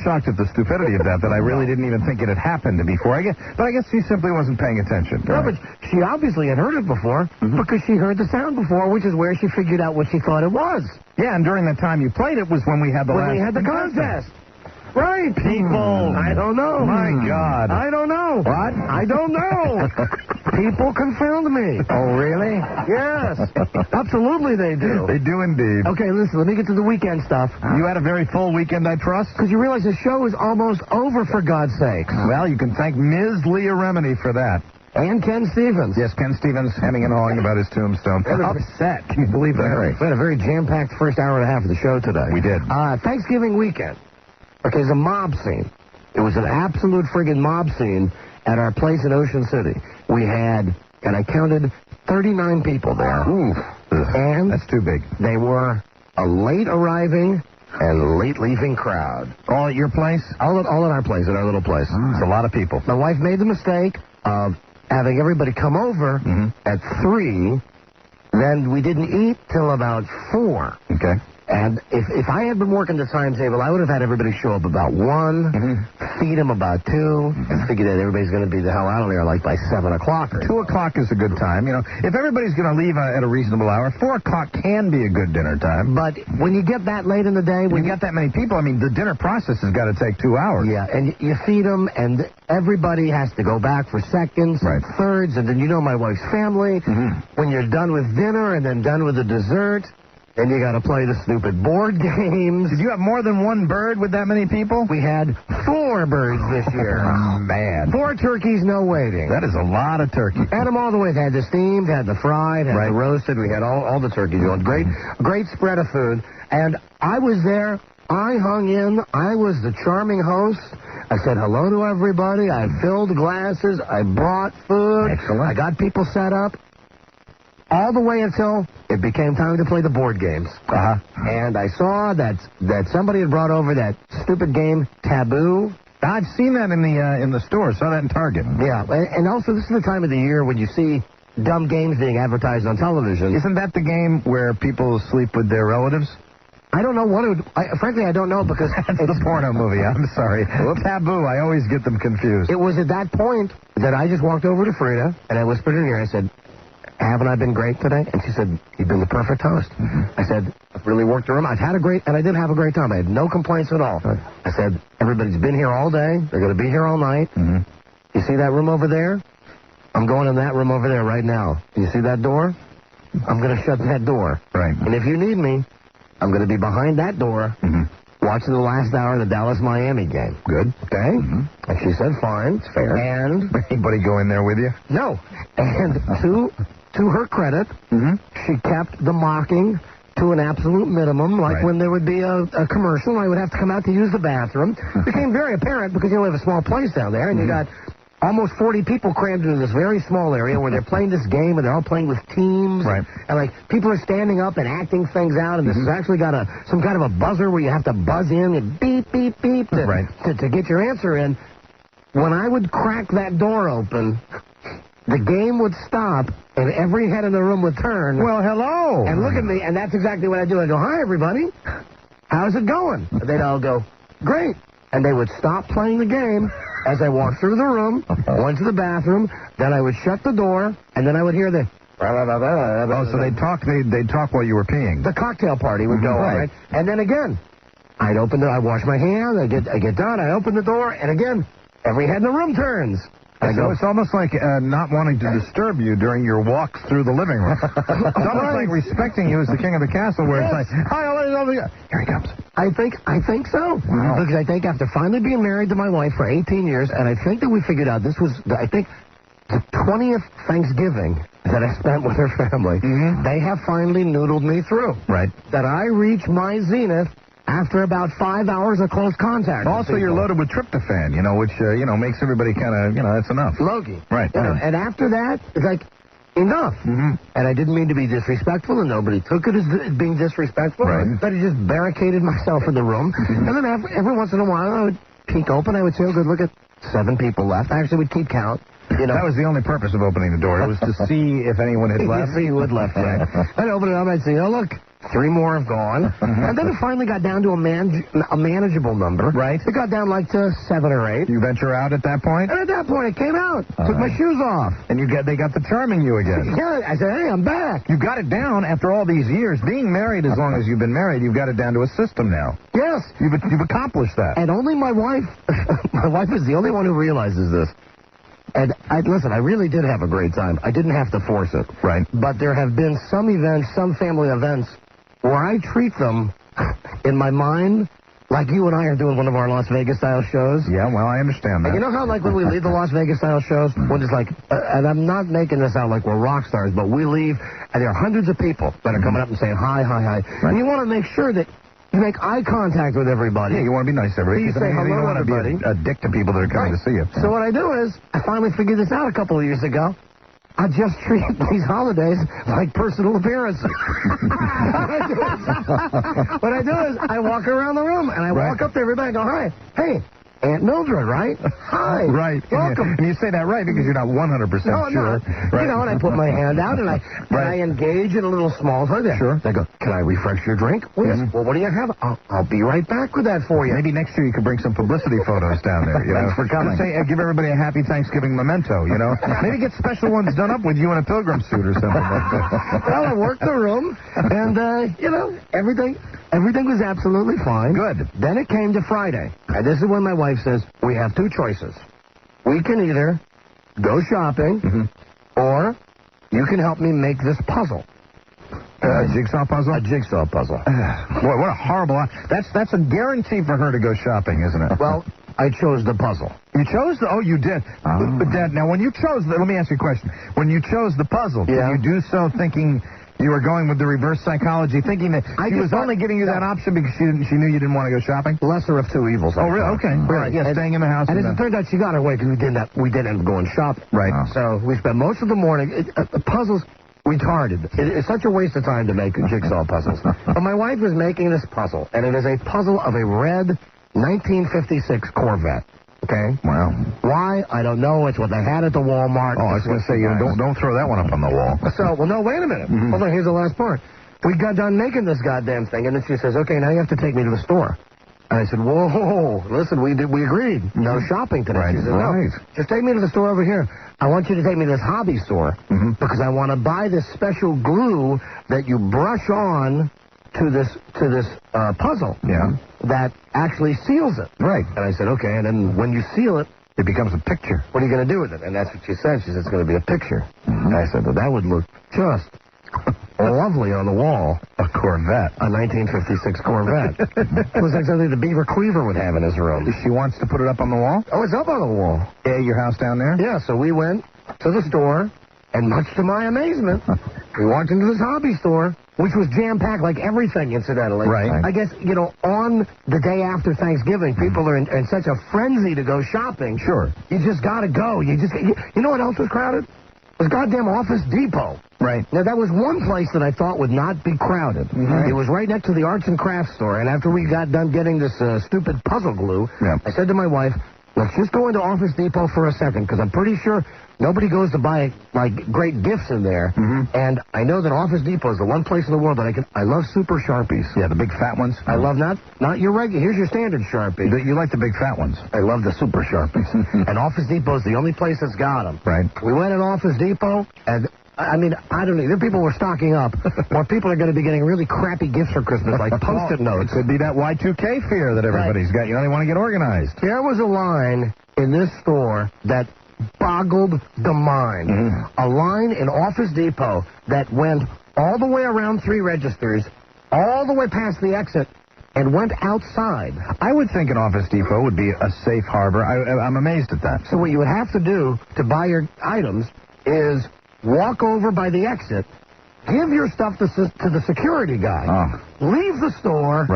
B: shocked at the stupidity of that I really didn't even think it had happened before. I guess she simply wasn't paying attention.
A: No, but she obviously had heard it before because she heard the sound before, which is where she figured out what she thought it was.
B: Yeah, and during the time you played it was when we had the
A: contest. Right.
B: People.
A: I don't know.
B: My God.
A: I don't know.
B: What?
A: I don't know. People confound me.
B: Oh, really?
A: Yes. Absolutely they do.
B: They do indeed.
A: Okay, listen, let me get to the weekend stuff.
B: You had a very full weekend, I trust?
A: Because you realize the show is almost over, for God's sakes.
B: Well, you can thank Ms. Leah Remini for that.
A: And Ken Stevens.
B: Yes, Ken Stevens hemming and hawing about his tombstone. Upset. Can you believe that?
A: We had a very jam-packed first hour and a half of the show today.
B: We did.
A: Thanksgiving weekend. Okay, it's a mob scene. It was an absolute friggin' mob scene at our place in Ocean City. We had, and I counted, 39 people there.
B: Ooh.
A: And
B: that's too big.
A: They were a late arriving and late leaving crowd.
B: All at your place?
A: All at our place, at our little place.
B: It's a lot of people.
A: My wife made the mistake of having everybody come over at 3. Then we didn't eat till about 4.
B: Okay.
A: And if I had been working the timetable, I would have had everybody show up about 1, feed them about 2, and figure that everybody's going to be the hell out of there like by 7 o'clock.
B: 2 o'clock is a good time. You know, if everybody's going to leave at a reasonable hour, 4 o'clock can be a good dinner time.
A: But when you get that late in the day,
B: when you get that many people, I mean, the dinner process has got to take 2 hours.
A: Yeah, and you feed them, and everybody has to go back for seconds and thirds, and then you know my wife's family. When you're done with dinner and then done with the dessert, then you got to play the stupid board games.
B: Did you have more than 1 bird with that many people?
A: We had 4 birds this year.
B: Oh, man.
A: 4 turkeys, no waiting.
B: That is a lot of turkey.
A: Had them all the way. Had the steamed, had the fried, had the roasted. We had all the turkeys. Great spread of food. And I was there. I hung in. I was the charming host. I said hello to everybody. I filled glasses. I brought food.
B: Excellent.
A: I got people set up. All the way until it became time to play the board games. And I saw that somebody had brought over that stupid game, Taboo.
B: I've seen that in the store. Saw that in Target.
A: Yeah, and also this is the time of the year when you see dumb games being advertised on television.
B: Isn't that the game where people sleep with their relatives?
A: I don't know what it would... frankly, I don't know because...
B: That's the porno movie. I'm sorry. Taboo. I always get them confused.
A: It was at that point that I just walked over to Frida, and I whispered in her ear, I said, haven't I been great today? And she said, you've been the perfect host. I said, I've really worked the room. I've had a great... And I did have a great time. I had no complaints at all. I said, everybody's been here all day. They're going to be here all night. You see that room over there? I'm going in that room over there right now. You see that door? I'm going to shut that door.
B: Right.
A: And if you need me, I'm going to be behind that door watching the last hour of the Dallas-Miami game.
B: Good.
A: Okay? And she said, fine. It's fair. And...
B: Anybody go in there with you?
A: No. And to her credit, she kept the mocking to an absolute minimum, like when there would be a commercial and I would have to come out to use the bathroom. It became very apparent because you only have a small place down there, and you got almost 40 people crammed into this very small area where they're playing this game and they're all playing with teams.
B: Right.
A: And, like, people are standing up and acting things out, and this has actually got some kind of a buzzer where you have to buzz in and beep, beep, beep to get your answer in. When I would crack that door open, the game would stop, and every head in the room would turn.
B: Well, hello.
A: And look at me, and that's exactly what I do. I go, hi, everybody. How's it going? And they'd all go, great. And they would stop playing the game as I walked through the room, went to the bathroom, then I would shut the door, and then I would hear the...
B: Oh, so they'd talk while you were peeing.
A: The cocktail party would go on, right? And then again, I'd open I'd wash my hands, I get done, I open the door, and again, every head in the room turns.
B: So it's almost like not wanting to disturb you during your walks through the living room. It's almost like respecting you as the king of the castle, where it's like, hi, here he comes.
A: I think so. Wow. Because I think after finally being married to my wife for 18 years, and I think that we figured out this was, I think, the 20th Thanksgiving that I spent with her family, they have finally noodled me through.
B: Right.
A: That I reach my zenith after about 5 hours of close contact.
B: Also, you're loaded with tryptophan, which, makes everybody kind of, that's enough.
A: Loki.
B: Right.
A: And after that, it's like, enough. And I didn't mean to be disrespectful, and nobody took it as being disrespectful.
B: Right.
A: But I just barricaded myself in the room. And then every once in a while, I would peek open. I would say, oh, good, look at 7 people left. I actually would keep count.
B: That was the only purpose of opening the door. It was to see if anyone had left.
A: See who had left, right. I'd open it up, I'd say, oh, look, 3 more have gone. And then it finally got down to a manageable number.
B: Right.
A: It got down like to 7 or 8.
B: You venture out at that point?
A: And at that point, it came out. Took my shoes off.
B: And they got the charming you again.
A: Yeah, I said, hey, I'm back.
B: You got it down after all these years. Being married as long as you've been married, you've got it down to a system now.
A: Yes.
B: You've accomplished that.
A: And only my wife, my wife is the only one who realizes this. And listen, I really did have a great time. I didn't have to force it.
B: Right.
A: But there have been some events, some family events, where I treat them in my mind like you and I are doing one of our Las Vegas-style shows.
B: Yeah, well, I understand that.
A: And you know how, like, when we leave the Las Vegas-style shows, when it's like, and I'm not making this out like we're rock stars, but we leave, and there are hundreds of people that are coming up and saying, hi, hi, hi. Right. And you want to make sure that you make eye contact with everybody.
B: Yeah, you want to be nice to everybody.
A: You say hello,
B: you don't want to be a dick to people that are coming to see you.
A: So what I do is, I finally figured this out a couple of years ago. I just treat these holidays like personal appearances. What I do is, I walk around the room, and I walk up to everybody and go, hi, hey, Aunt Mildred, right? Hi.
B: Right.
A: Welcome.
B: And you say that right because you're not 100% sure. Right.
A: And I put my hand out, and I engage in a little small talk there.
B: Sure.
A: I go, can I refresh your drink? Well, yes. Well, what do you have? I'll be right back with that for you.
B: Maybe next year you could bring some publicity photos down there.
A: Thanks for coming.
B: Say, give everybody a happy Thanksgiving memento, Maybe get special ones done up with you in a pilgrim suit or something like that.
A: Well, I worked the room, and, everything was absolutely fine.
B: Good.
A: Then it came to Friday, and this is when my wife says, we have 2 choices. We can either go shopping, or you can help me make this puzzle.
B: A jigsaw puzzle?
A: A jigsaw puzzle.
B: Boy, what a horrible... That's a guarantee for her to go shopping, isn't it?
A: Well, I chose the puzzle.
B: You chose the... Oh, you did. But Dad, now, when you chose... Let me ask you a question. When you chose the puzzle, did you do so thinking... You were going with the reverse psychology, thinking that she was only giving you that option because she knew you didn't want to go shopping?
A: Lesser of 2 evils.
B: Oh, really? Okay. Right. Yeah, staying in the house.
A: And as it turned out, she got her way because we didn't end up going shopping.
B: Right.
A: So we spent most of the morning... puzzles... retarded. It's such a waste of time to make jigsaw puzzles. But my wife was making this puzzle, and it is a puzzle of a red 1956 Corvette. Okay?
B: Wow.
A: Why? I don't know. It's what they had at the Walmart.
B: Oh, I was going to say, don't throw that one up on the wall.
A: So, no, wait a minute. Hold on, here's the last part. We got done making this goddamn thing, and then she says, okay, now you have to take me to the store. And I said, whoa, listen, we agreed. No shopping today.
B: Right.
A: She said, no, just take me to the store over here. I want you to take me to this hobby store because I want to buy this special glue that you brush on to this puzzle.
B: Yeah.
A: That actually seals it.
B: Right.
A: And I said, okay, and then when you seal it,
B: it becomes a picture.
A: What are you going to do with it? And that's what she said. She said, it's going to be a picture. And I said, well, that would look just lovely on the wall.
B: A Corvette.
A: A 1956 Corvette. It was like something the Beaver Cleaver would have in his room.
B: She wants to put it up on the wall?
A: Oh, it's up on the wall.
B: Yeah, your house down there?
A: Yeah, so we went to the store, and much to my amazement, we walked into this hobby store, which was jam-packed like everything, incidentally.
B: Right.
A: I guess, on the day after Thanksgiving, people are in such a frenzy to go shopping.
B: Sure.
A: You just got to go. You know what else was crowded? It was goddamn Office Depot.
B: Right.
A: Now, that was one place that I thought would not be crowded. It was right next to the arts and crafts store, and after we got done getting this stupid puzzle glue, I said to my wife, let's just go into Office Depot for a second, because I'm pretty sure nobody goes to buy, great gifts in there. And I know that Office Depot is the one place in the world that I love Super Sharpies.
B: Yeah, the big fat ones.
A: I love not your regular. Here's your standard Sharpie.
B: You like the big fat ones.
A: I love the Super Sharpies. And Office Depot is the only place that's got them.
B: Right.
A: We went in Office Depot, and I don't know. There people were stocking up, or people are going to be getting really crappy gifts for Christmas, like Post-it notes.
B: It could be that Y2K fear that everybody's got. They want to get organized.
A: There was a line in this store that boggled the mind. A line in Office Depot that went all the way around 3 registers, all the way past the exit, and went outside.
B: I would think an Office Depot would be a safe harbor. I'm amazed at that.
A: So what you would have to do to buy your items is walk over by the exit, give your stuff to the security guy, leave the store,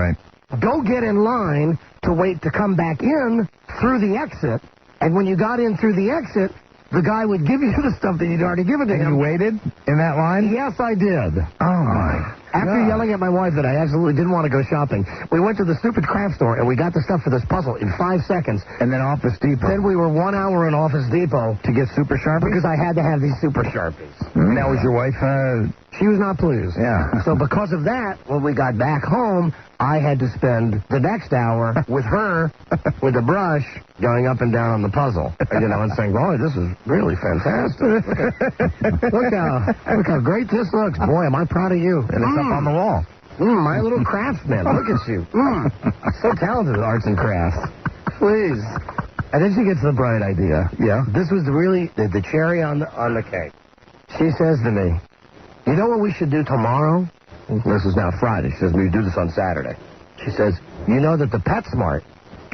A: go get in line to wait to come back in through the exit, and when you got in through the exit, the guy would give you the stuff that you'd already given to him.
B: And you waited in that line?
A: Yes, I did.
B: Oh, my
A: After yelling at my wife that I absolutely didn't want to go shopping, we went to the stupid craft store, and we got the stuff for this puzzle in 5 seconds.
B: And then Office Depot.
A: Then we were 1 hour in Office Depot.
B: To get Super Sharpies?
A: Because I had to have these Super Sharpies.
B: Now, was your wife...
A: She was not pleased.
B: Yeah.
A: So because of that, when we got back home, I had to spend the next hour with her, with a brush, going up and down on the puzzle. And saying, boy, this is really fantastic. Look how great this looks. Boy, am I proud of you.
B: And it's up on the wall.
A: My little craftsman. Look at you. So talented at arts and crafts. Please. And then she gets the bright idea.
B: Yeah.
A: This was really the cherry on the cake. She says to me, you know what we should do tomorrow? This is now Friday. She says, we do this on Saturday. She says, you know that the PetSmart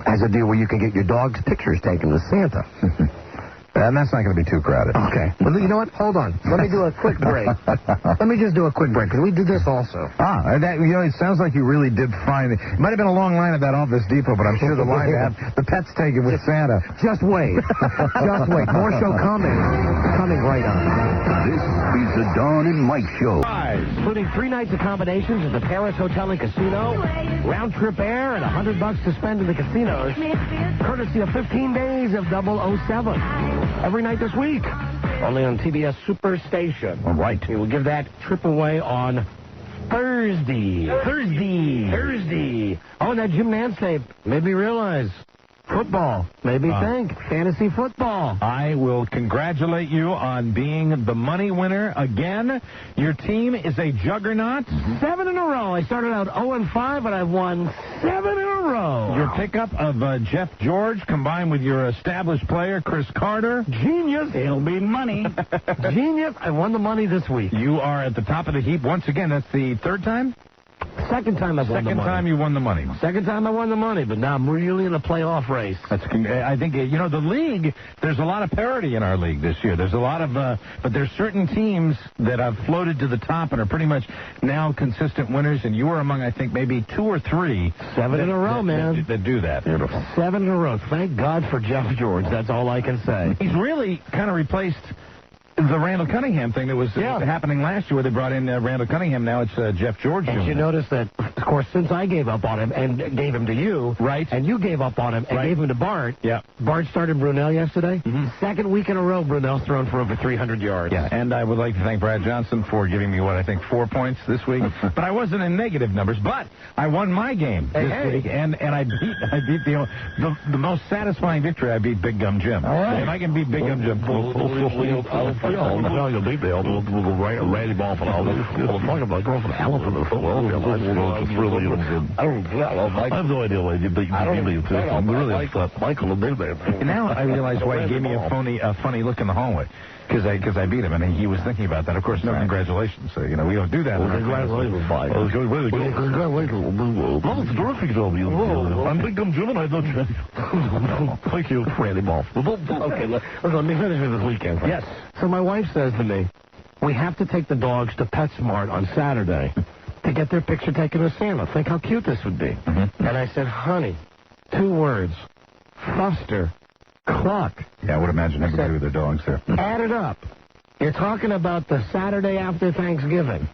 A: has a deal where you can get your dog's pictures taken with Santa.
B: And that's not going to be too crowded.
A: Okay. Well, you know what? Hold on. Let me do a quick break. Let me just do a quick break, because we did this also.
B: It sounds like you really did find it. It might have been a long line at that Office Depot, but I'm sure the line to have the pets taken with Santa.
A: Just wait. Just wait. More show coming. Coming right on.
J: This is the Dawn and Mike Show.
A: Including 3 nights accommodations at the Paris Hotel and Casino, round-trip air, and $100 to spend in the casinos, courtesy of 15 days of 007. Every night this week, only on TBS Superstation.
B: All right.
A: We will give that trip away on Thursday. Oh, and that Jim Nance tape made me realize football made me think fantasy football.
C: I will congratulate you on being the money winner again. Your team is a juggernaut.
A: 7 in a row. I started out 0-5, but I've won 7 in a row.
C: Your pickup of Jeff George combined with your established player, Chris Carter.
A: Genius.
D: He'll be money.
A: Genius. I won the money this week.
C: You are at the top of the heap. Once again, that's the 3rd time?
A: Second time I've won the money.
C: Second time you won the money.
A: Second time I won the money, but now I'm really in a playoff race.
C: I think, the league, there's a lot of parity in our league this year. There's a lot of, but there's certain teams that have floated to the top and are pretty much now consistent winners, and you are among, I think, maybe 2 or 3.
A: 7 in a row, man.
C: That do that.
A: Beautiful. 7 in a row. Thank God for Jeff George. That's all I can say.
C: He's really kind of replaced the Randall Cunningham thing that was happening last year where they brought in Randall Cunningham. Now it's Jeff George.
A: And you notice that, of course, since I gave up on him and gave him to you,
C: right?
A: And you gave up on him and gave him to Bart.
C: Yeah.
A: Bart started Brunel yesterday. Second week in a row, Brunel's thrown for over 300 yards.
C: Yeah, and I would like to thank Brad Johnson for giving me, 4 points this week. But I wasn't in negative numbers. But I won my game this week, and I beat the most satisfying victory. I beat Big Gum Jim.
A: All right.
C: If I can beat Big Gum Jim.
A: you'll beat me. We'll go Randy Ball for all. We'll talk about going for the elephant in Philadelphia. I have no idea why you beat me. I'm really upset. Michael will beat me.
C: Now I realize why he gave me a funny look in the hallway. Because I beat him, and he was thinking about that. Of course, no congratulations. So, we don't do that.
A: Well, congratulations, Mike. Congratulations. That was a terrific job. I'm Big Dumb Jim, and I don't... Thank you, Randy Ball. Okay, let me finish with this weekend. Yes. So my wife says to me, we have to take the dogs to PetSmart on Saturday to get their picture taken with Santa. Think how cute this would be. And I said, honey, 2 words, Fuster. Cluck.
C: Yeah, I would imagine everybody with their dogs there.
A: Add it up. You're talking about the Saturday after Thanksgiving.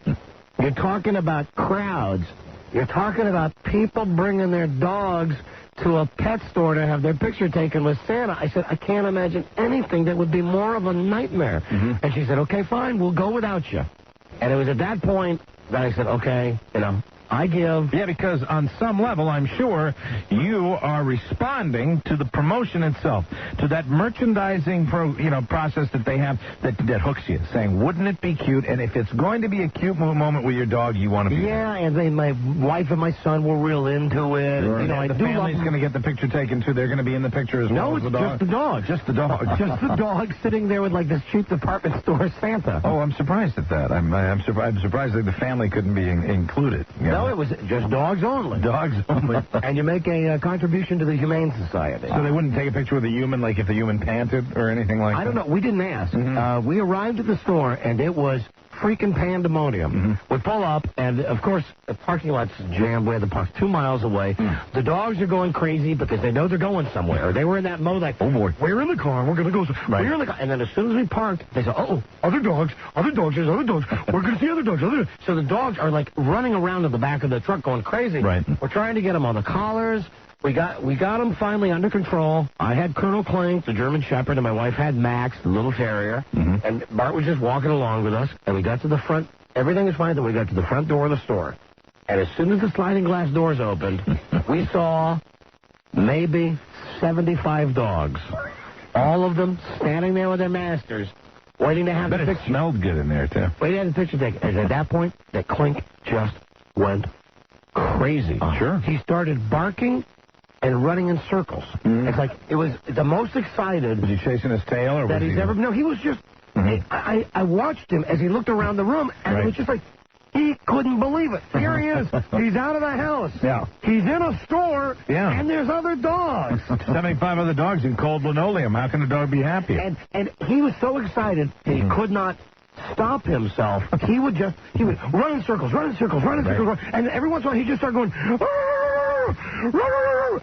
A: You're talking about crowds. You're talking about people bringing their dogs to a pet store to have their picture taken with Santa. I said, I can't imagine anything that would be more of a nightmare. And she said, okay, fine, we'll go without you. And it was at that point that I said, okay, I give.
C: Yeah, because on some level, I'm sure you are responding to the promotion itself, to that merchandising process that they have that hooks you, saying, wouldn't it be cute? And if it's going to be a cute moment with your dog, you want to be there.
A: And my wife and my son were real into it.
C: Sure. The family's going to get the picture taken, too. They're going to be in the picture as well as the dog.
A: No, it's just the dog.
C: Just the dog.
A: Just the dog sitting there with, this cheap department store Santa.
C: Oh, I'm surprised at that. I'm surprised that the family couldn't be included.
A: No, it was just dogs only.
C: Dogs only.
A: And you make a contribution to the Humane Society.
C: So they wouldn't take a picture with a human, like if the human panted or anything like that?
A: I don't know. We didn't ask. We arrived at the store, and it was freaking pandemonium. We pull up, and, of course, the parking lot's jammed. We had the park 2 miles away. The dogs are going crazy because they know they're going somewhere. They were in that mode like, oh, boy, we're in the car. We're going to go. We're in the car. And then as soon as we parked, they said, oh, other dogs. There's other dogs. We're going to see other dogs. So the dogs are, running around in the back of the truck going crazy.
C: Right.
A: We're trying to get them on the collars. We got them finally under control. I had Colonel Clink, the German Shepherd, and my wife had Max, the little terrier. And Bart was just walking along with us. And we got to the front. Everything was fine. Then we got to the front door of the store. And as soon as the sliding glass doors opened, we saw maybe 75 dogs. All of them standing there with their masters, waiting to have the picture.
C: It smelled good in there, too.
A: Waiting to have the picture taken. And at that point, the Clink just went crazy.
C: Sure.
A: He started barking and running in circles. It's like it was the most excited.
C: Was he chasing his tail, or
A: that
C: was
A: he's
C: he?
A: ever? No, he was just. I watched him as he looked around the room, and it was just like he couldn't believe it. Here he is. He's out of the house.
C: Yeah.
A: He's in a store.
C: Yeah.
A: And there's other dogs.
C: 75 other dogs in cold linoleum. How can a dog be happy?
A: And he was so excited he could not stop himself. He would run in circles, and every once in a while he just started going.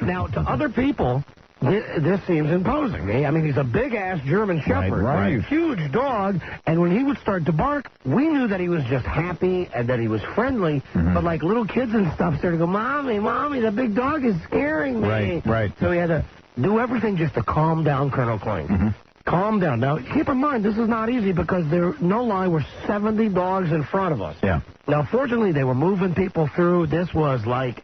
A: Now, to other people, this seems imposing. I mean, he's a big-ass German Shepherd.
C: Right.
A: Huge dog. And when he would start to bark, we knew that he was just happy and that he was friendly. But, little kids and stuff started to go, Mommy, the big dog is scaring me.
C: Right.
A: So we had to do everything just to calm down Colonel Clink. Calm down. Now, keep in mind, this is not easy because there, no lie, were 70 dogs in front of us.
C: Yeah.
A: Now, fortunately, they were moving people through. This was like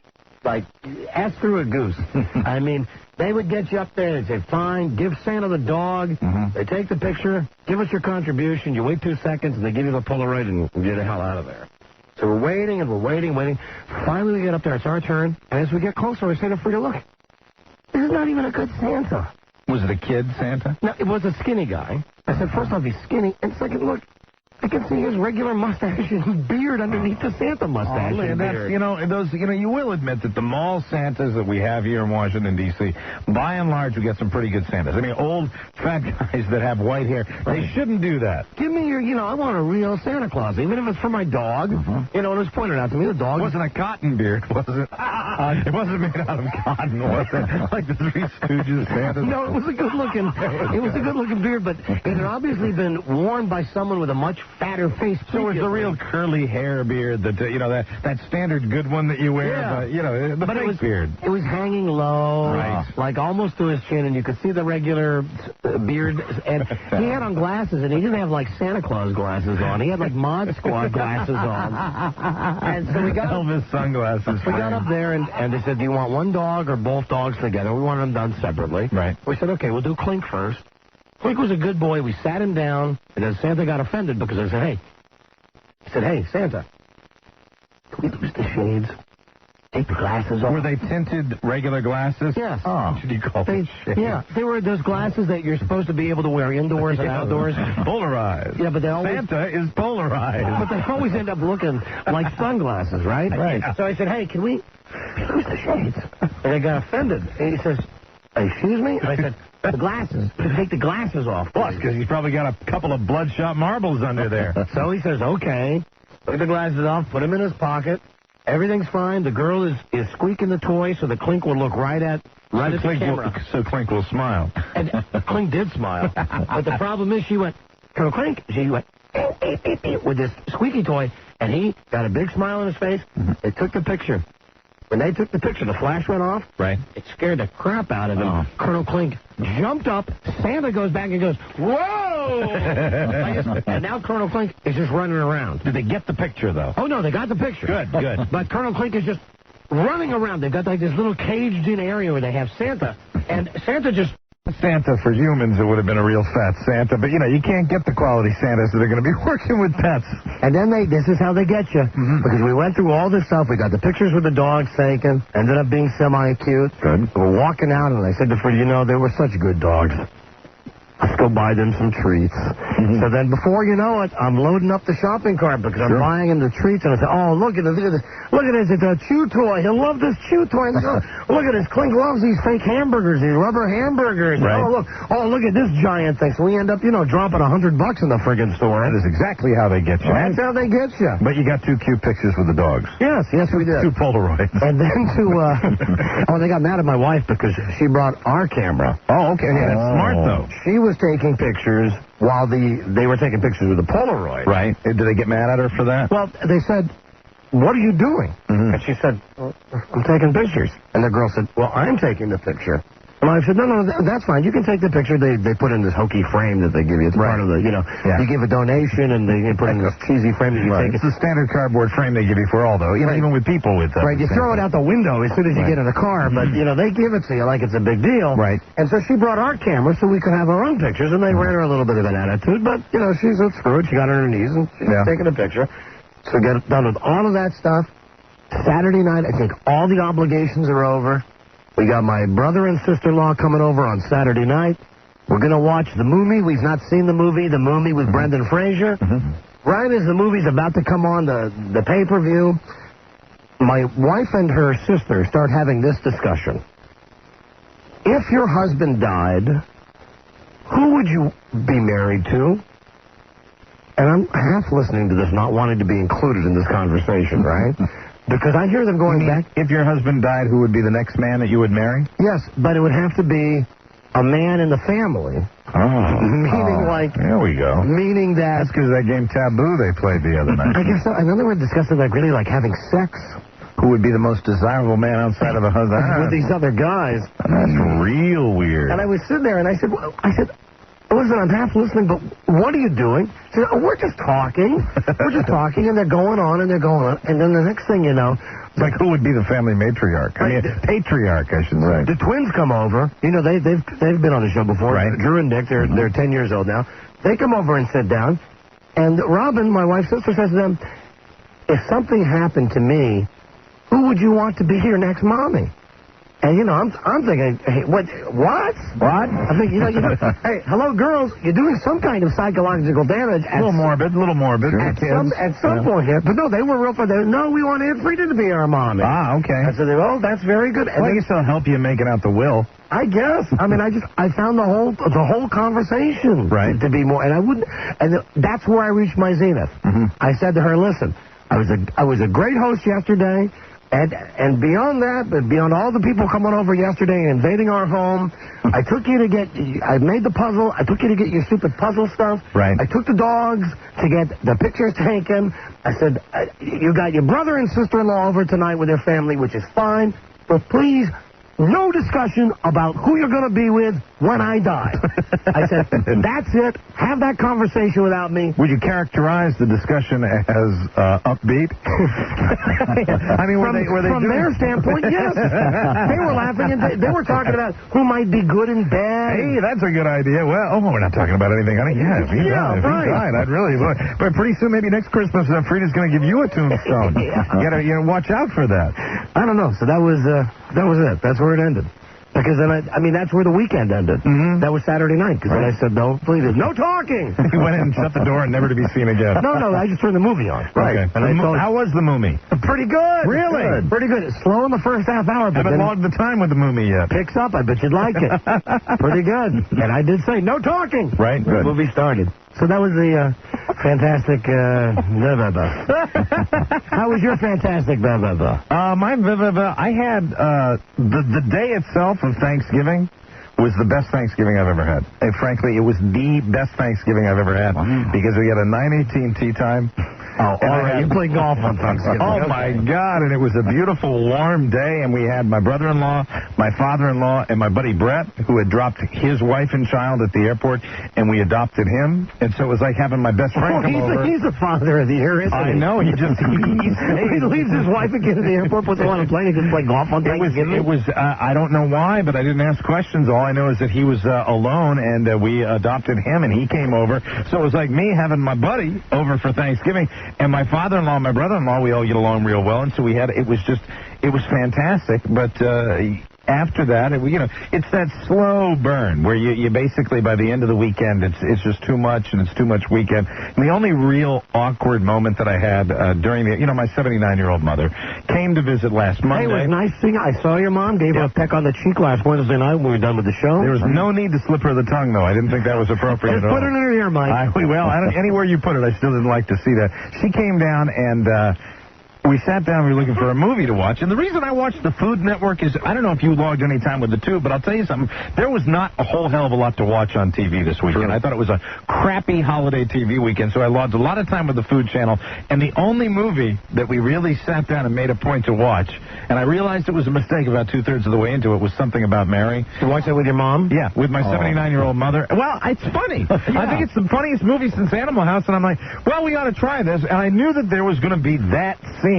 A: ass through a goose. I mean, they would get you up there and say, fine, give Santa the dog. They take the picture, give us your contribution. You wait 2 seconds, and they give you the Polaroid and get the hell out of there. So we're waiting, and we're waiting. Finally, we get up there. It's our turn. And as we get closer, I say to Frida, look, this is not even a good Santa.
C: Was it a kid Santa?
A: No, it was a skinny guy. I said, first off, he's skinny. And second, look, I can see his regular mustache and beard underneath the Santa mustache.
C: And that's, you will admit that the mall Santas that we have here in Washington, D.C., by and large, we get some pretty good Santas. I mean, old, fat guys that have white hair, they shouldn't do that.
A: Give me your, I want a real Santa Claus, even if it's for my dog. It was pointed out to me, the dog...
C: It wasn't a cotton beard, was it? It wasn't made out of cotton, was it? Like the Three Stooges Santa?
A: No, it was a good-looking beard, but it had obviously been worn by someone with a much fatter face.
C: So it's the real curly hair beard that that standard good one that you wear, but it was beard.
A: It was hanging low, like almost to his chin, and you could see the regular beard. And he had on glasses, and he didn't have Santa Claus glasses on. He had Mod Squad glasses on. And so we got
C: Elvis sunglasses.
A: We got up there, and they said, "Do you want one dog or both dogs together?" We wanted them done separately.
C: Right.
A: We said, "Okay, we'll do Clink first." Clink was a good boy. We sat him down, and then Santa got offended because I said, hey. He said, hey, Santa, can we lose the shades? Take the glasses off.
C: Were they tinted regular glasses?
A: Yes.
C: Oh. What should you call them?
A: Yeah, they were those glasses that you're supposed to be able to wear indoors and outdoors.
C: Polarized.
A: Yeah, but they always...
C: Santa is polarized.
A: But they always end up looking like sunglasses, right?
C: Right.
A: So I said, hey, can we lose the shades? And they got offended. And he says, excuse me? And I said, the glasses. Take the glasses off.
C: Plus, because he's probably got a couple of bloodshot marbles under there.
A: So he says, okay. Took the glasses off, put them in his pocket. Everything's fine. The girl is squeaking the toy so the Clink will look right at the camera.
C: So Clink will smile.
A: And Clink did smile. But the problem is she went, Colonel Clink. She went, beep, beep, beep, with this squeaky toy. And he got a big smile on his face. They took the picture. When they took the picture, the flash went off.
C: Right.
A: It scared the crap out of him. Oh. Colonel Clink jumped up. Santa goes back and goes, whoa! And now Colonel Clink is just running around.
C: Did they get the picture, though?
A: Oh, no, they got the picture.
C: Good, good.
A: But Colonel Clink is just running around. They've got like this little caged-in area where they have Santa. And Santa just...
B: Santa for humans, it would have been a real fat Santa. But, you know, you can't get the quality Santas that are going to be working with pets.
A: And then this is how they get you. Because we went through all this stuff. We got the pictures with the dogs taken. Ended up being semi-cute. Good. We're walking out, and I said to Freddie, you know, they were such good dogs. Let's go buy them some treats. So then before you know it, I'm loading up the shopping cart because I'm buying him the treats. And I said, oh, look at this. Look at this. It's a chew toy. He'll love this chew toy. And look at this. Clink loves these fake hamburgers, these rubber hamburgers.
B: Right.
A: Oh, look at this giant thing. So we end up, you know, dropping $100 in the friggin' store.
B: That is exactly how they get you.
A: That's how they get you.
B: But you got 2 cute pictures with the dogs.
A: Yes, we did.
B: 2 Polaroids.
A: And then they got mad at my wife because she brought our camera.
B: Oh, okay. Yeah, that's smart, though.
A: She was taking pictures while they were taking pictures with the Polaroid.
B: Right. Did they get mad at her for that?
A: Well, they said, what are you doing? And she said, I'm taking pictures. And the girl said, well, I'm taking the picture. And I said, no, that's fine. You can take the picture. They put in this hokey frame that they give you. It's part of the, you know, you give a donation and they put in this cheesy frame that you take.
B: It's a standard cardboard frame they give you for all, though. You know, even with people with that.
A: Right, you throw it out the window as soon as you get in the car, but, you know, they give it to you like it's a big deal.
B: Right.
A: And so she brought our camera so we could have our own pictures, and they ran her a little bit of an attitude, but, you know, she's screwed. She got on her knees and she's taking a picture. So get done with all of that stuff. Saturday night, I think all the obligations are over. We got my brother and sister-in-law coming over on Saturday night. We're going to watch the movie. We've not seen the movie with Brendan Fraser. Right as the movie's about to come on the pay-per-view, my wife and her sister start having this discussion. If your husband died, who would you be married to? And I'm half listening to this, not wanting to be included in this conversation, right? Because I hear them going back.
B: If your husband died, who would be the next man that you would marry?
A: Yes, but it would have to be a man in the family.
B: There we go.
A: Meaning that...
B: That's because that game Taboo they played the other night.
A: I guess so. And then they were discussing like really like having sex.
B: Who would be the most desirable man outside of a husband?
A: With these other guys.
B: That's real weird.
A: And I was sitting there and I said, listen, I'm half listening, but what are you doing? She said, we're just talking. We're just talking, and they're going on, and they're going on. And then the next thing you know...
B: It's like, who would be the family matriarch? I mean, patriarch, I should say.
A: The twins come over. You know, they've been on the show before.
B: Right.
A: Drew and Dick, they're 10 years old now. They come over and sit down. And Robin, my wife's sister, says to them, if something happened to me, who would you want to be your next mommy? And, you know, I'm thinking, hey, what? I think, you know, hey, hello, girls, you're doing some kind of psychological damage.
B: A little morbid.
A: At some point here. But no, they were real fun. No, we want Aunt Frida to be our mommy.
B: Ah, okay.
A: I said, well, that's very good.
B: Well, I guess they'll help you making out the will.
A: I guess. I mean, I found the whole conversation to be more, and that's where I reached my zenith. I said to her, listen, I was a great host yesterday. And beyond that, but beyond all the people coming over yesterday and invading our home, I made the puzzle. I took you to get your stupid puzzle stuff.
B: Right.
A: I took the dogs to get the pictures taken. I said, you got your brother and sister-in-law over tonight with their family, which is fine. But please,
S: no discussion about who you're going to be with when I die. I said, that's it. Have that conversation without me.
B: Would you characterize the discussion as upbeat? I mean, were they
S: from their standpoint, yes. They were laughing, and they were talking about who might be good and bad.
B: Hey, that's a good idea. Well, we're not talking about anything, honey. Yeah, if he died, I'd really. But pretty soon, maybe next Christmas, Frida's going to give you a tombstone. You gotta watch out for that.
S: I don't know. So that was it. That's where it ended. Because then that's where the weekend ended. Mm-hmm. That was Saturday night. Because then I said, no, please, no talking.
B: He went in and shut the door and never to be seen again.
S: No, I just turned the movie on. Right.
B: Okay. And how was the movie?
S: Pretty good.
B: Really?
S: Good. Pretty good. It's slow in the first half hour, but
B: haven't logged the time with the movie yet.
S: Picks up. I bet you'd like it. Pretty good. And I did say, no talking.
B: Right. Good.
S: The movie started. So that was the fantastic blah, blah, blah. How was your fantastic blah, blah, blah?
B: My blah, blah, blah, I had the day itself of Thanksgiving was the best Thanksgiving I've ever had. And frankly, it was the best Thanksgiving I've ever had because we had a 9:18 tea time.
S: Oh, all right. You play golf on Thanksgiving.
B: Oh, my God. And it was a beautiful, warm day. And we had my brother-in-law, my father-in-law, and my buddy Brett, who had dropped his wife and child at the airport, and we adopted him. And so it was like having my best friend come over.
S: He's a father of the year, isn't he?
B: I know. He
S: leaves his wife again at the airport, puts her on a plane, and just play golf on Thanksgiving.
B: It was I don't know why, but I didn't ask questions. All I know is that he was alone, and we adopted him, and he came over. So it was like me having my buddy over for Thanksgiving. And my father-in-law and my brother-in-law, we all get along real well, and so it was fantastic. But after that, it's that slow burn where you basically, by the end of the weekend, it's just too much, and it's too much weekend. And the only real awkward moment that I had during my 79-year-old mother came to visit last Monday.
S: Hey, it was nice seeing you. I saw your mom, gave her a peck on the cheek last Wednesday night when we were done with the show.
B: There was no need to slip her the tongue, though. I didn't think that was appropriate at all.
S: Put it in her ear, Mike.
B: Anywhere you put it, I still didn't like to see that. She came down and we sat down, we were looking for a movie to watch, and the reason I watched the Food Network is, I don't know if you logged any time with the tube, but I'll tell you something, there was not a whole hell of a lot to watch on TV this weekend. True. I thought it was a crappy holiday TV weekend, so I logged a lot of time with the Food Channel, and the only movie that we really sat down and made a point to watch, and I realized it was a mistake about two-thirds of the way into it, was Something About Mary.
S: You watched it with your mom?
B: Yeah, with my 79-year-old mother. Well, it's funny. Yeah. I think it's the funniest movie since Animal House, and I'm like, well, we ought to try this, and I knew that there was going to be that scene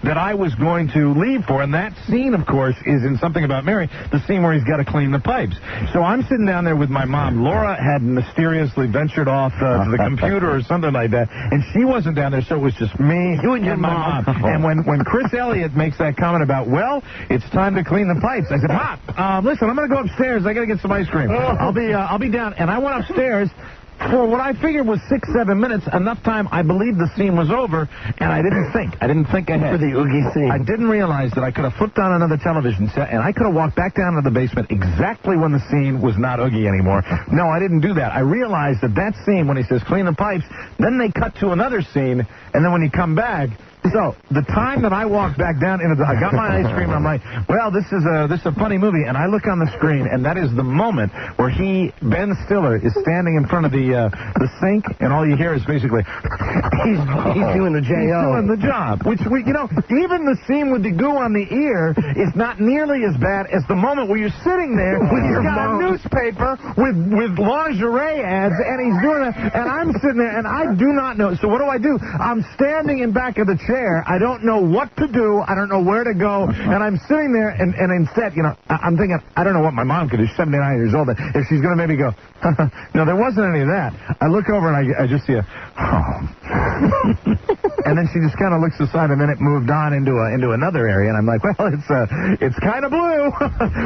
B: that I was going to leave for, and that scene, of course, is in Something About Mary, the scene where he's got to clean the pipes. So I'm sitting down there with my mom. Laura had mysteriously ventured off to the computer or something like that, and she wasn't down there, so it was just me and my mom. And when Chris Elliott makes that comment about, well, it's time to clean the pipes, I said, Mom, listen, I'm going to go upstairs. I got to get some ice cream. I'll be down. And I went upstairs. For what I figured was 6-7 minutes, enough time, I believed the scene was over, and I didn't think. I didn't think ahead.
S: For the Oogie scene.
B: I didn't realize that I could have flipped on another television set, and I could have walked back down to the basement exactly when the scene was not Oogie anymore. No, I didn't do that. I realized that scene, when he says clean the pipes, then they cut to another scene, and then when you come back, so the time that I walked back down I got my ice cream, and I'm like, well, this is a funny movie, and I look on the screen, and that is the moment where Ben Stiller, is standing in front of the sink, and all you hear is basically
S: he's doing the J.O.
B: He's doing the job, which even the scene with the goo on the ear is not nearly as bad as the moment where you're sitting there with your got a newspaper with lingerie ads, and he's doing it, and I'm sitting there, and I do not know. So what do? I'm standing in back of the chair. I don't know what to do. I don't know where to go. And I'm sitting there, and instead, I'm thinking, I don't know what my mom could do. She's 79 years old. If she's going to maybe go, no, there wasn't any of that. I look over, and I just see and then she just kind of looks aside, and then it moved on into another area, and I'm like, well, it's kind of blue.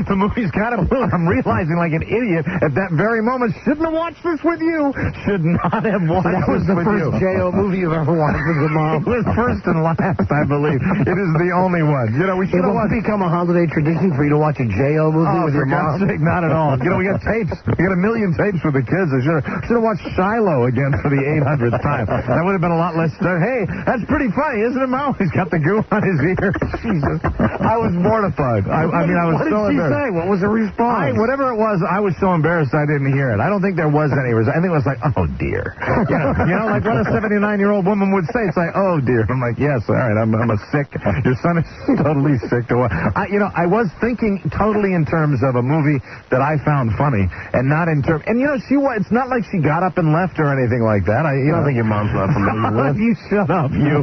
B: The movie's kind of blue. I'm realizing like an idiot at that very moment, shouldn't have watched this with you. Should not have watched this with you.
S: That was the first J.O. movie you've ever watched with your mom.
B: It was first and last, I believe. It is the only one. We should have
S: become a holiday tradition for you to watch a J.O. movie with your mom.
B: For God's sake, not at all. We got tapes. We got 1 million tapes for the kids. I should have watched Shiloh again for the 800th time. That would have been a lot less stuff. Hey, that's pretty funny, isn't it, Mo? He's got the goo on his ear. Jesus. I was mortified. I mean, I was so embarrassed.
S: What did she say? What was the response?
B: Whatever it was, I was so embarrassed I didn't hear it. I don't think there was any. I think it was like, oh, dear. You know, like what a 79-year-old woman would say. It's like, oh, dear. I'm like, yes, all right, I'm a sick. Your son is totally sick. I was thinking totally in terms of a movie that I found funny, and not in terms. And it's not like she got up and left or anything like that. I don't think
S: your mom's left from me.
B: You shut up, you.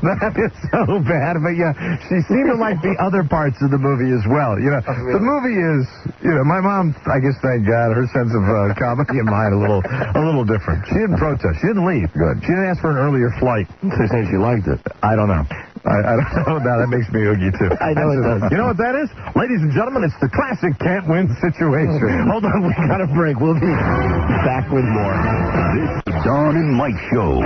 B: That is so bad. But yeah, she seemed to like the other parts of the movie as well. The movie is, my mom, I guess, thank God, her sense of comedy and mine a little different. She didn't protest. She didn't leave. Good. She didn't ask for an earlier flight.
S: She's saying she liked it.
B: I don't know. I don't know about that. Makes me oogie, too.
S: I know it does.
B: You know what that is? Ladies and gentlemen, it's the classic can't-win situation. Hold on, we got a break. We'll be back with more.
J: This is the Don and Mike Show.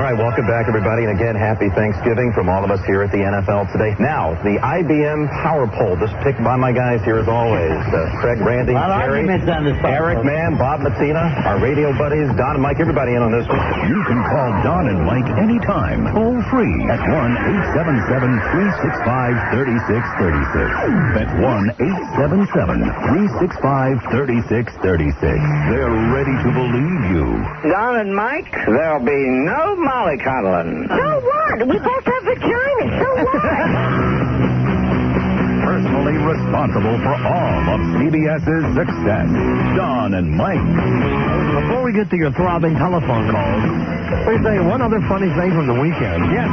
L: Welcome back, everybody, and again, happy Thanksgiving from all of us here at the NFL today. Now, the IBM Power Poll, just picked by my guys here as always. Craig, Randy, Terry, Eric, Mann, Bob Matina, our radio buddies, Don and Mike, everybody in on this one.
J: You can call Don and Mike anytime, toll free at 1-877-365-3636. That's 1-877-365-3636. They're ready to believe you.
R: Don and Mike, there'll be no mollycoddling.
O: So what? We both have vaginas. So what?
J: Personally responsible for all of CBS's success, Don and Mike.
S: Before we get to your throbbing telephone calls, let me tell you one other funny thing from the weekend.
B: Yes.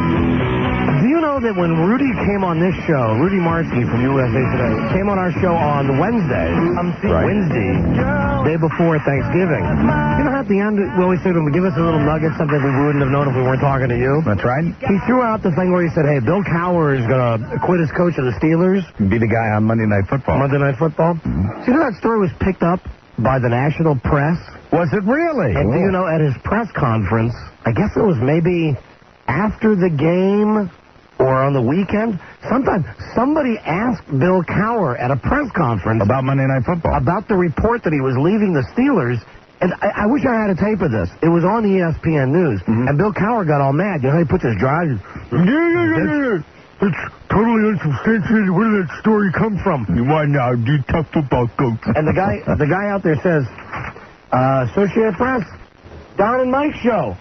S: Do you know that when Rudy came on this show, Rudy Marsky from USA Today, came on our show on Wednesday, day before Thanksgiving. You know, at the end, we always say to him, give us a little nugget, something we wouldn't have known if we weren't talking to you.
B: That's right.
S: He threw out the thing where he said, hey, Bill Cowher is going to quit as coach of the Steelers.
B: Be the guy on Monday Night Football.
S: Monday Night Football. Mm-hmm. You know that story was picked up by the national press?
B: Was it really?
S: And do you know, at his press conference, I guess it was maybe after the game or on the weekend, somebody asked Bill Cowher at a press conference
B: about Monday Night Football,
S: about the report that he was leaving the Steelers. And I wish I had a tape of this. It was on ESPN News, and Bill Cowher got all mad. You know, he puts his jaw. It's totally unsubstantiated. Where did that story come from?
B: Why now, you tough football coach?
S: And the guy out there says, Associated Press, Don and Mike show.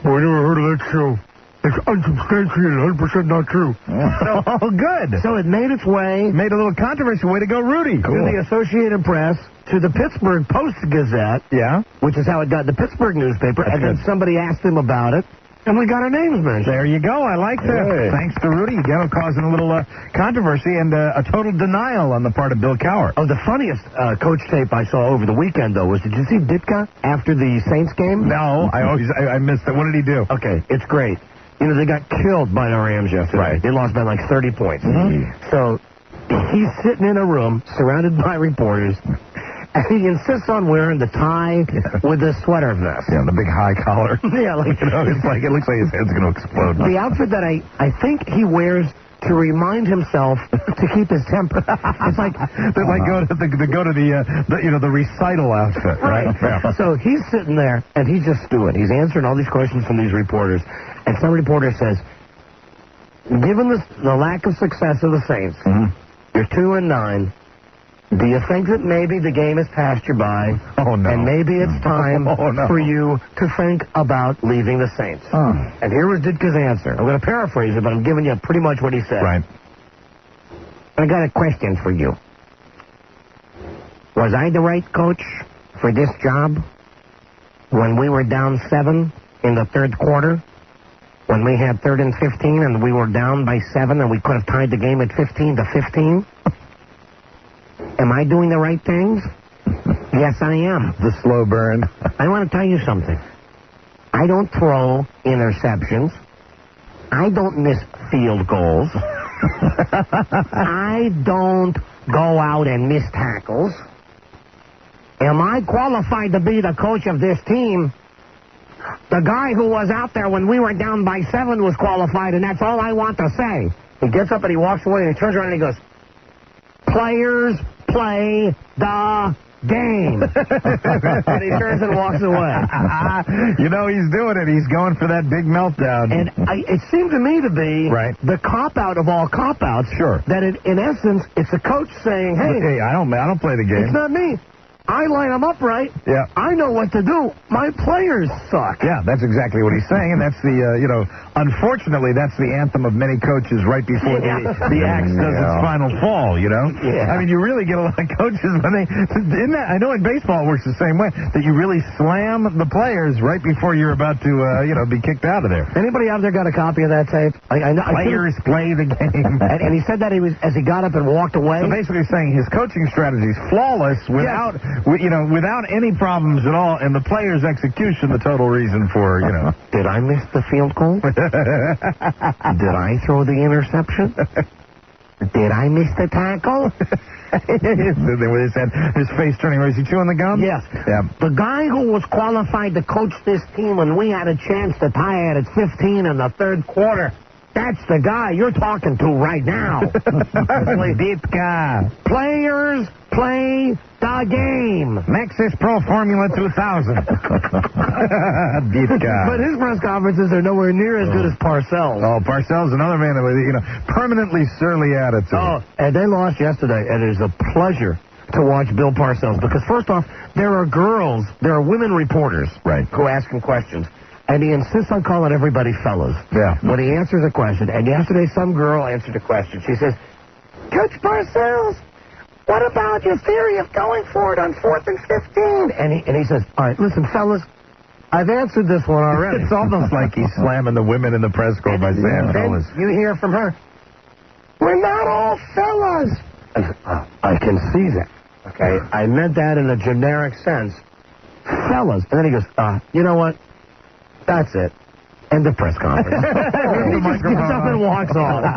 S: Well, I never heard of that show. It's unsubstantiated, 100% not true.
B: Oh, good.
S: So it made its way.
B: Made a little controversy. Way to go, Rudy.
S: Cool. To the Associated Press, to the Pittsburgh Post-Gazette.
B: Yeah.
S: Which is how it got the Pittsburgh newspaper. That's good. Then somebody asked him about it. And we got our names mentioned.
B: There you go. I like that. Hey. Thanks to Rudy. Again, causing a little controversy and a total denial on the part of Bill Cowher.
S: Oh, the funniest coach tape I saw over the weekend, though, was, did you see Ditka after the Saints game?
B: No, I missed it. What did he do?
S: Okay, it's great. You know, they got killed by the Rams yesterday. Right. They lost by like 30 points. Mm-hmm. So he's sitting in a room surrounded by reporters. And he insists on wearing the tie with the sweater vest.
B: Yeah, the big high collar.
S: Yeah, like,
B: it looks like his head's going to explode.
S: The outfit that I think he wears to remind himself to keep his temper. It's like
B: they go to the recital outfit, right?
S: Yeah. So he's sitting there and he's just stewing. He's answering all these questions from these reporters, and some reporter says, "Given the lack of success of the Saints, you're 2-9. Do you think that maybe the game has passed you by?
B: Oh, no.
S: And maybe it's time for you to think about leaving the Saints?" And here was Ditka's answer. I'm going to paraphrase it, but I'm giving you pretty much what he said.
B: Right.
S: I got a question for you. Was I the right coach for this job when we were down 7 in the third quarter? When we had 3rd and 15 and we were down by 7 and we could have tied the game at 15-15? Am I doing the right things? Yes, I am.
B: The slow burn.
S: I want to tell you something. I don't throw interceptions. I don't miss field goals. I don't go out and miss tackles. Am I qualified to be the coach of this team? The guy who was out there when we were down by 7 was qualified, and that's all I want to say. He gets up and he walks away and he turns around and he goes, "Players play the game. And he turns and walks away.
B: You know he's doing it. He's going for that big meltdown.
S: And it seemed to me to be the cop-out of all cop-outs.
B: Sure.
S: That in essence, it's a coach saying, hey,
B: I don't play the game.
S: It's not me. I line them up right.
B: Yeah.
S: I know what to do. My players suck.
B: Yeah, that's exactly what he's saying, and that's the, unfortunately, that's the anthem of many coaches right before the axe does its final fall,
S: Yeah.
B: I mean, you really get a lot of coaches when I know in baseball it works the same way, that you really slam the players right before you're about to, be kicked out of there.
S: Anybody out there got a copy of that tape?
B: Players play the game.
S: And he said that as he got up and walked away.
B: So basically saying his coaching strategy is flawless without any problems at all, and the player's execution the total reason for,
S: Did I miss the field goal? Did I throw the interception? Did I miss the tackle?
B: His face turning red. Is he chewing the gum?
S: Yes.
B: Yeah.
S: The guy who was qualified to coach this team when we had a chance to tie it at 15 in the third quarter. That's the guy you're talking to right now.
B: Ditka.
S: Players play the game.
B: Maxis Pro Formula 2000. Ditka.
S: But his press conferences are nowhere near as good as Parcells.
B: Oh, Parcells, another man with permanently surly attitude.
S: Oh, and they lost yesterday, and it is a pleasure to watch Bill Parcells because first off, there are women reporters who ask him questions. And he insists on calling everybody fellas.
B: Yeah.
S: When he answers a question. And yesterday, some girl answered a question. She says, Coach Parcells, what about your theory of going for it on 4th and 15? And he says, all right, listen, fellas, I've answered this one already.
B: It's almost like he's slamming the women in the press corps by saying fellas.
S: You hear from her, we're not all fellas. I can see that. Okay, I meant that in a generic sense. Fellas. And then he goes, you know what? That's it. End of press conference. He just gets up and walks off.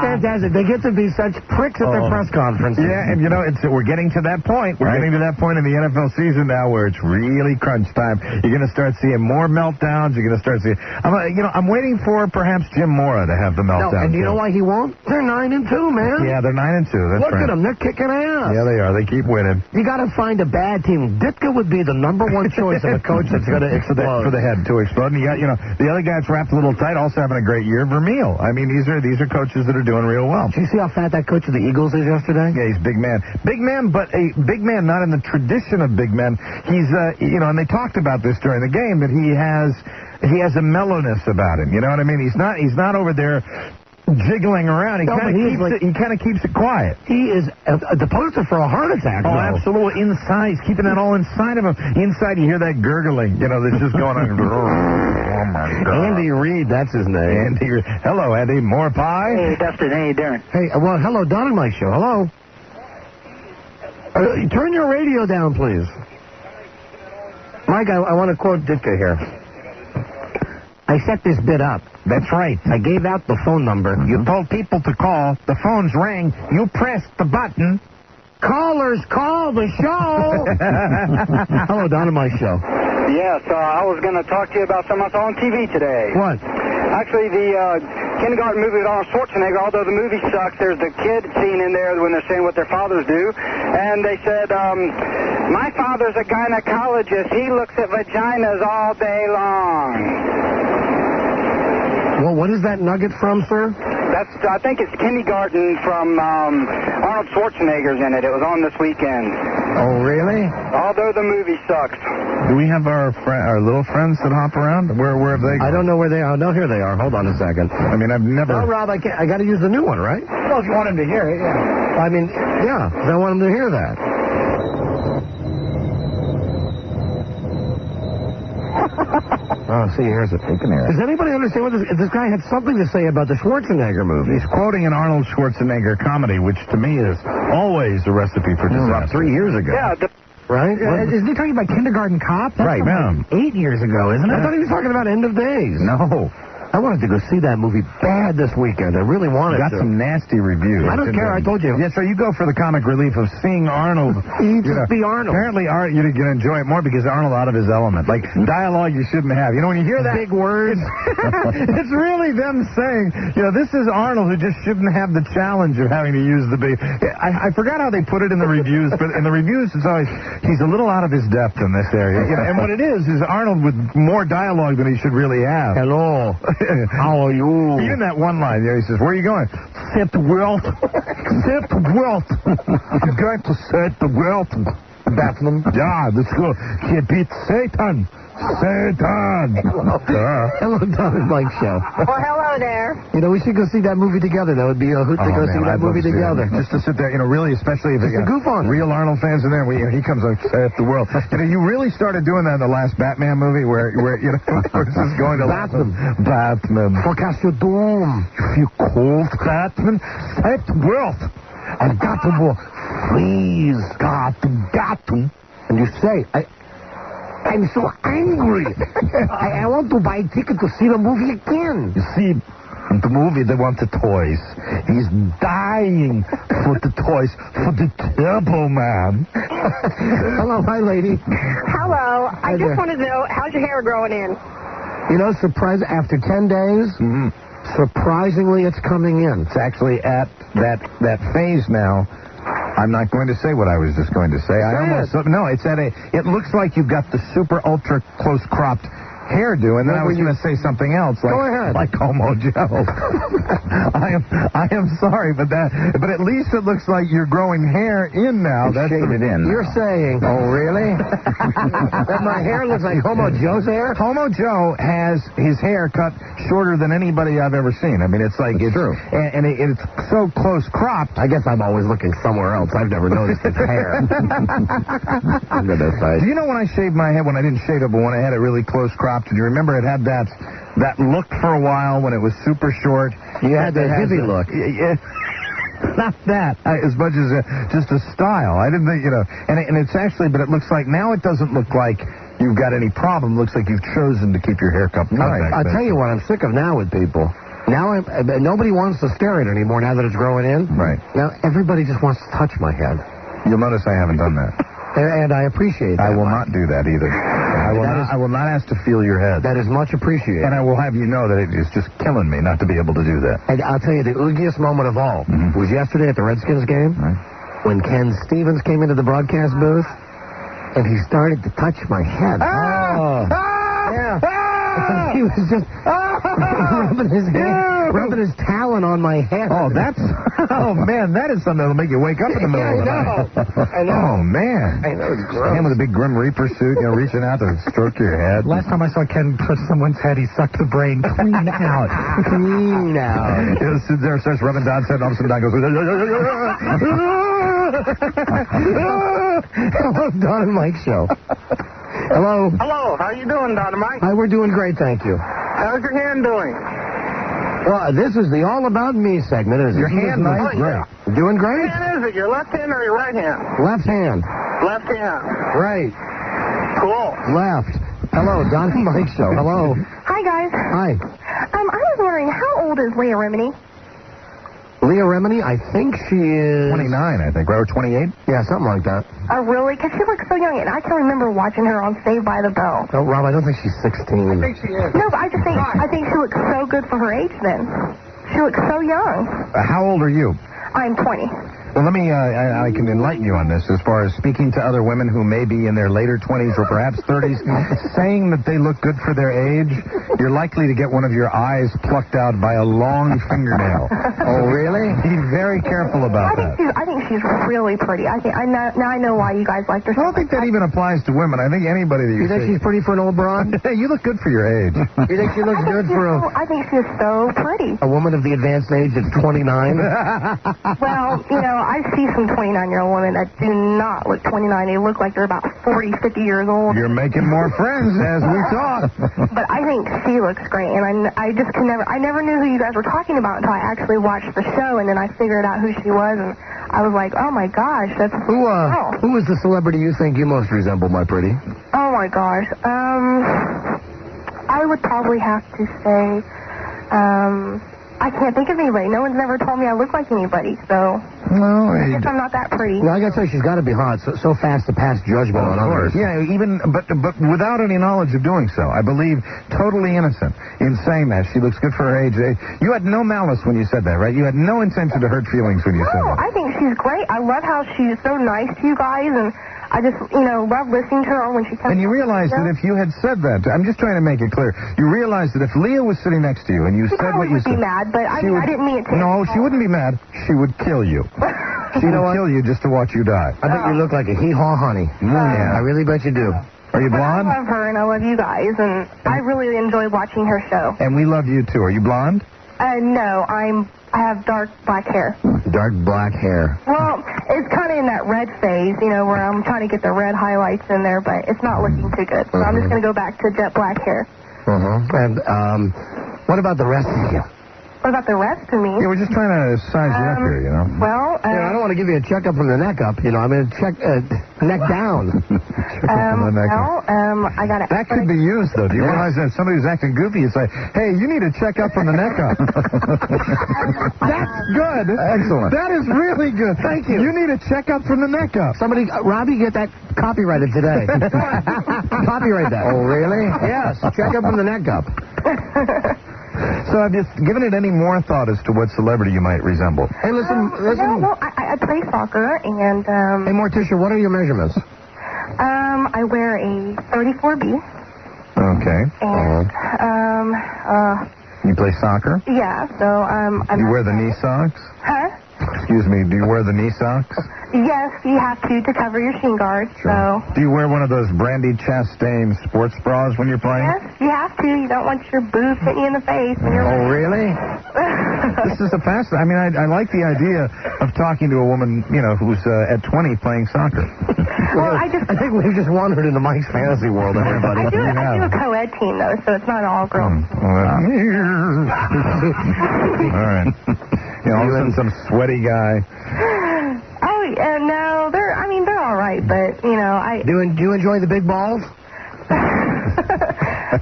S: Fantastic. They get to be such pricks at their press conferences.
B: Yeah, and we're getting to that point. We're getting to that point in the NFL season now where it's really crunch time. You're going to start seeing more meltdowns. You're going to start seeing. I'm waiting for perhaps Jim Mora to have the meltdown.
S: No, and you know why he won't? They're 9-2, man.
B: Yeah, they're 9-2. That's
S: Look
B: right.
S: at them. They're kicking ass.
B: Yeah, they are. They keep winning.
S: You got to find a bad team. Ditka would be the number one choice of a coach that's going to explode.
B: For the head to explode. And you got, the other guy that's wrapped a little tight, also having a great year, Vermeil. I mean, these are coaches that are doing real well.
S: Did you see how fat that coach of the Eagles is yesterday?
B: Yeah, he's big man. Big man, but a big man not in the tradition of big men. He's, and they talked about this during the game, that he has a mellowness about him. You know what I mean? He's not over there jiggling around. He kind of keeps it quiet.
S: He is the poster for a heart attack.
B: Oh, absolutely. Inside. He's keeping that all inside of him. Inside, you hear that gurgling, that's just going on. Oh, my God.
S: Andy Reid, that's his name.
B: Hello, Andy. More pie?
F: Hey, Dustin. How you doing?
S: Hey, well, hello, Don and Mike Show. Hello. Turn your radio down, please. Mike, I want to quote Ditka here. I set this bit up.
B: That's right.
S: I gave out the phone number.
B: You told people to call. The phones rang. You pressed the button.
S: Callers, call the show. Hello, Don and Mike Show.
T: Yes, I was going to talk to you about something I saw on TV today.
S: What?
T: Actually, the kindergarten movie with Arnold Schwarzenegger, although the movie sucks, there's the kid scene in there when they're saying what their fathers do. And they said, my father's a gynecologist. He looks at vaginas all day long.
S: Well, what is that nugget from, sir?
T: I think it's Kindergarten from Arnold Schwarzenegger's in it. It was on this weekend.
S: Oh, really?
T: Although the movie sucks.
B: Do we have our little friends that hop around? Where have they gone?
S: I don't know where they are. No, here they are. Hold on a second.
B: I mean, I've never...
S: No, Rob, I got to use the new one, right?
F: Well, if you want him to hear it, yeah.
S: I mean, yeah, I want him to hear that. Oh, see, here's it. Does anybody understand what this guy had something to say about the Schwarzenegger movie?
B: He's quoting an Arnold Schwarzenegger comedy, which to me is always a recipe for disaster.
S: About 3 years ago.
T: Yeah,
S: right?
F: Isn't he talking about Kindergarten Cop? That's
B: right, man.
F: 8 years ago, isn't it?
S: I thought he was talking about End of Days.
B: No.
S: I wanted to go see that movie bad this weekend. I really wanted to.
B: Got some nasty reviews.
S: I don't care. I told you.
B: Yeah, so you go for the comic relief of seeing Arnold.
S: Be Arnold.
B: Apparently, you're going to enjoy it more because Arnold out of his element. Like, dialogue you shouldn't have. You know, when you hear that.
S: Big words.
B: It's really them saying, this is Arnold who just shouldn't have the challenge of having to use the big. I forgot how they put it in the reviews, but in the reviews it's always, he's a little out of his depth in this area. And what it is Arnold with more dialogue than he should really have.
S: Hello. How are you?
B: Even that one line, he says, where are you going?
S: Set the world.
B: Set the world. I'm going to set the world.
S: Batman.
B: Yeah, let's go. He beat Satan. Satan.
S: Hello, Don and Mike Show.
O: Well, hello there.
S: We should go see that movie together. That would be a hoot to go see that movie together.
B: Just to sit there, really, especially if
S: it's a goof on
B: real Arnold fans in there. He comes like, set the world. You really started doing that in the last Batman movie where where this is going to Batman.
S: Forecast your doom.
B: You feel cold, Batman? Set the world.
S: I've got to go. Freeze. Got to. And you say, I'm so angry. I want to buy a ticket to see the movie again.
B: You see, the movie, they want the toys. He's dying for the toys, for the Turbo Man.
S: Hello, hi, lady.
O: Hello. I just wanted to know, how's your hair growing in?
S: Surprise, after 10 days, surprisingly, it's coming in.
B: It's actually at that phase now. I'm not going to say what I was just going to say. It looks like you've got the super ultra close cropped hairdo, and then I was going to say something else, like,
S: go ahead.
B: Like Homo Joe. I am sorry, but at least it looks like you're growing hair in now. That's shaded in.
S: You're saying?
B: Oh, really?
S: That my hair looks like Homo Joe's hair?
B: Homo Joe has his hair cut shorter than anybody I've ever seen. I mean, it's like it's true, and it's so close cropped.
S: I guess I'm always looking somewhere else. I've never noticed his hair.
B: Do you know when I shaved my head? When I didn't shave it, but when I had it really close cropped. Do you remember it had that look for a while when it was super short?
S: You had the hippie look.
B: Not that, as much as just a style. I didn't think, and it's actually, but it looks like now it doesn't look like you've got any problem. It looks like you've chosen to keep your hair cut.
S: I'll tell you what I'm sick of now with people. Now nobody wants to stare at it anymore now that it's growing in.
B: Right.
S: Now everybody just wants to touch my head.
B: You'll notice I haven't done that.
S: And I appreciate that.
B: I will not do that either. I will not ask to feel your head.
S: That is much appreciated.
B: And I will have you know that it is just killing me not to be able to do that.
S: And I'll tell you, the oogiest moment of all was yesterday at the Redskins game when Ken Stevens came into the broadcast booth and he started to touch my head. Yeah. He was just rubbing his talon on my head.
B: Oh, man, that is something that'll make you wake up in the middle of the night.
S: I know.
B: Oh, man.
S: I know, it's gross.
B: Him with a big Grim Reaper suit, reaching out to stroke your head.
D: Last time I saw Ken touch someone's head, he sucked the brain clean out.
S: Clean out.
B: He sits there, starts rubbing Don's head, and all of a sudden Don goes...
S: Hello, Don and Mike Show. Hello.
T: Hello. How you doing, Don and Mike?
S: Hi, we're doing great, thank you.
T: How's your hand doing?
S: Well, this is the All About Me segment, isn't it?
T: Your hand,
S: nice.
T: Yeah.
S: Doing great?
T: What hand is it? Your left hand or your right hand?
S: Left hand.
T: Left hand.
S: Right.
T: Cool.
S: Left. Hello, Don and Mike Show. Hello.
O: Hi, guys.
S: Hi.
O: I was wondering, how old is Leah Remini?
S: Leah Remini, I think she is...
B: 29, I think, right? Or 28?
S: Yeah, something like that.
O: Oh, really? Because she looks so young, and I can remember watching her on Saved by the Bell.
S: Oh, Rob, I don't think she's 16.
T: I think she is.
O: No, but I think she looks so good for her age then. She looks so young.
B: How old are you?
O: I'm 20.
B: Well, let me, I can enlighten you on this as far as speaking to other women who may be in their later 20s or perhaps 30s, saying that they look good for their age, you're likely to get one of your eyes plucked out by a long fingernail.
S: Oh, really?
B: Be very careful about that.
O: I think she's really pretty. I know why you guys like her.
B: I don't think that even applies to women. I think anybody that
S: you think she's pretty for an old broad?
B: You look good for your age.
S: You think she looks good for
O: I think she's so pretty.
S: A woman of the advanced age of 29?
O: Well, I see some 29-year-old women that do not look 29. They look like they're about 40, 50 years old.
B: You're making more friends as we talk.
O: But I think she looks great, and I just I never knew who you guys were talking about until I actually watched the show, and then I figured out who she was, and I was like, oh my gosh, that's...
S: Who is the celebrity you think you most resemble, my pretty?
O: Oh my gosh. I would probably have to say I can't think of anybody. No one's ever told me I look like anybody, so
B: Well,
O: I guess I'm not that pretty.
S: No, I gotta tell you, she's got to be hot. So fast to pass judgment on others.
B: Yeah, but without any knowledge of doing so. I believe totally innocent in saying that. She looks good for her age. You had no malice when you said that, right? You had no intention to hurt feelings when you said that.
O: I think she's great. I love how she's so nice to you guys, and I just, love listening to her when she comes.
B: And you realize that if you had said that, I'm just trying to make it clear, you realize that if Leah was sitting next to you and you said what you said...
O: She would be mad, but I didn't mean it to.
B: No, she wouldn't be mad. She would kill you. She would kill you just to watch you die.
S: I bet you look like a hee-haw honey. Yeah, I really bet you do.
B: Are you blonde?
O: I love her, and I love you guys, and I really enjoy watching her show.
B: And we love you, too. Are you blonde?
O: No, I have dark black hair.
S: Dark black hair.
O: Well, it's kind of in that red phase, where I'm trying to get the red highlights in there, but it's not looking too good. So I'm just going to go back to jet black hair.
S: And what about the rest of you?
O: What about the rest of me?
B: Yeah, we're just trying to size you up here,
O: Well,
S: I don't want to give you a checkup from the neck up. I mean, check neck down.
O: I got it.
B: That could be used, though. Do you realize that if somebody who's acting goofy, you say, hey, you need a checkup from the neck up. That's good.
S: Excellent.
B: That is really good.
S: Thank you.
B: You need a checkup from the neck up.
S: Somebody, Robbie, get that copyrighted today. Copyright that.
B: Oh, really?
S: Yes. Checkup from the neck up.
B: So have you given it any more thought as to what celebrity you might resemble?
S: Hey, listen.
O: Well, I play soccer, and...
S: Hey, Morticia, what are your measurements?
O: I wear a 34B.
B: Okay.
O: And,
B: you play soccer?
O: Yeah, so,
B: You wear the knee socks?
O: Huh?
B: Excuse me, do you wear the knee socks?
O: Yes, you have to cover your shin guard, so...
B: Do you wear one of those Brandy Chastain sports bras when you're playing?
O: Yes, you have to. You don't want your boobs hitting you in the face when you're...
B: Oh, really? This is a I mean, I like the idea of talking to a woman, who's at 20 playing soccer.
O: Well, I
S: think we've just wandered into Mike's fantasy world, everybody.
O: I do a co-ed team, though, so it's not all girls.
B: All right. All of a sudden, some sweaty guy.
O: Oh, yeah, no, they're all right, but, I...
S: Do you enjoy the big balls?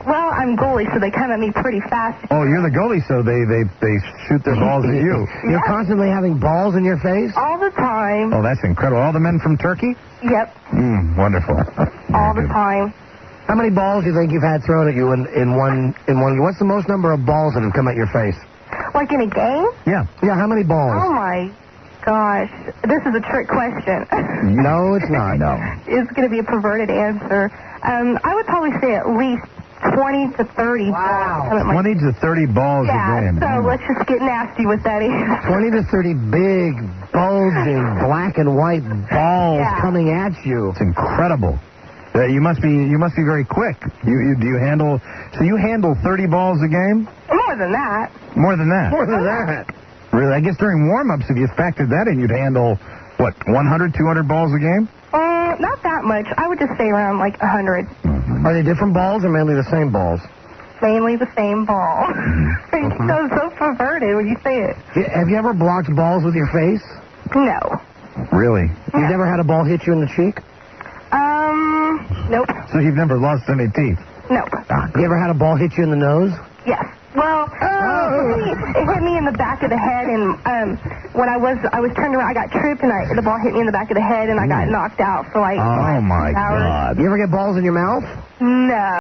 O: Well, I'm goalie, so they come at me pretty fast.
B: Oh, you're the goalie, so they shoot their balls at you.
S: You're constantly having balls in your face?
O: All the time.
B: Oh, that's incredible. All the men from Turkey?
O: Yep.
B: Wonderful.
O: All the time.
S: How many balls do you think you've had thrown at you in one? What's the most number of balls that have come at your face?
O: Like in a game?
S: Yeah. Yeah, how many balls?
O: Oh, my gosh. This is a trick question.
S: No, it's not. No.
O: It's going to be a perverted answer. I would probably say at least 20 to 30 balls.
B: 20 to 30 balls a game.
O: So let's just get nasty with that answer.
S: 20 to 30 big, bulging, black and white balls coming at you.
B: It's incredible. You must be very quick. Do you handle 30 balls a game?
O: More than that.
B: More than that?
S: More than that.
B: Really? I guess during warm-ups, if you factored that in, you'd handle, 100, 200 balls a game?
O: Not that much. I would just say around, 100.
B: Mm-hmm.
S: Are they different balls or mainly the same balls?
O: Mainly the same ball. It's so perverted when you say it.
S: Have you ever blocked balls with your face?
O: No.
B: Really?
S: You've never had a ball hit you in the cheek?
O: Nope.
B: So you've never lost any teeth?
O: Nope.
S: You ever had a ball hit you in the nose?
O: Yes. Well, it hit me in the back of the head, and when I was turned around, I got tripped, and the ball hit me in the back of the head, and I got knocked out for
B: oh my
O: 6 hours.
B: God!
S: You ever get balls in your mouth?
O: No.